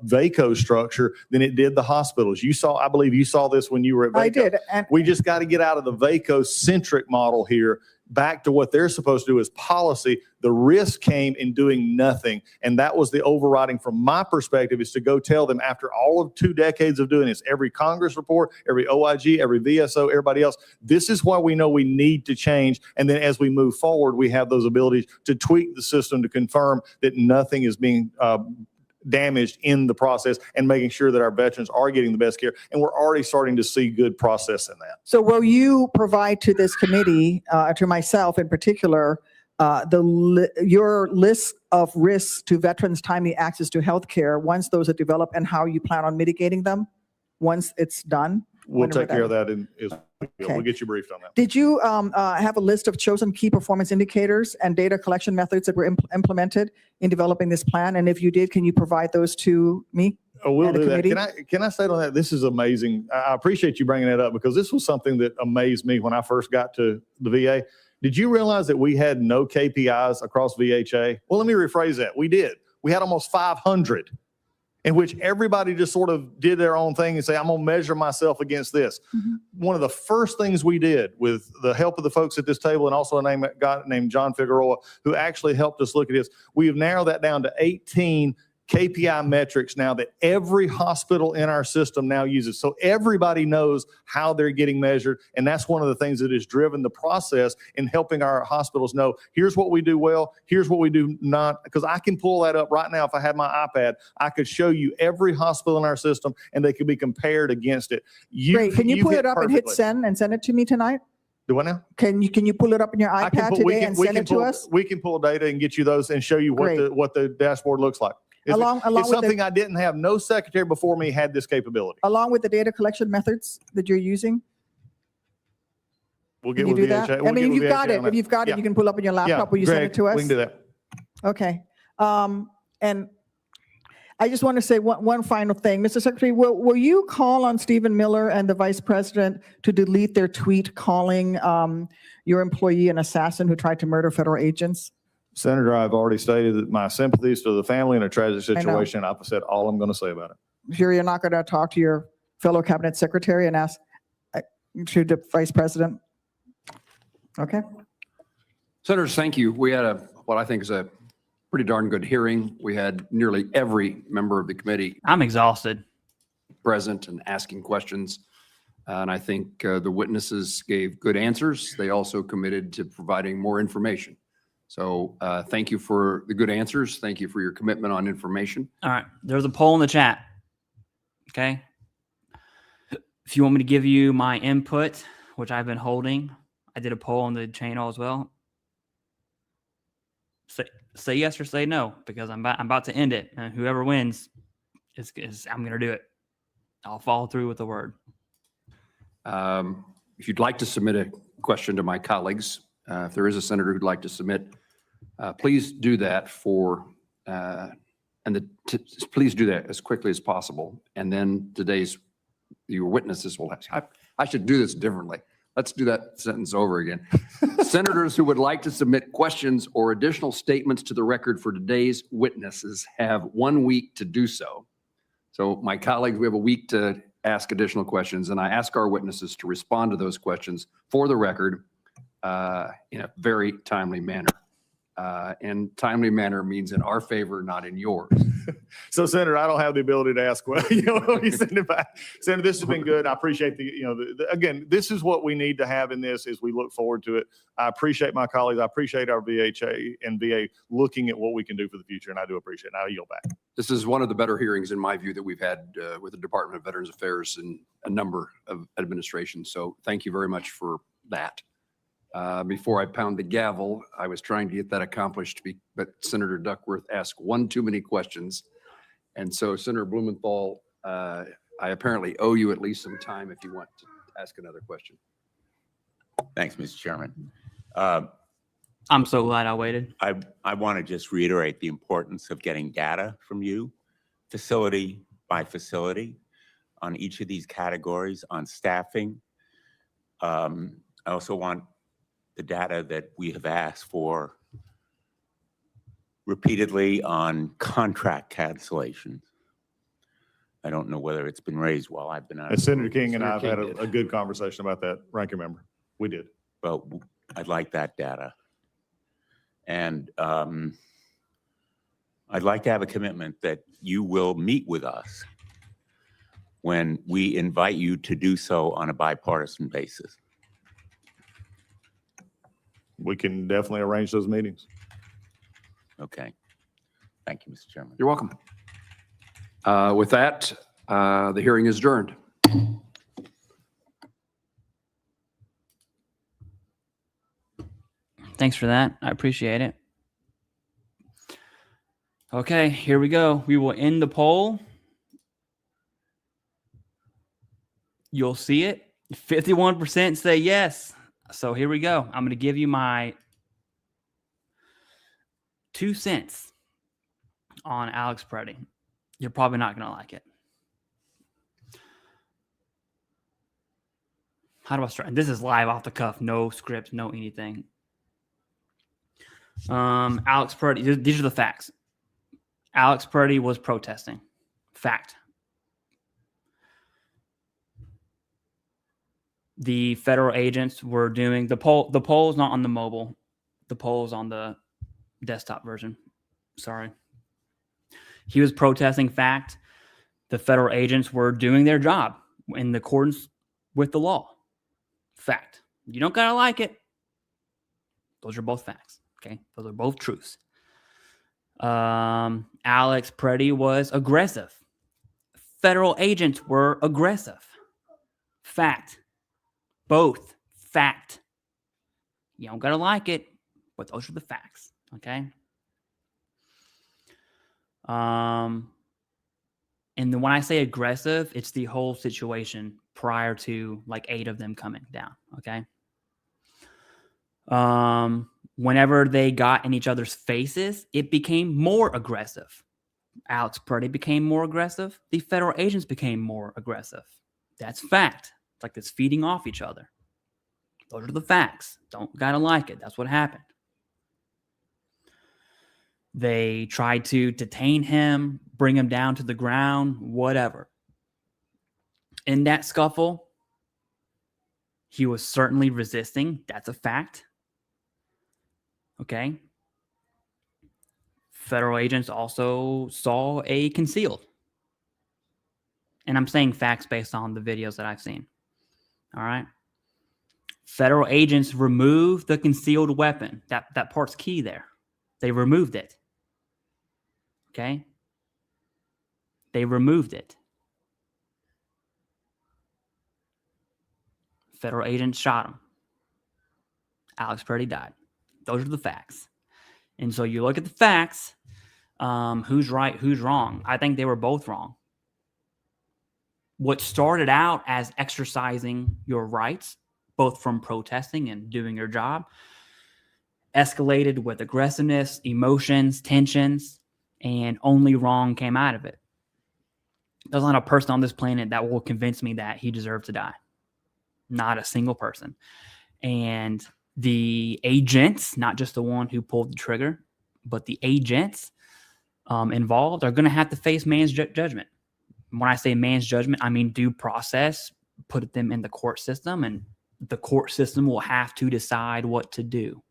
VACO structure than it did the hospitals. You saw, I believe you saw this when you were at VACO. I did. And We just got to get out of the VACO-centric model here back to what they're supposed to do as policy. The risk came in doing nothing. And that was the overriding from my perspective, is to go tell them after all of 2 decades of doing this, every Congress report, every OIG, every VSO, everybody else, this is why we know we need to change. And then as we move forward, we have those abilities to tweak the system to confirm that nothing is being damaged in the process, and making sure that our veterans are getting the best care. And we're already starting to see good process in that. so will you provide to this committee, to myself in particular, your list of risks to veterans' timely access to health care once those are developed, and how you plan on mitigating them once it's done? We'll Whenever take care of that- that. Okay. We'll get you briefed on that. Did you have a list of chosen key performance indicators and data collection methods that were implemented in developing this plan? And if you did, can you provide those to me? Oh, we'll and the do that. committee? Can I say on that? This is amazing. I appreciate you bringing that up, because this was something that amazed me when I first got to the VA. Did you realize that we had no KPIs across VHA? Well, let me rephrase that. We did. We had almost 500. In which everybody just sort of did their own thing and say, I'm going to measure myself against this. One of the first things we did, with the help of the folks at this table and also a guy named John Figueroa, who actually helped us look at this, we have narrowed that down to 18 KPI metrics now that every hospital in our system now uses. So everybody knows how they're getting measured. And that's one of the things that has driven the process in helping our hospitals know, here's what we do well, here's what we do not. Because I can pull that up right now. If I had my iPad, I could show you every hospital in our system, and they could be compared against it. Great. Can you pull hit it up and hit perfectly. send and send it to me tonight? Do what now? Can you pull it up in your I can iPad pull- we today can- and we send can it to pull- us? We can pull data and get you those and show you Great. what the dashboard looks like. It's Along with something the- I didn't have. No secretary before me had this capability. Along with the data collection methods that you're using? We'll Can get you with do that? VHA. I We'll mean, get if with you've got VHA it, on that. if you've got it, Yeah. you can pull up on your laptop. Will you send Greg, it to us? we can do that. Okay. And I just want to say one final thing. Mr. Secretary, will you call on Stephen Miller and the Vice President to delete their tweet calling your employee an assassin who tried to murder federal agents? Senator, I've already stated that my sympathies to the family in a tragic I know. situation. I've said all I'm going to say about it. Sure you're not going to talk to your fellow cabinet secretary and ask to the Vice President? Okay. Senators, thank you. We had what I think is a pretty darn good hearing. We had nearly every member of the committee I'm exhausted. present and asking questions. And I think the witnesses gave good answers. They also committed to providing more information. So thank you for the good answers. Thank you for your commitment on information. All right. There's a poll in the chat. Okay. If you want me to give you my input, which I've been holding, I did a poll on the channel as well. Say yes or say no, because I'm about to end it. And whoever wins I'm going to do it. I'll follow through with the word. If you'd like to submit a question to my colleagues, if there is a senator who'd like to submit, please do that for and please do that as quickly as possible. And then your witnesses will I should do this differently. Let's do that sentence over again. Senators who would like to submit questions or additional statements to the record for today's witnesses have 1 week to do so. So my colleagues, we have a week to ask additional questions, and I ask our witnesses to respond to those questions for the record in a very timely manner. And timely manner means in our favor, not in yours. So, Senator, I don't have the ability to ask, well, you send it back. Senator, this has been good. I appreciate again, this is what we need to have in this as we look forward to it. I appreciate my colleagues. I appreciate our VHA and VA looking at what we can do for the future, and I do appreciate it. I'll yield back. This is one of the better hearings, in my view, that we've had with the Department of Veterans Affairs in a number of administrations. So thank you very much for that. Before I pound the gavel, I was trying to get that accomplished, but Senator Duckworth asked one too many questions. And so, Senator Blumenthal, I apparently owe you at least some time if you want to ask another question. Thanks, Mr. Chairman. I'm so glad I waited. I want to just reiterate the importance of getting data from you, facility by facility, on each of these categories, on staffing. I also want the data that we have asked for repeatedly on contract cancellations. I don't know whether it's been raised while I've been out. And Senator King and I have had a good conversation about that, ranking member. We did. Well, I'd like that data. And I'd like to have a commitment that you will meet with us when we invite you to do so on a bipartisan basis. We can definitely arrange those meetings. Okay. Thank you, Mr. Chairman. You're welcome. With that, the hearing is adjourned. Thanks for that. I appreciate it. Okay, here we go. We will end the poll. You'll see it. 51% say yes. So here we go. I'm going to give you my 2 cents on Alex Preddy. You're probably not going to like it. How do I start? This is live off the cuff. No script, no anything. Alex Preddy, these are the facts. Alex Preddy was protesting. Fact. The federal agents were doing the poll. The poll is not on the mobile. The poll is on the desktop version. Sorry. He was protesting. Fact. The federal agents were doing their job in accordance with the law. Fact. You don't gotta like it. Those are both facts. Okay. Those are both truths. Alex Preddy was aggressive. Federal agents were aggressive. Fact. Both. Fact. You don't gotta like it, but those are the facts. Okay. And then when I say aggressive, it's the whole situation prior to like 8 of them coming down. Okay. Whenever they got in each other's faces, it became more aggressive. Alex Preddy became more aggressive. The federal agents became more aggressive. That's fact. It's like it's feeding off each other. Those are the facts. Don't gotta like it. That's what happened. They tried to detain him, bring him down to the ground, whatever. In that scuffle, he was certainly resisting. That's a fact. Okay. Federal agents also saw a concealed. And I'm saying facts based on the videos that I've seen. All right. Federal agents removed the concealed weapon. That part's key there. They removed it. Okay. They removed it. Federal agents shot him. Alex Preddy died. Those are the facts. And so you look at the facts, who's right, who's wrong. I think they were both wrong. What started out as exercising your rights, both from protesting and doing your job, escalated with aggressiveness, emotions, tensions, and only wrong came out of it. There's not a person on this planet that will convince me that he deserved to die. Not a single person. And the agents, not just the one who pulled the trigger, but the agents involved are going to have to face man's judgment. When I say man's judgment, I mean due process, put them in the court system, and the court system will have to decide what to do.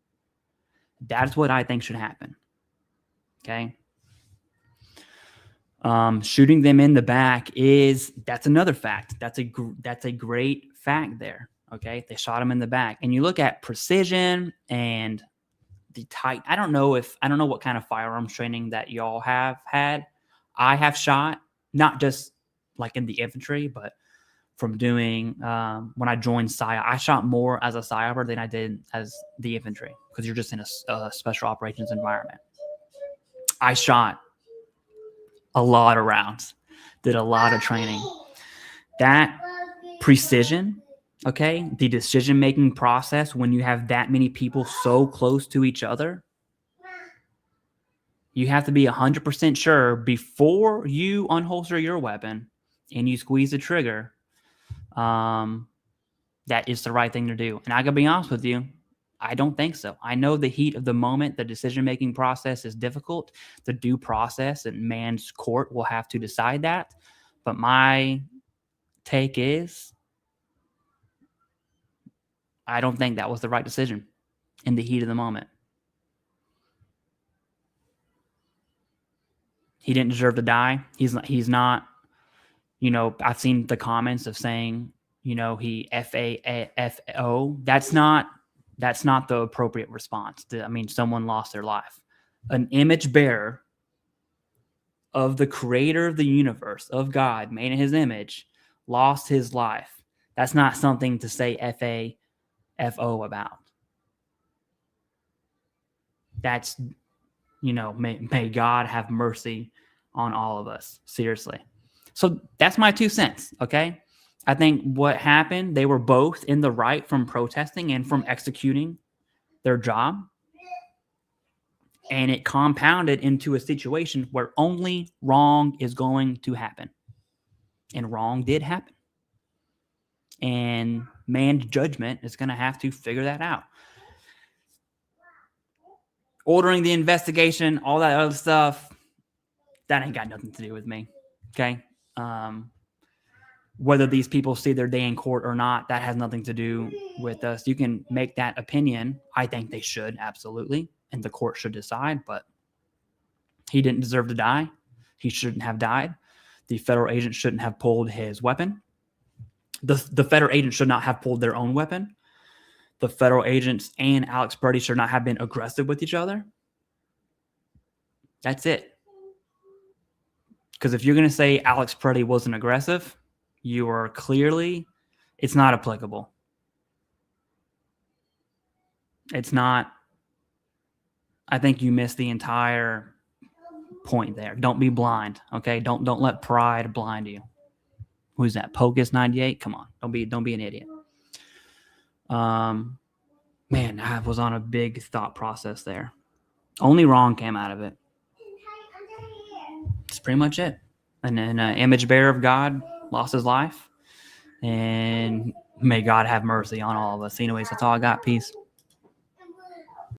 That's what I think should happen. Okay. Shooting them in the back that's another fact. That's a great fact there. Okay. They shot him in the back, and you look at precision and the tight. I don't know what kind of firearms training that y'all have had. I have shot, not just like in the infantry, but from doing, when I joined SIA, I shot more as a SIOPer than I did as the infantry, because you're just in a special operations environment. I shot a lot of rounds, did a lot of training. That precision, okay, the decision-making process when you have that many people so close to each other, you have to be 100% sure before you unholster your weapon and you squeeze the trigger, that is the right thing to do. And I gotta be honest with you, I don't think so. I know the heat of the moment, the decision-making process is difficult. The due process and man's court will have to decide that. But my take is, I don't think that was the right decision in the heat of the moment. He didn't deserve to die. He's not, I've seen the comments of saying, he FAFO. That's not the appropriate response. Someone lost their life. An image bearer of the creator of the universe, of God, made in his image, lost his life. That's not something to say FAFO about. That's, may God have mercy on all of us. Seriously. So that's my 2 cents, okay? I think what happened, they were both in the right from protesting and from executing their job. And it compounded into a situation where only wrong is going to happen. And wrong did happen. And man's judgment is going to have to figure that out. Ordering the investigation, all that other stuff, that ain't got nothing to do with me. Okay? Whether these people see their day in court or not, that has nothing to do with us. You can make that opinion. I think they should, absolutely. And the court should decide, but he didn't deserve to die. He shouldn't have died. The federal agent shouldn't have pulled his weapon. The federal agent should not have pulled their own weapon. The federal agents and Alex Purdy should not have been aggressive with each other. That's it. Because if you're going to say Alex Purdy wasn't aggressive, you are clearly, it's not applicable. It's not. I think you missed the entire point there. Don't be blind, okay? Don't let pride blind you. Who's that? Pocus 98? Come on. Don't be an idiot. Man, I was on a big thought process there. Only wrong came out of it. That's pretty much it. And then an image bearer of God lost his life. And may God have mercy on all of us. Anyways, that's all I got. Peace.